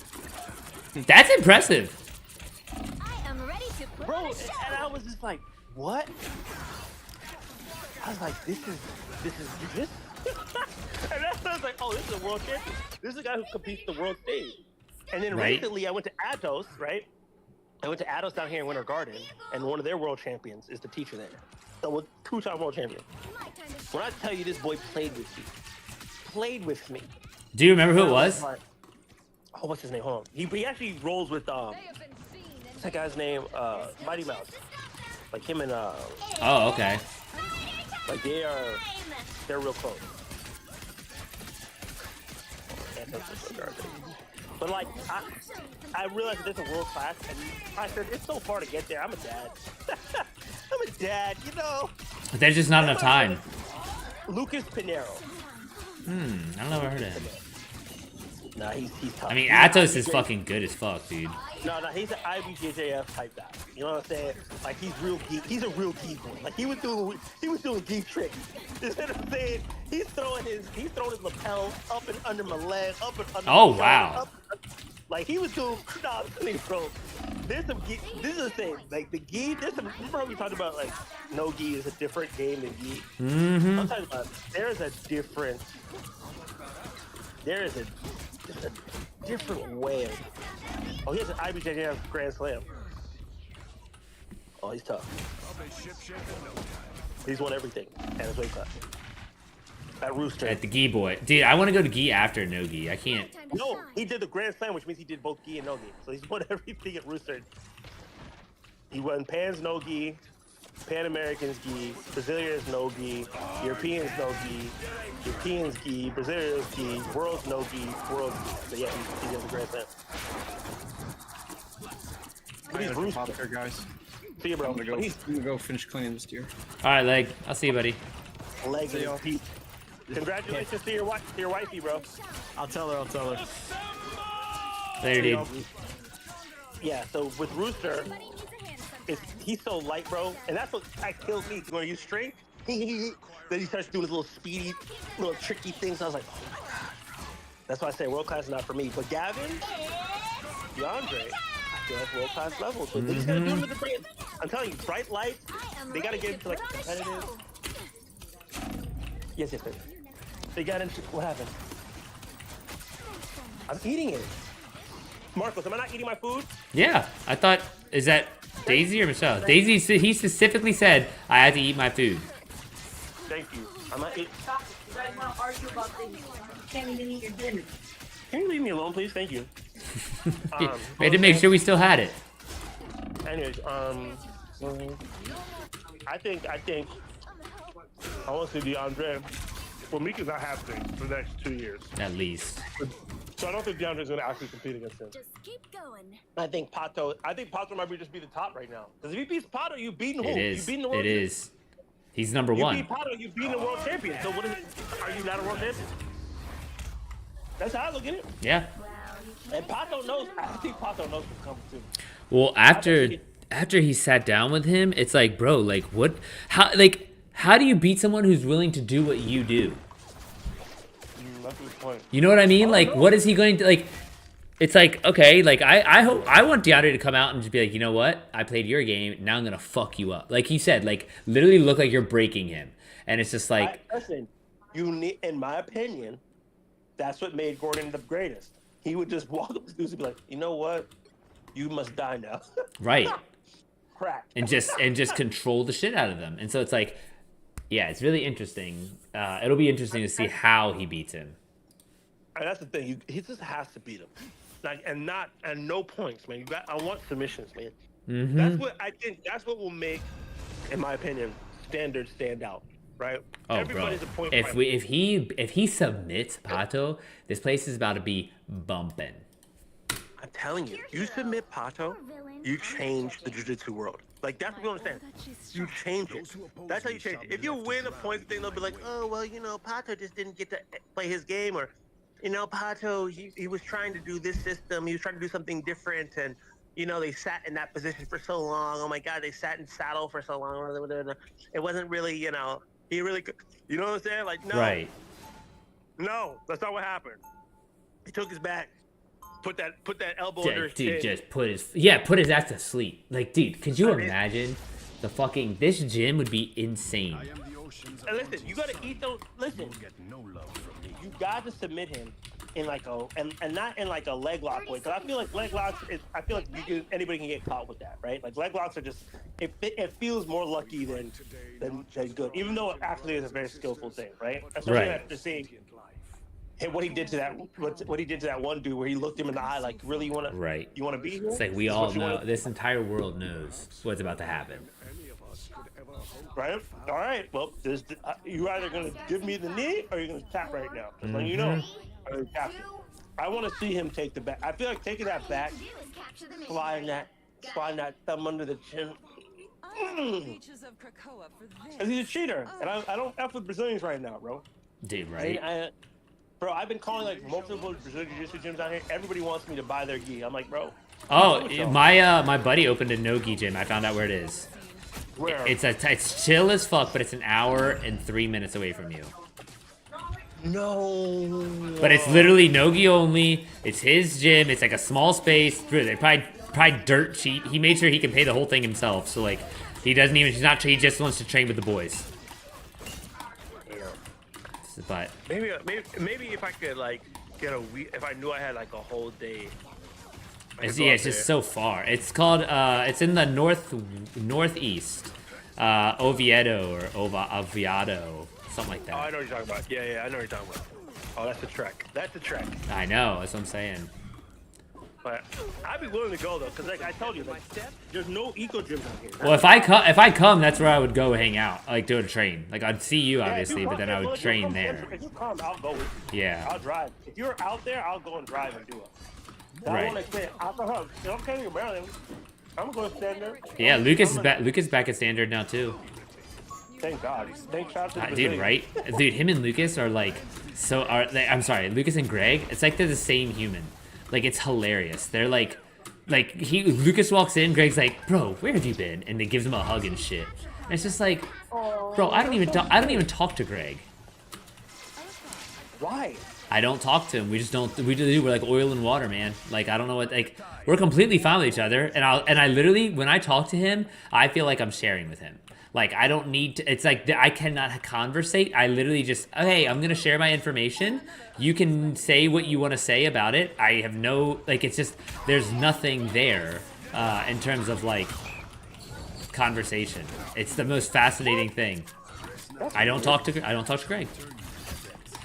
That's impressive. I am ready to put Bro, on a show. and I was just like, what? I was like, this is and then I was like, oh, this is a world champion. This is a guy who competes the world stage. And then recently I went to Atos, right? I went to Atos down here in Winter Garden, and one of their world champions is the teacher there. So, two-time world champion. When I tell you this boy played with me. Do you remember who it was? Oh, what's his name? Hold on. He actually rolls with what's that guy's name? Mighty Mouse. Like him and Oh, okay. like they're real close. But like I realized that there's a world class, and I said it's so far to get there. I'm a dad. I'm a dad, you know. There's just not enough time. Lucas Pinheiro. I don't know if I heard of him. Nah, he's tough. I mean, Atos is fucking good as fuck, dude. No, he's an IBJJF type guy. You know what I'm saying? Like, he's real geek. He's a real geek boy. Like, he was doing geek tricks. You know what I'm saying? He's throwing his lapel up and under my leg, up and under. Oh, my wow. Like, he was doing. Nah, bro. There's some gi. This is the thing. Like, the gi. Remember how we talked about like no gi is a different game than gi. Mm-hmm. I'm talking about there's a different way of. Oh, he has an IBJJF Grand Slam. Oh, he's tough. He's won everything at his weight class. At Rooster. At the gi boy. Dude, I want to go to gi after no gi. I can't. No, he did the Grand Slam, which means he did both gi and no gi. So he's won everything at Rooster. He won Pan's no gi, Pan Americans gi, Brazilians no gi, Europeans no gi, Europeans gi, Brazilians gi, World's no gi, World's gi. So yeah, he did the Grand Slam. But he's Rooster. Guys. See you, bro. I'm gonna go finish cleaning this deer. All right, leg. I'll see you, buddy. Leg in his teeth. Congratulations to your wifey, bro. I'll tell her. Later, dude. Yeah, so with Rooster, he's so light, bro, and that's what kills me. When you use strength, then he starts doing his little speedy, little tricky things. I was like, oh my god, bro. That's why I say world class is not for me. But Gavin, DeAndre, I feel like world class level. So they just gotta do it with the brain. I'm telling you, bright lights. They gotta get into like competitive. Yes. They got into what happened? I'm eating it. Marcos, am I not eating my food? Yeah, I thought, is that Daisy or Michelle? Daisy, he specifically said I had to eat my food. Thank you. I'm not eating. You guys want to argue about things. You can't even eat your dinner. Can you leave me alone, please? Thank you. We had to make sure we still had it. Anyways, I think I want to see DeAndre. Well, Mika's not happening for the next 2 years. At least. So I don't think DeAndre's going to actually compete against him. Just keep going. I think Pato might just be the top right now. Because if he beats Pato, you've beaten who? It You've is. beaten the world It is. He's number one. You beat Pato, you've beaten the world champion. So what is it? Are you not a world champion? That's how I look at it. Yeah. And Pato knows. I think Pato knows what's coming too. Well, after he sat down with him, it's like, bro, like what? How do you beat someone who's willing to do what you do? That's the point. You know what I mean? Like, what is he going to like? It's like, okay, like I hope I want DeAndre to come out and just be like, you know what? I played your game. Now I'm gonna fuck you up. Like he said, like literally look like you're breaking him, and it's just like, listen, you need, in my opinion, that's what made Gordon the greatest. He would just walk up to dudes and be like, you know what? You must die now. right, Crack. and just control the shit out of them. And so it's like, yeah, it's really interesting. It'll be interesting to see how he beats him. And that's the thing. He just has to beat him. Like, and no points, man. I want submissions, man. Mm-hmm. That's what I think. That's what will make, in my opinion, standards stand out, right? Oh, Everybody's bro. a point. If he submits Pato, this place is about to be bumping. I'm telling you, you submit Pato, you change the jiu-jitsu world. Like, that's what you understand. You change it. That's how you change it. If you win a points thing, they'll be like, oh, well, you know, Pato just didn't get to play his game, or, you know, Pato, he was trying to do this system. He was trying to do something different, and, you know, they sat in that position for so long. Oh, my God, they sat in saddle for so long. It wasn't really, you know, he really could. You know what I'm saying? Like, no. Right. No, that's not what happened. He took his back. Put that elbow under his Dude, chin. just put his ass to sleep. Like, dude, could you imagine this gym would be insane. And listen, you gotta eat those. Listen, you gotta submit him in like and not in like a leg lock way. Because I feel like leg locks anybody can get caught with that, right? Like leg locks are just it feels more lucky than good, even though it actually is a very skillful thing, right? Especially after seeing. And what he did to that one dude where he looked him in the eye like, really, you want to be here? It's like we all know, this entire world knows what's about to happen. Right? All right. Well, you're either going to give me the knee or you're going to tap right now. Just letting you know. I want to see him take the back. I feel like taking that back, sliding that thumb under the chin. Because he's a cheater. And I don't F with Brazilians right now, bro. Dude, right? Bro, I've been calling like multiple Brazilian jiu-jitsu gyms out here. Everybody wants me to buy their gi. I'm like, bro. Oh, my buddy opened a no-gi gym. I found out where it is. Where? It's chill as fuck, but it's an hour and 3 minutes away from you. No. But it's literally no-gi only. It's his gym. It's like a small space. They probably dirt cheap. He made sure he can pay the whole thing himself. So like, he just wants to train with the boys. But maybe if I could like get a week, if I knew I had like a whole day. It's just so far. It's called it's in the northeast, Oviedo or Oviedo, something like that. Oh, I know what you're talking about. Yeah, I know what you're talking about. Oh, that's the trek. I know, that's what I'm saying. But I'd be willing to go though, because like I told you, like there's no eco gyms out here. Well, if I come, that's where I would go hang out, like do a train. Like I'd see you obviously, but then I would train there. If you come, I'll go with you. Yeah. I'll drive. If you're out there, I'll go and drive and do it. Right. I want to say, I'm coming to Maryland. I'm going to stand there. Yeah, Lucas is back. Lucas is back at standard now too. Thank God. Thank God to the dude, right? Dude, him and Lucas are like I'm sorry, Lucas and Greg. It's like they're the same human. Like it's hilarious. They're like like Lucas walks in, Greg's like, bro, where have you been? And they gives him a hug and shit. And it's just like, bro, I don't even talk to Greg. Why? I don't talk to him. We just don't. We're like oil and water, man. Like I don't know what. Like we're completely fine with each other. And I literally, when I talk to him, I feel like I'm sharing with him. Like I don't need to. It's like I cannot conversate. I literally just, hey, I'm gonna share my information. You can say what you want to say about it. I have no like. It's just there's nothing there in terms of like conversation. It's the most fascinating thing. I don't talk to Greg.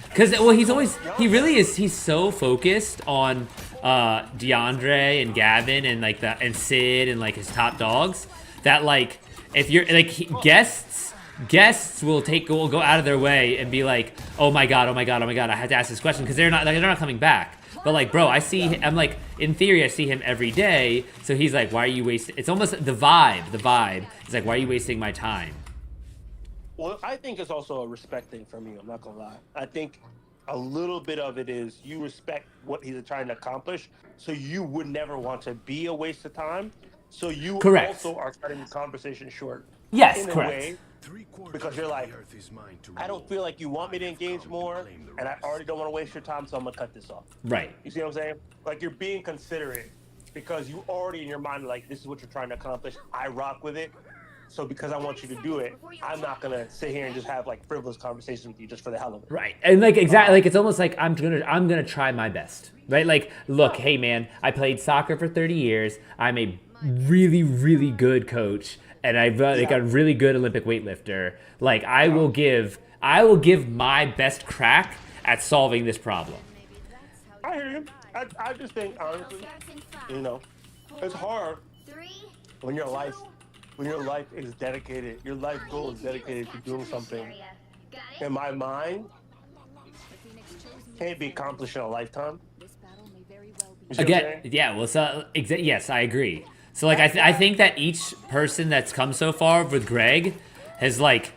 Because, well, he's so focused on DeAndre and Gavin and like and Sid and like his top dogs that like if you're like guests will go out of their way and be like, oh my god, I had to ask this question because they're not coming back. But like, bro, I'm like, in theory, I see him every day. So he's like, why are you wasting? It's almost the vibe. He's like, why are you wasting my time? Well, I think it's also a respect thing from you. I'm not gonna lie. I think a little bit of it is you respect what he's trying to accomplish, so you would never want to be a waste of time. So you also are cutting the conversation short. Yes, in a correct. Way, because you're like, I don't feel like you want me to engage more, and I already don't want to waste your time, so I'm gonna cut this off. Right. You see what I'm saying? Like you're being considerate because you already in your mind like this is what you're trying to accomplish. I rock with it. So because I want you to do it, I'm not gonna sit here and just have like frivolous conversations with you just for the hell of it. Right. And like exactly like it's almost like I'm gonna try my best. Right? Like, look, hey man, I played soccer for 30 years. I'm a really, really good coach, and I've like a really good Olympic weightlifter. Like I will give my best crack at solving this problem. I hear you. I just think honestly, you know, it's hard when your life is dedicated, your life goal is dedicated to doing something. In my mind, can't be accomplished in a lifetime. Again, yeah. Well, so yes, I agree. So like, I think that each person that's come so far with Greg has like,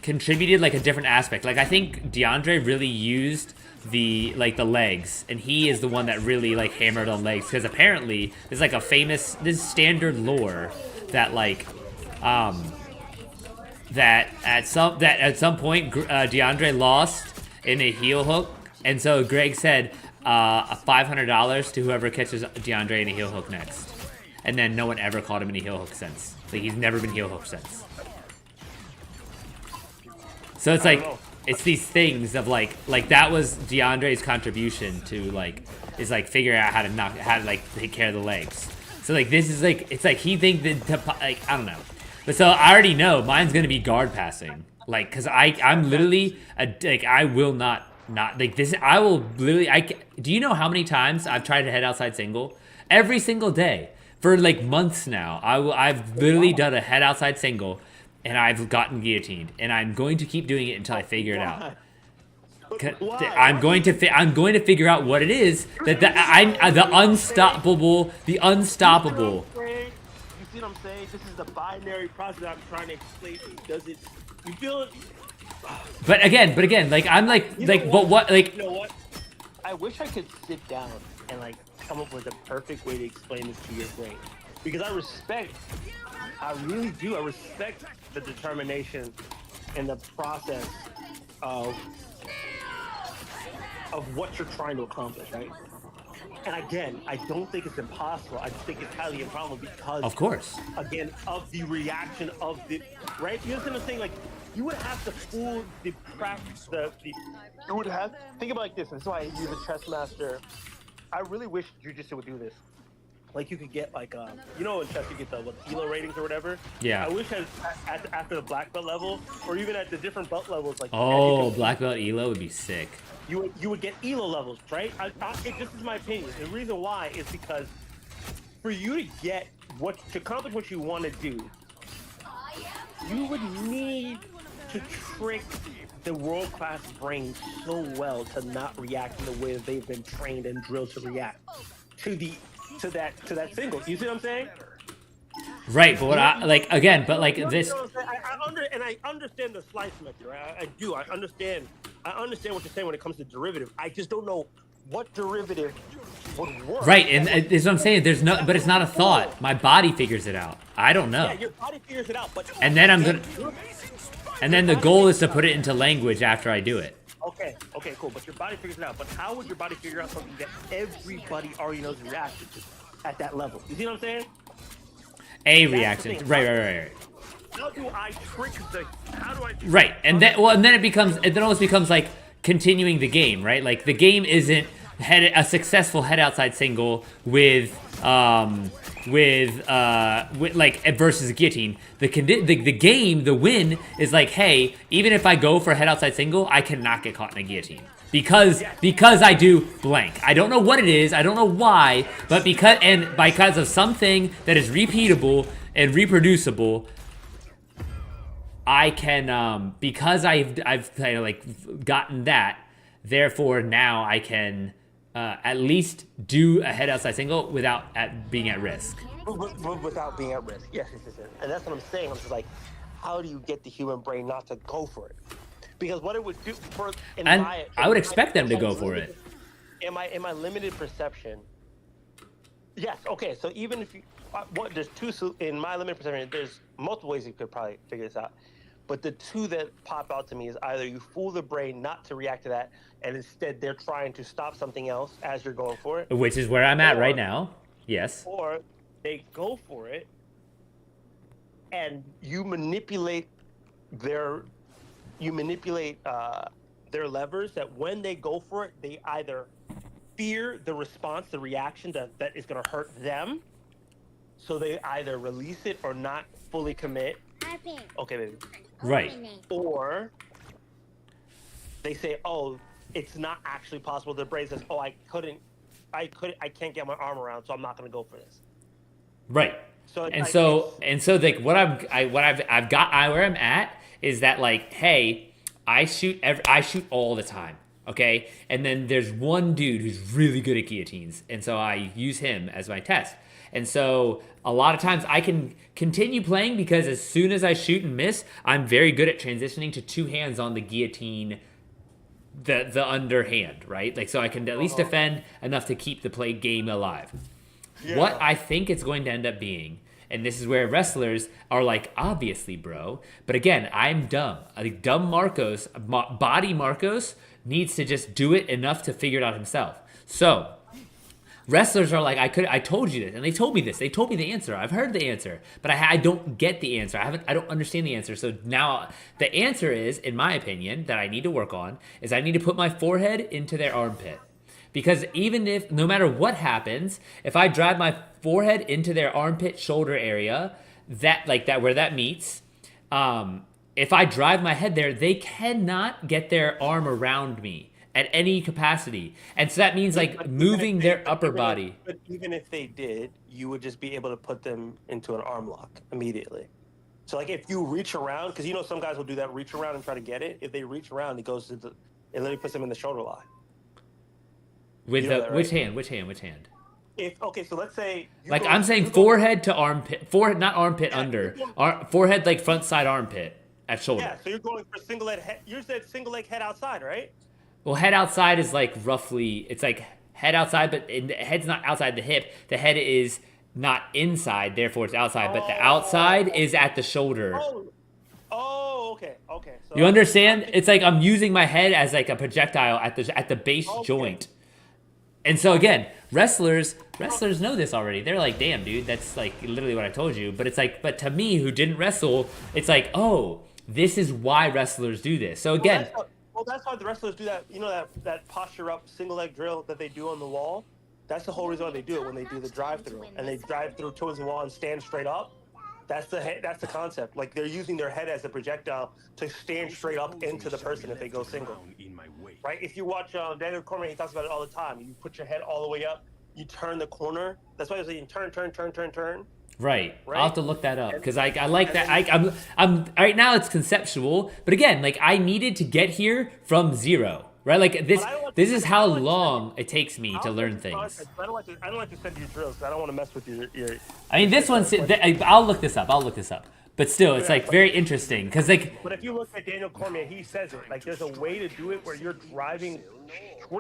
contributed like a different aspect. Like I think DeAndre really used the legs, and he is the one that really like hammered on legs because apparently there's like this standard lore that like that at some point DeAndre lost in a heel hook, and so Greg said $500 to whoever catches DeAndre in a heel hook next, and then no one ever caught him in a heel hook since. Like he's never been heel hooked since. So it's like it's these things of like that was DeAndre's contribution to like is like figure out how to like take care of the legs. So like this is like it's like he think that like I don't know, but so I already know mine's gonna be guard passing like because I'm literally like I will not like this. I will literally do you know how many times I've tried to head outside single? Every single day for like months now. I've literally done a head outside single. And I've gotten guillotined, and I'm going to keep doing it until I figure it out. I'm going to figure out what it is the unstoppable. You see what I'm saying? This is the binary process I'm trying to explain to you. Does it? You feel it? But again, like I'm like but what like? You know what? I wish I could sit down and like come up with a perfect way to explain this to your brain, because I really do. I respect the determination and the process of what you're trying to accomplish, right? And again, I don't think it's impossible. I just think it's highly improbable because, of course, again, of the reaction of the right. You understand what I'm saying? Like, you would have to fool the practice. You would have think about it like this. And this is why I use a chess master. I really wish jiu-jitsu would do this. Like you could get like you know in chess you get the ELO ratings or whatever. Yeah. I wish after the black belt level or even at the different belt levels like. Oh, black belt ELO would be sick. You would get ELO levels, right? This is my opinion. The reason why is because for you to accomplish what you want to do, you would need to trick the world-class brain so well to not react in the way that they've been trained and drilled to react to that single. You see what I'm saying? Right, but what I like again, but like this. I understand the slice method, right? I do. I understand what you're saying when it comes to derivative. I just don't know what derivative would work. Right, and that's what I'm saying. There's no, but it's not a thought. My body figures it out. I don't know. Yeah, your body figures it out, but And then I'm gonna, and then the goal is to put it into language after I do it. Okay, cool. But your body figures it out. But how would your body figure out something that everybody already knows the reaction to at that level? You see what I'm saying? A That's the reaction. thing. Right. How do I trick the? How do I? Right, and then it almost becomes like continuing the game, right? Like the game isn't a successful head outside single with like versus guillotine. The game, the win is like, hey, even if I go for a head outside single, I cannot get caught in a guillotine. Because I do blank. I don't know what it is. I don't know why, but because of something that is repeatable and reproducible, I can because I've kind of like gotten that. Therefore, now I can at least do a head outside single without being at risk. Without being at risk. Yes. And that's what I'm saying. I'm just like, how do you get the human brain not to go for it? Because what it would do I would expect them to go for it. In my limited perception, yes. Okay, so even if you, in my limited perception, there's multiple ways you could probably figure this out. But the two that pop out to me is either you fool the brain not to react to that, and instead they're trying to stop something else as you're going for it. Which is where I'm at right now. Yes. Or they go for it, and you manipulate their levers that when they go for it, they either fear the response, the reaction that is going to hurt them. So they either release it or not fully commit. Okay, baby. Right. Or they say, oh, it's not actually possible. The brain says, oh, I can't get my arm around, so I'm not going to go for this. Right. So like where I'm at is that like, hey, I shoot all the time. Okay. And then there's one dude who's really good at guillotines. And so I use him as my test. And so a lot of times I can continue playing because as soon as I shoot and miss, I'm very good at transitioning to two hands on the guillotine, the underhand, right? Like, so I can at least defend enough to keep the play game alive. Yeah. What I think it's going to end up being, and this is where wrestlers are like, obviously, bro. But again, I'm dumb. I think dumb Marcos, body Marcos, needs to just do it enough to figure it out himself. So wrestlers are like, I told you this, and they told me this. They told me the answer. I've heard the answer, but I don't get the answer. I don't understand the answer. So now the answer is, in my opinion, that I need to work on is I need to put my forehead into their armpit. Because even if, no matter what happens, if I drive my forehead into their armpit shoulder area, where that meets, if I drive my head there, they cannot get their arm around me at any capacity. And so that means like moving their upper body. But even if they did, you would just be able to put them into an arm lock immediately. So like if you reach around, because you know some guys will do that, reach around and try to get it. If they reach around, it literally puts them in the shoulder lock. With which hand? So let's say I'm saying forehead to armpit, forehead not armpit under, forehead like front side armpit at shoulder. Yeah, so you're going for single leg head. You said single leg head outside, right? Well, head outside is like roughly, it's like head outside, but the head's not outside the hip. The head is not inside, therefore it's outside. But the outside is at the shoulder. Okay. So you understand? It's like I'm using my head as like a projectile at the base joint. And so again, wrestlers know this already. They're like, damn, dude, that's like literally what I told you. But it's like, but to me, who didn't wrestle, it's like, oh, this is why wrestlers do this. So again, that's why the wrestlers do that. You know that posture up single leg drill that they do on the wall. That's the whole reason why they do it when they do the drive through, and they drive through towards the wall and stand straight up. That's the concept. Like they're using their head as a projectile to stand straight up into the person if they go single. Right? If you watch Daniel Cormier, he talks about it all the time. You put your head all the way up, you turn the corner. That's why I was saying turn. Right. I'll have to look that up because I like that. I'm right now it's conceptual, but again, like I needed to get here from zero. Right, like this is how long it takes me to learn things. I don't like to send you drills because I don't want to mess with your. I mean, this one's. I'll look this up. but still, it's like very interesting because like. But if you look at Daniel Cormier, he says it like there's a way to do it where you're driving.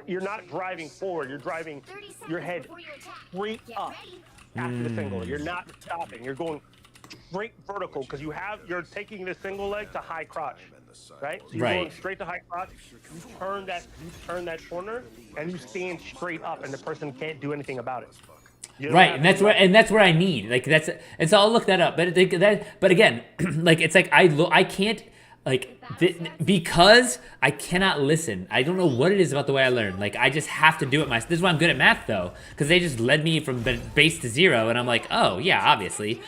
You're not driving forward. You're driving your head straight up after the single. You're not stopping. You're going straight vertical because you're taking the single leg to high crotch, right? So you're going straight to high crotch. You turn that corner and you stand straight up, and the person can't do anything about it. Right, and that's where I need and so I'll look that up. But again, like it's like I can't like because I cannot listen. I don't know what it is about the way I learn. Like I just have to do it myself. This is why I'm good at math though, because they just led me from base to zero, and I'm like, oh yeah, obviously.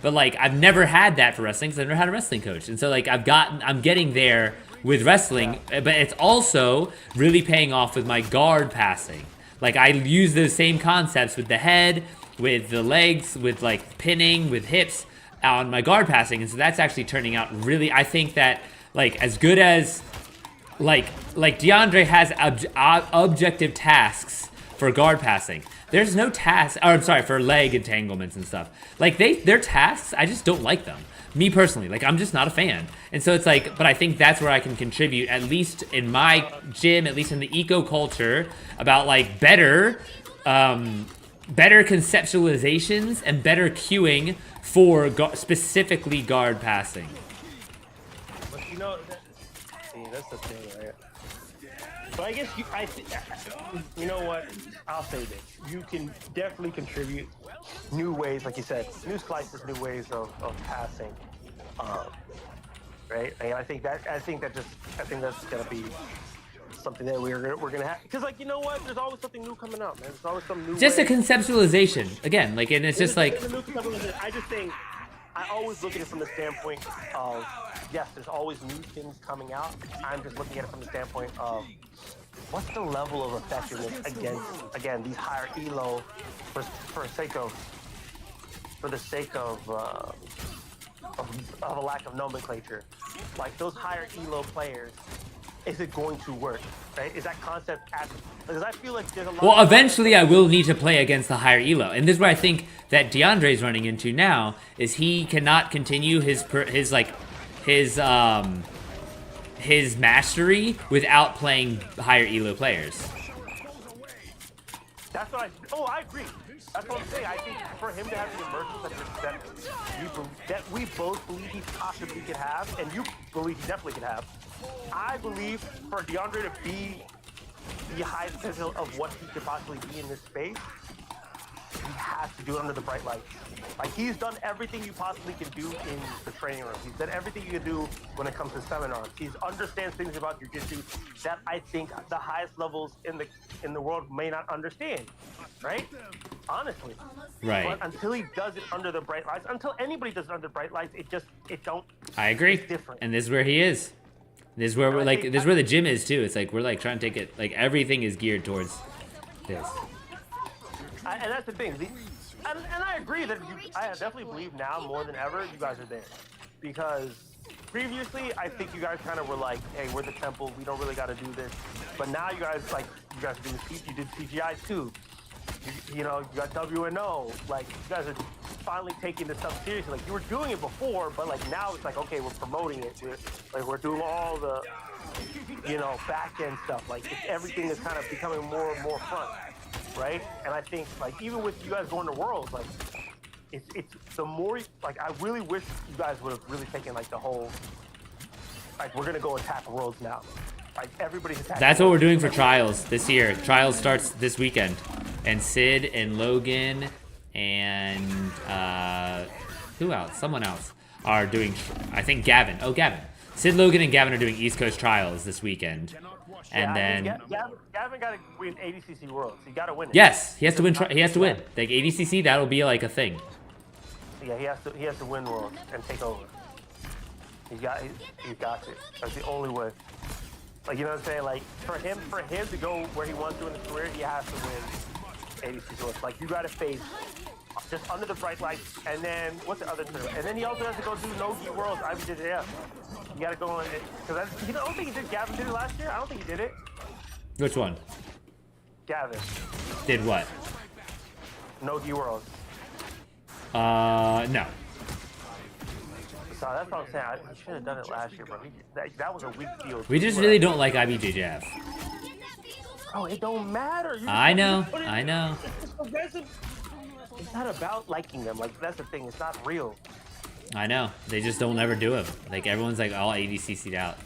But like I've never had that for wrestling because I've never had a wrestling coach, and so like I'm getting there with wrestling, but it's also really paying off with my guard passing. Like I use those same concepts with the head, with the legs, with like pinning, with hips on my guard passing, and so that's actually turning out really. I think that like as good as like DeAndre has objective tasks for guard passing. There's no tasks, or I'm sorry, for leg entanglements and stuff. Like their tasks, I just don't like them. Me personally, like I'm just not a fan. And so it's like, but I think that's where I can contribute, at least in my gym, at least in the eco culture, about like better conceptualizations and better cueing for specifically guard passing. But that's the thing, right? But I guess you know what? I'll say this: you can definitely contribute new ways, like you said, new slices, new ways of passing, right? And I think that's gonna be something that we're gonna have, because like you know what, there's always something new coming out, man. There's always some new. Just a conceptualization again, like, and it's just like. I just think I always look at it from the standpoint of yes, there's always new things coming out. I'm just looking at it from the standpoint of what's the level of effectiveness against these higher elo for the sake of a lack of nomenclature, like those higher elo players. Is it going to work? Right? Is that concept because I feel like there's a lot. Well, eventually I will need to play against the higher elo, and this is where I think that DeAndre's running into now is he cannot continue his mastery without playing higher elo players. That's what I agree. That's what I'm saying. I think for him to have the emergence that we both believe he possibly could have, and you believe he definitely could have, I believe for DeAndre to be the highest potential of what he could possibly be in this space, he has to do it under the bright lights. Like, he's done everything you possibly can do in the training room. He's done everything you can do when it comes to seminars. He understands things about jiu-jitsu that I think the highest levels in the world may not understand, right? Honestly. Right. But until he does it under the bright lights, until anybody does it under bright lights, it don't. I agree. It's different. And this is where he is. This is where we're like. This is where the gym is too. It's like we're like trying to take it. Like everything is geared towards this. And that's the thing. And I agree that I definitely believe now more than ever you guys are there, because previously I think you guys kind of were like, hey, we're the temple, we don't really got to do this. But now you guys you did CGI too. You know, you got WNO. Like, you guys are finally taking this stuff seriously. Like, you were doing it before, but like now it's like, okay, we're promoting it. We're doing all the, back end stuff. Like, everything is kind of becoming more and more front, right? And I think like even with you guys going to Worlds, like it's the more like I really wish you guys would have really taken like the whole like we're gonna go attack Worlds now. Like everybody's attacking. That's what we're doing for Trials this year. Trials starts this weekend, and Sid and Logan and who else? Someone else are doing. I think Gavin. Oh, Gavin. Sid, Logan, and Gavin are doing East Coast Trials this weekend. And then Gavin got to win ADCC Worlds. He got to win it. Yes, he has to win. He has to win. Like ADCC, that'll be like a thing. Yeah, he has to win Worlds and take over. He's got to. That's the only way. Like, you know what I'm saying? Like for him to go where he wants to in his career, he has to win ADCC Worlds. Like, you got to face just under the bright lights, and then what's the other tournament? And then he also has to go do Nogi Worlds IBJJF. You gotta go on it because I don't think he did. Gavin did it last year. I don't think he did it. Which one? Gavin did what? Nogi Worlds. No. So that's what I'm saying. I should have done it last year, bro. That was a weak field. We just really don't like IBJJF. Bro, it don't matter. I know. It's not about liking them. Like, that's the thing. It's not real. I know. They just don't ever do it. Like, everyone's like all ADCC'd out.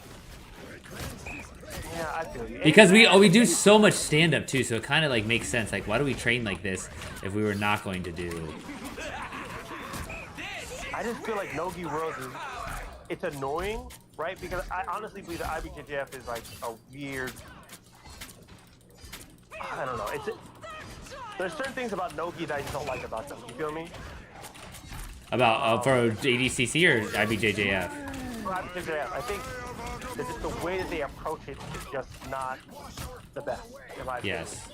Yeah, I feel you. Because we do so much stand-up too, so it kind of like makes sense. Like, why do we train like this if we were not going to do? I just feel like Nogi Worlds it's annoying, right? Because I honestly believe that IBJJF is like a weird. I don't know. There's certain things about Nogi that I just don't like about them. You feel me? About for ADCC or IBJJF? For IBJJF, I think that just the way that they approach it is just not the best, in my opinion. Yes.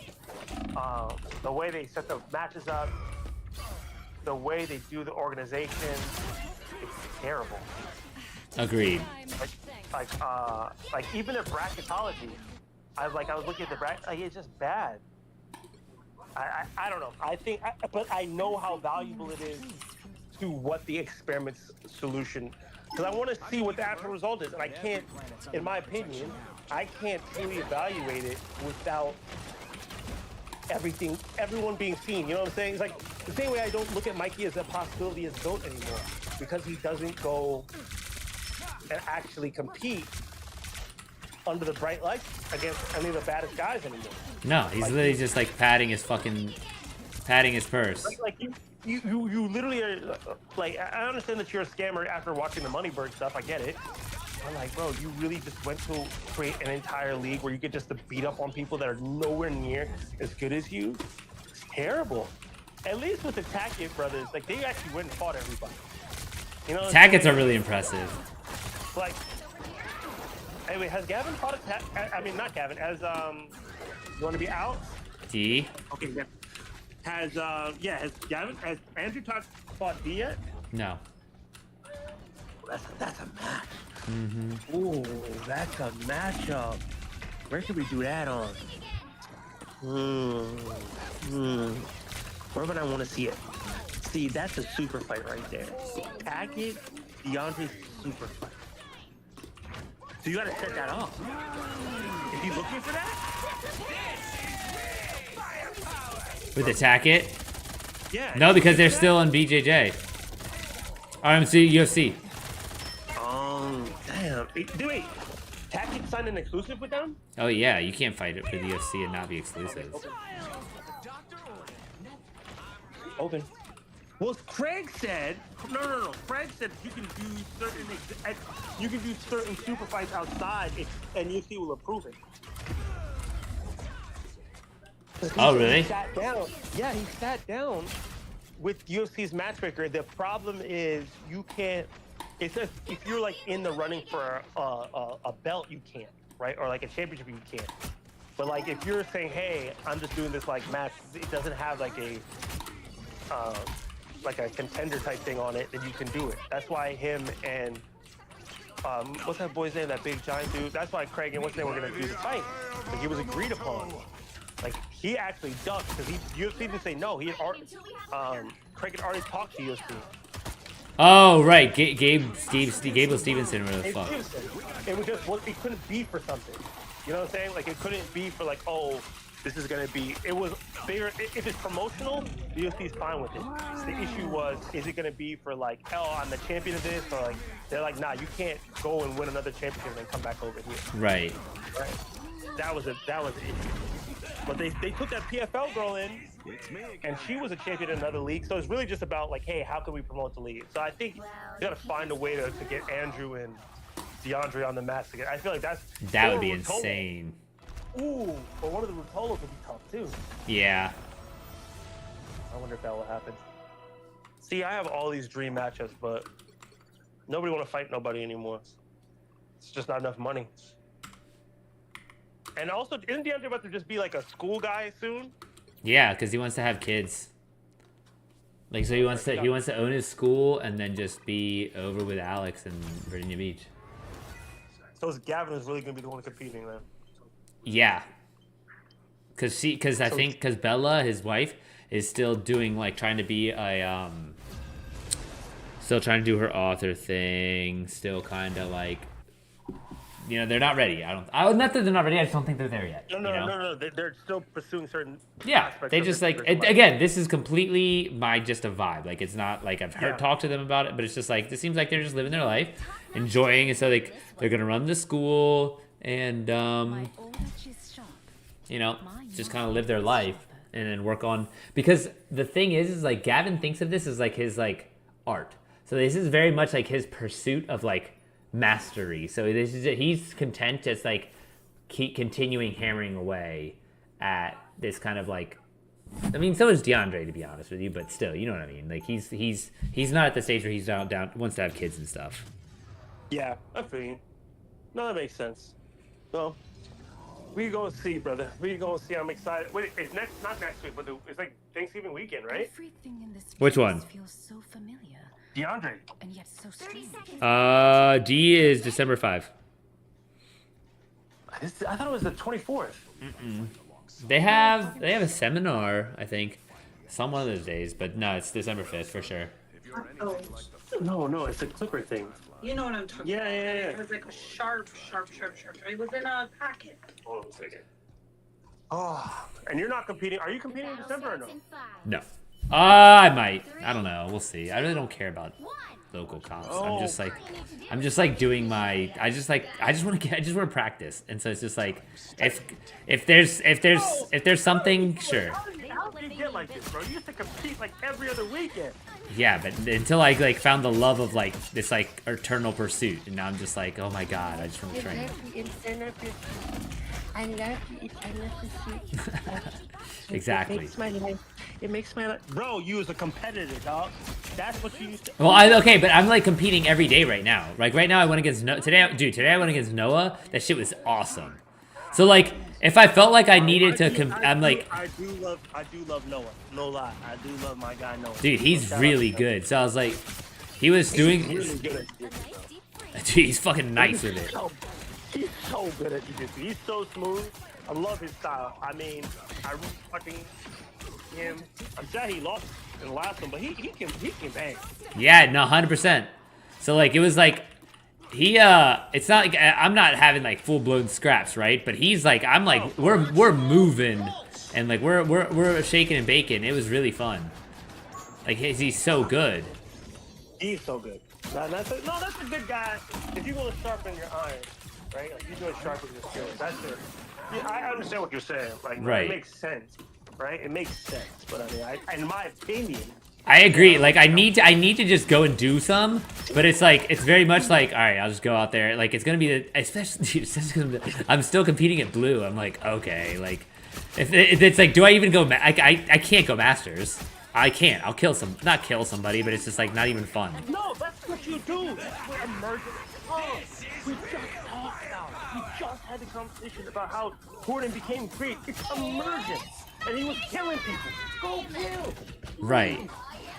The way they set the matches up, the way they do the organization, it's terrible. Agreed. Like even their bracketology, I was looking at the bracket, like it's just bad. I don't know. But I know how valuable it is to what the experiment's solution, because I want to see what the actual result is, and I can't, in my opinion, I can't fully evaluate it without everyone being seen. You know what I'm saying? It's like the same way I don't look at Mikey as a possibility as GOAT anymore, because he doesn't go and actually compete under the bright lights against any of the baddest guys anymore. No, he's like, literally just like padding his purse. Like you literally are like, I understand that you're a scammer after watching the Moneybird stuff. I get it. I'm like, bro, you really just went to create an entire league where you get just to beat up on people that are nowhere near as good as you. It's terrible. At least with the Tackett brothers, like they actually went and fought everybody. You know, Tackets are really impressive. Like, anyway, has Gavin fought a I mean, not Gavin. Has you want to be out? D. Okay. Yeah. Has Andrew fought D yet? No. That's a match. Mm-hmm. Ooh, that's a matchup. Where should we do that on? Where would I want to see it? See, that's a super fight right there. Tackett, DeAndre's super fight. So you gotta set that up. If you looking for that? With the Tackett? Yeah. No, because they're still on BJJ. RMC, UFC. Damn. Wait, Tackett signed an exclusive with them? Oh yeah, you can't fight it for the UFC and not be exclusive. Open. Well, Craig said no. Craig said you can do certain super fights outside, and UFC will approve it. Oh really? He sat down. Yeah, he sat down with UFC's matchmaker. The problem is you can't. It says if you're like in the running for a belt, you can't, right? Or like a championship, you can't. But like if you're saying, hey, I'm just doing this like match, it doesn't have like a contender type thing on it, then you can do it. That's why him and what's that boy's name? That big giant dude. That's why Craig and what's his name were gonna do the fight. Like it was agreed upon. Like he actually ducked because UFC didn't say no. He had Craig had already talked to UFC. Oh right, Gable Stevenson, whatever the fuck. It was just it couldn't be for something. You know what I'm saying? Like it couldn't be for like, oh, this is gonna be. It was bigger. If it's promotional, the UFC's fine with it. The issue was, is it gonna be for like, oh, I'm the champion of this, or like they're like, nah, you can't go and win another championship and then come back over here. Right. Right. That was the issue. But they took that PFL girl in, and she was a champion in another league. So it's really just about like, hey, how can we promote the league? So I think you gotta find a way to get Andrew and DeAndre on the mats again. I feel like that would be insane. Ooh, but one of the Rutolos would be tough too. Yeah. I wonder if that will happen. See, I have all these dream matchups, but nobody want to fight nobody anymore. It's just not enough money. And also, isn't DeAndre about to just be like a school guy soon? Yeah, because he wants to have kids. Like, so he wants to own his school and then just be over with Alex in Virginia Beach. So Gavin is really gonna be the one competing then. Yeah. Because Bella, his wife, is still doing like trying to be a Still trying to do her author thing. Still kind of like, they're not ready. Not that they're not ready. I just don't think they're there yet. No. They're still pursuing certain. Yeah, they just like again. This is completely just a vibe. Like it's not like I've heard talk to them about it, but it's just like it seems like they're just living their life, enjoying. And so they're gonna run the school and just kind of live their life and then work on. Because the thing is like Gavin thinks of this as like his like art. So this is very much like his pursuit of like mastery. So he's content just like keep continuing hammering away at this kind of like. I mean, so is DeAndre, to be honest with you, but still, you know what I mean. Like he's not at the stage where he's down wants to have kids and stuff. Yeah, I feel you. No, that makes sense. So we go and see, brother. We go and see. I'm excited. Wait, it's not next week, but it's like Thanksgiving weekend, right? Everything in this Which one? feels so familiar, DeAndre. and yet so strange. D is December 5. I thought it was the 24th. They have a seminar, I think, some one of those days, but no, it's December 5th for sure. Oh, No, it's a Clipper thing. you know what I'm talking Yeah. about. It was like a sharp. It was in a packet. Hold on a second. Oh, and you're not competing. Are you competing in December or no? No. I might. I don't know. We'll see. I really don't care about local comps. I'm just like doing my. I just want to practice, and so it's just like if there's something, sure. How did you get like this, bro? You used to compete like every other weekend. Yeah, but until I like found the love of like this like eternal pursuit, and now I'm just like, oh my god, I just want to train. I love to see. Exactly. It makes my life. Bro, you was a competitor, dog. That's what you used to. Well, okay, but I'm like competing every day right now. Like right now, I went against today I went against Noah. That shit was awesome. So like, if I felt like I needed to, I do love Noah. No lie, I do love my guy Noah. Dude, he's really good. So I was like, he was doing. Really good at Dude, he's fucking nice with it. He's so good at jiu-jitsu. He's so smooth. I love his style. I mean, I really fucking him. I'm sad he lost in the last one, but he can bang. Yeah, no, 100%. So like, it was like, it's not like I'm not having like full blown scraps, right? But he's like, I'm like, we're moving, and like we're shaking and baking. It was really fun. Like he's so good. He's so good. That's a good guy. If you're gonna sharpen your iron, right? Like you're gonna sharpen your skills. That's it. Yeah, I understand what you're saying. Like, right. It makes sense, right? It makes sense. But I mean, in my opinion. I agree. Like I need to just go and do some, but it's like it's very much like, all right, I'll just go out there. Like it's gonna be especially I'm still competing at blue. I'm like, okay, like if it's like, do I even go? I can't go masters. I can't. I'll not kill somebody, but it's just like not even fun. No, that's what you do. That's what emergence. Oh, we just talked about. We just had a conversation about how Gordon became great. It's emergence, and he was killing people. Go kill. Right.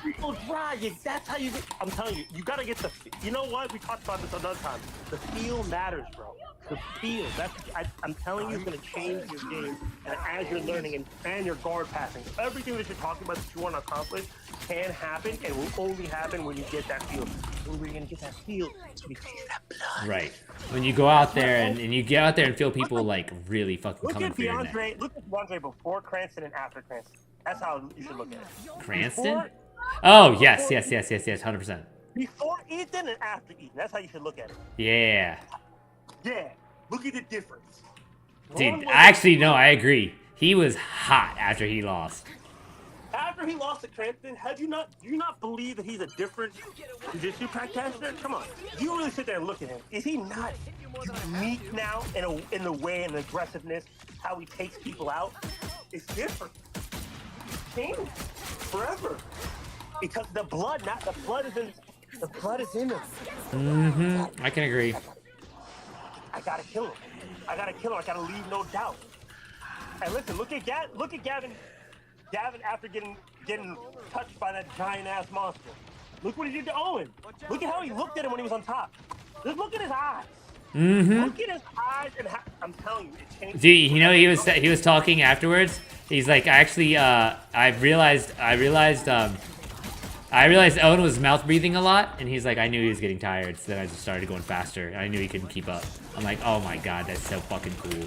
People dry. That's how you get. I'm telling you, you gotta get the. You know what? We talked about this another time. The feel matters, bro. The feel. I'm telling you, it's gonna change your game. And as you're learning and your guard passing, everything that you're talking about that you want to accomplish can happen, and will only happen when you get that feel. When we're gonna get that feel, we feel that blood. Right. When you go out there and you get out there and feel people like really fucking coming for your neck. Look at DeAndre before Cranston and after Cranston. That's how you should look at it. Cranston? Oh, yes, 100%. Before Ethan and after Ethan. That's how you should look at it. Yeah. Yeah. Look at the difference. Dude, actually, no, I agree. He was hot after he lost. After he lost to Cranston, do you not believe that he's a different jiu-jitsu practitioner? Come on. You really sit there and look at him. Is he not unique now in the way and aggressiveness, how he takes people out? It's different. Changed forever. Because the blood is in him. Mm-hmm. I can agree. I gotta kill him. I gotta leave no doubt. And listen, look at Gavin. Gavin, after getting touched by that giant ass monster, look what he did to Owen. Look at how he looked at him when he was on top. Just look at his eyes. Mm-hmm. Look at his eyes, and I'm telling you, it changed. Dude, you know he was talking afterwards. He's like, actually, I realized I realized Owen was mouth breathing a lot, and he's like, I knew he was getting tired, so then I just started going faster. And I knew he couldn't keep up. I'm like, oh my god, that's so fucking cool.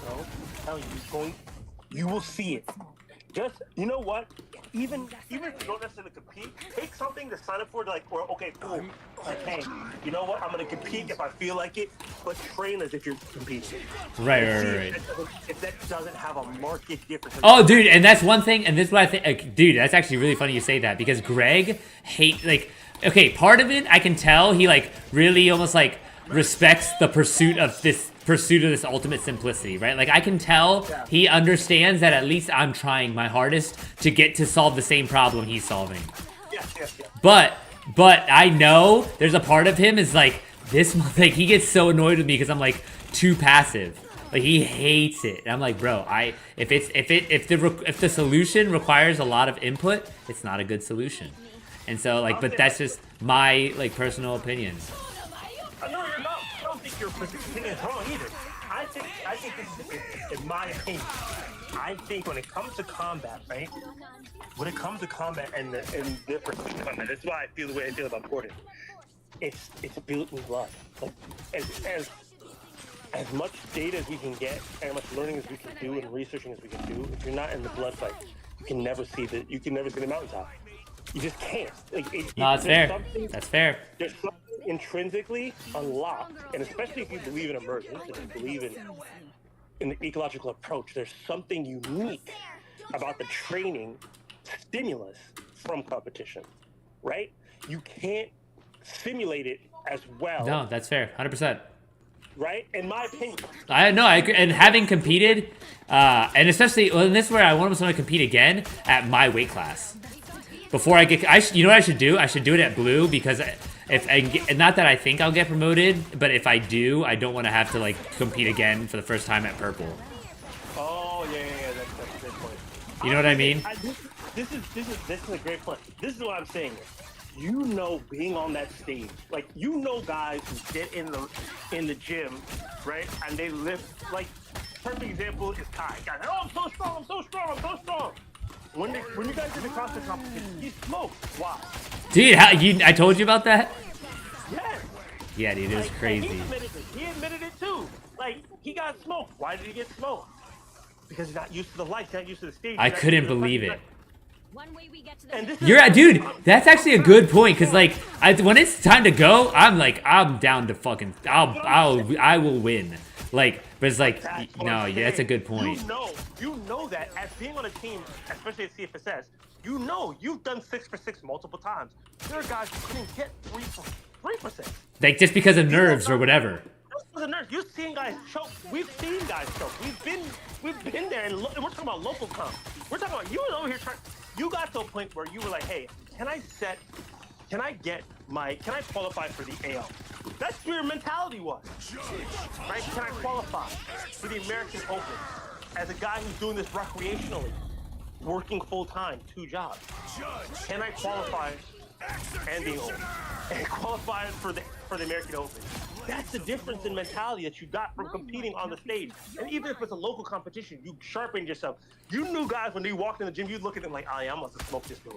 No, tell you, you will see it. Just, you know what? Even if you don't necessarily compete, take something to sign up for, like, or okay, cool. Like, hey, you know what? I'm gonna compete if I feel like it, but train as if you're competing. Right. If that doesn't have a marked difference. Oh, dude, and that's one thing, and this is what I think, dude, that's actually really funny you say that, because Greg okay, part of it, I can tell he, like, really almost, like, respects the pursuit of this ultimate simplicity, right? Like, I can tell he understands that at least I'm trying my hardest to get to solve the same problem he's solving. Yeah. But I know there's a part of him is like, this, like, he gets so annoyed with me because I'm, like, too passive. Like, he hates it. And I'm like, bro, if the solution requires a lot of input, it's not a good solution. And so, like, but that's just my, like, personal opinion. No, you're not. I don't think your opinion is wrong either. I think this is, in my opinion, I think when it comes to combat, right? When it comes to combat and the pursuit of combat, that's why I feel the way I feel about Gordon. It's built in blood. Like, as much data as we can get, and as much learning as we can do, and researching as we can do, if you're not in the blood fight, you can never see the mountaintop. You just can't. Like, no, that's fair. That's fair. There's something intrinsically unlocked, and especially if you believe in emergence, if you believe in the ecological approach, there's something unique about the training stimulus from competition, right? You can't simulate it as well. No, that's fair. 100%. Right? In my opinion. I know, I agree. And having competed, and especially, well, and this is where I almost want to compete again at my weight class. Before I get, you know what I should do? I should do it at blue, because not that I think I'll get promoted, but if I do, I don't want to have to, like, compete again for the first time at purple. Oh yeah, that's a good point. You know what I mean? This is a great point. This is what I'm saying. You know, being on that stage, like, you know, guys who get in the gym, right, and they lift, like, perfect example is Kai. Guys, oh, I'm so strong. When you guys did the CrossFit competition, he smoked. Why? Dude, I told you about that? Yes. Yeah, dude, it was crazy. He admitted it too. Like, he got smoked. Why did he get smoked? Because he's not used to the lights, not used to the stage. I couldn't believe it. One way we get to the Dude, that's actually a good point, because, like, when it's time to go, I'm down to fucking, I will win. Like, but it's like, no, yeah, that's a good point. You know that as being on a team, especially at CFSS, you know you've done 6-for-6 multiple times. There are guys who couldn't get 3%. Like, just because of nerves or whatever. Because of nerves. You've seen guys choke. We've seen guys choke. We've been there, and we're talking about local comp. We're talking about, you were over here trying. You got to a point where you were like, hey, can I qualify for the AL? That's where your mentality was, right? Can I qualify for the American Open as a guy who's doing this recreationally, working full-time, 2 jobs? Can I qualify and being old and qualify for the American Open? That's the difference in mentality that you got from competing on the stage. And even if it's a local competition, you sharpened yourself. You knew guys when they walked in the gym, you'd look at them like, oh yeah, I'm about to smoke this dude.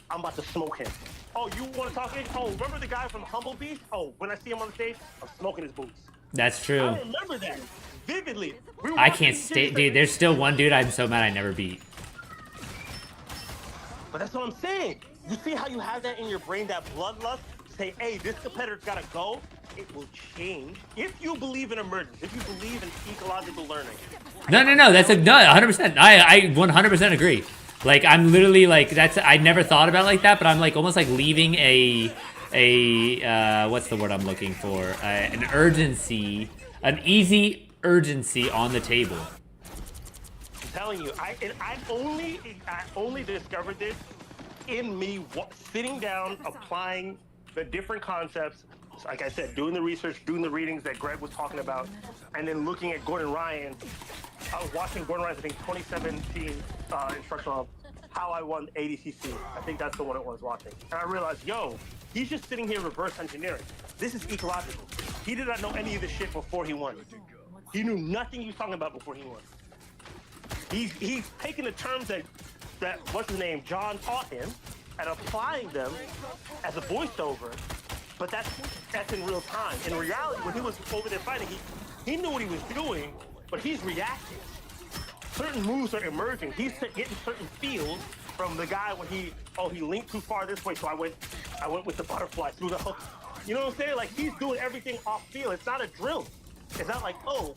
I'm about to smoke him. Oh, you want to talk? Oh, remember the guy from Humble Beast? Oh, when I see him on the stage, I'm smoking his boots. That's true. I remember that vividly. I can't stay, dude. There's still one dude I'm so mad I never beat. But that's what I'm saying. You see how you have that in your brain, that bloodlust? Say, hey, this competitor's got to go. It will change if you believe in emergence, if you believe in ecological learning. No. That's 100%. I 100% agree. Like, I'm literally like, I never thought about it like that, but I'm like almost like leaving what's the word I'm looking for? An urgency, an easy urgency on the table. I'm telling you, I only discovered this in me sitting down, applying the different concepts. Like I said, doing the research, doing the readings that Greg was talking about, and then looking at Gordon Ryan. I was watching Gordon Ryan's, I think, 2017 instructional of How I Won ADCC. I think that's the one I was watching. And I realized, yo, he's just sitting here reverse engineering. This is ecological. He did not know any of this shit before he won. He knew nothing he was talking about before he won. He's taking the terms that what's his name, John taught him, and applying them as a voiceover, but that's in real time. In reality, when he was over there fighting, he knew what he was doing, but he's reacting. Certain moves are emerging. He's getting certain feels from the guy when he linked too far this way, so I went with the butterfly through the hook. You know what I'm saying? Like, he's doing everything off feel. It's not a drill. It's not like, oh,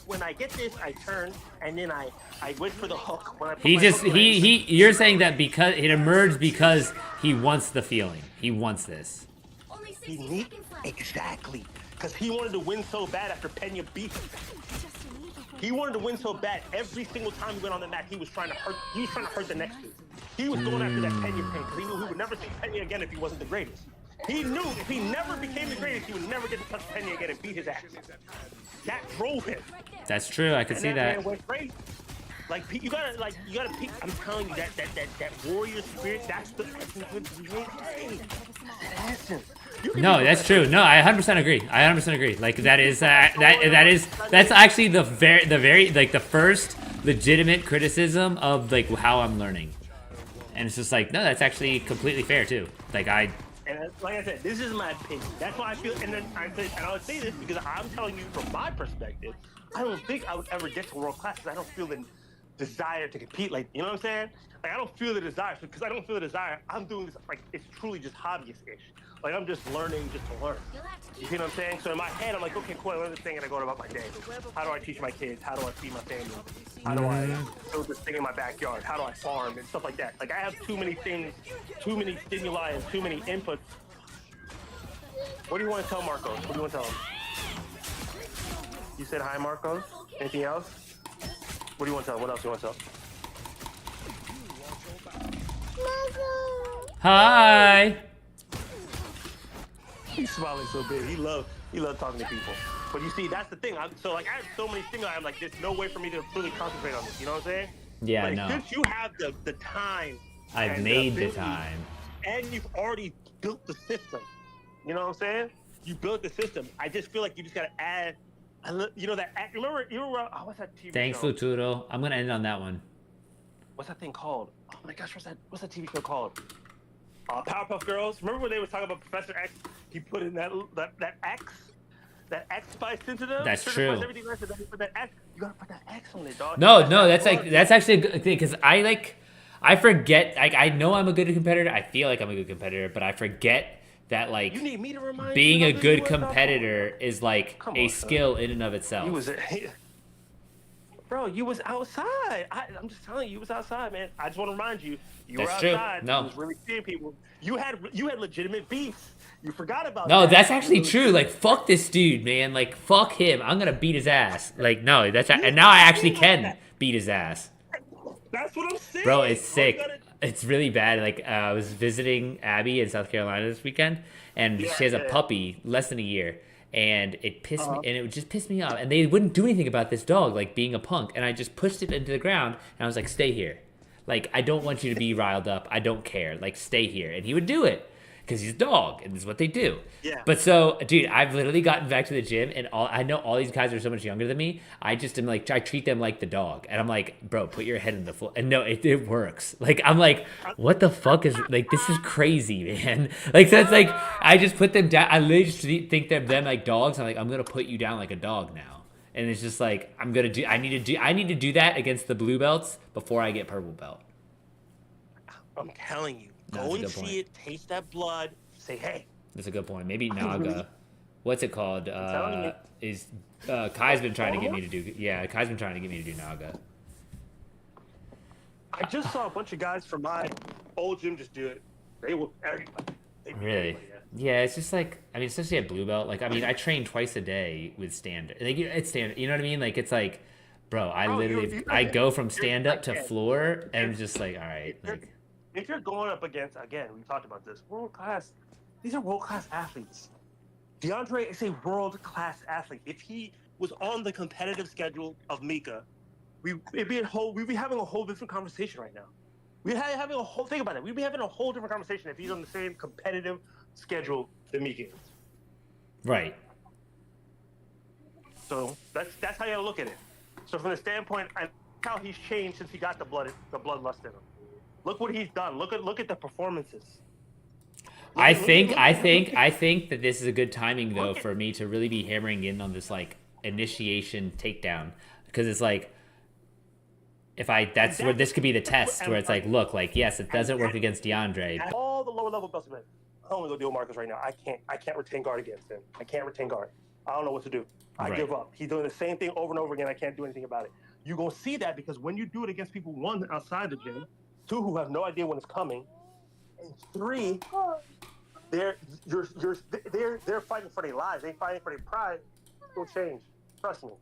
when I get this, I turn and then I wait for the hook. When I put my hook in. You're saying that because it emerged because he wants the feeling. He wants this. Exactly, because he wanted to win so bad after Pena beat him. He wanted to win so bad. Every single time he went on the mat, he was trying to hurt the next dude. He was going after that Pena pain because he knew he would never see Pena again if he wasn't the greatest. He knew if he never became the greatest, he would never get to touch Pena again and beat his ass. That drove him. That's true. I could see that. Man went crazy. Like, you gotta pick. I'm telling you, that warrior spirit. That's the essence. No, that's true. No, I 100% agree. I 100% agree. Like, that's actually the very like the first legitimate criticism of like how I'm learning, and it's just like, no, that's actually completely fair too. Like like I said, this is my opinion. That's why I feel, and I would say this because I'm telling you from my perspective. I don't think I would ever get to world class because I don't feel the desire to compete. Like, you know what I'm saying? Like, I don't feel the desire. Because I don't feel the desire, I'm doing this like it's truly just hobbyist-ish. Like, I'm just learning just to learn. You see what I'm saying? So in my head, I'm like, okay, cool, I learned this thing and I go about my day. How do I teach my kids? How do I feed my family? How do I build this thing in my backyard? How do I farm and stuff like that? Like, I have too many things, too many stimuli, and too many inputs. What do you want to tell Marcos? What do you want to tell him? You said hi, Marcos. Anything else? What do you want to tell him? What else do you want to tell him? hi. He's smiling so big. He love talking to people. But you see, that's the thing. I have so many stimuli. I'm like, there's no way for me to really concentrate on this. You know what I'm saying? Yeah, like, no. Since you have the time, I've made the time, and you've already built the system. You know what I'm saying? You built the system. I just feel like you just gotta add. You know that? Remember? What's that TV Thanks, show? Futuro. I'm gonna end on that one. What's that thing called? Oh my gosh, what's that TV show called? Powerpuff Girls. Remember when they were talking about Professor X? He put in that X spice into them. That's true. Everything else, and then you put that X. You gotta put that X on it, dog. No, that's actually a good thing because I forget. Like, I know I'm a good competitor. I feel like I'm a good competitor, but I forget that, like, you need me to remind being you a good competitor is like a skill in and of itself. Bro, you was outside. I'm just telling you was outside, man. I just want to remind you, That's were true. outside. No. You was really seeing people. You had legitimate beefs. You forgot about No, that. that's actually true. Like, fuck this dude, man. Like, fuck him. I'm gonna beat his ass. Like, no, and now I actually can beat his ass. That's what I'm saying. Bro, it's sick. It's really bad. Like, I was visiting Abby in South Carolina this weekend, and she has a puppy, less than a year, and it pissed me, and it would just piss me off. And they wouldn't do anything about this dog, like being a punk. And I just pushed it into the ground, and I was like, "Stay here. Like, I don't want you to be riled up. I don't care. Like, stay here." And he would do it because he's a dog, and this is what they do. Yeah. But so, dude, I've literally gotten back to the gym, and I know all these guys are so much younger than me. I just am like, I treat them like the dog, and I'm like, bro, put your head in the floor. And no, it works. Like, I'm like, what the fuck is like? This is crazy, man. Like, so it's like I just put them down. I literally just think they're them like dogs. I'm like, I'm gonna put you down like a dog now. And it's just like I need to do that against the blue belts before I get purple belt. I'm telling you. No, Go and see it, taste that blood, say, hey. That's a good point. Maybe Naga. What's it called? Kai's been trying to get me to do. Yeah, Kai's been trying to get me to do Naga. I just saw a bunch of guys from my old gym just do it. They will everybody. Really? Yeah, it's just like, I mean, especially at blue belt. Like, I mean, I train twice a day with stand. Like, it's stand. You know what I mean? Like, it's like, bro, I go from stand up to floor, and I'm just like, all right, like. If you're going up against, again, we talked about this, world class, these are world class athletes. DeAndre is a world class athlete. If he was on the competitive schedule of Mika, we'd be having a whole different conversation right now. We'd be having a whole, think about it, we'd be having a whole different conversation if he's on the same competitive schedule that Mika is. Right. So that's how you gotta look at it. So from the standpoint, I how he's changed since he got the bloodlust in him. Look what he's done. Look at the performances. I think that this is a good timing though for me to really be hammering in on this like initiation takedown, because it's like that's where this could be the test where it's like, look, like yes, it doesn't work against DeAndre. All the lower level belts, man. I'm gonna go deal with Marcus right now. I can't retain guard against him. I can't retain guard. I don't know what to do. I give up. He's doing the same thing over and over again. I can't do anything about it. You're gonna see that because when you do it against people, one, outside the gym, two, who have no idea when it's coming, and three, they're fighting for their lives. They fighting for their pride. It'll change. Trust me.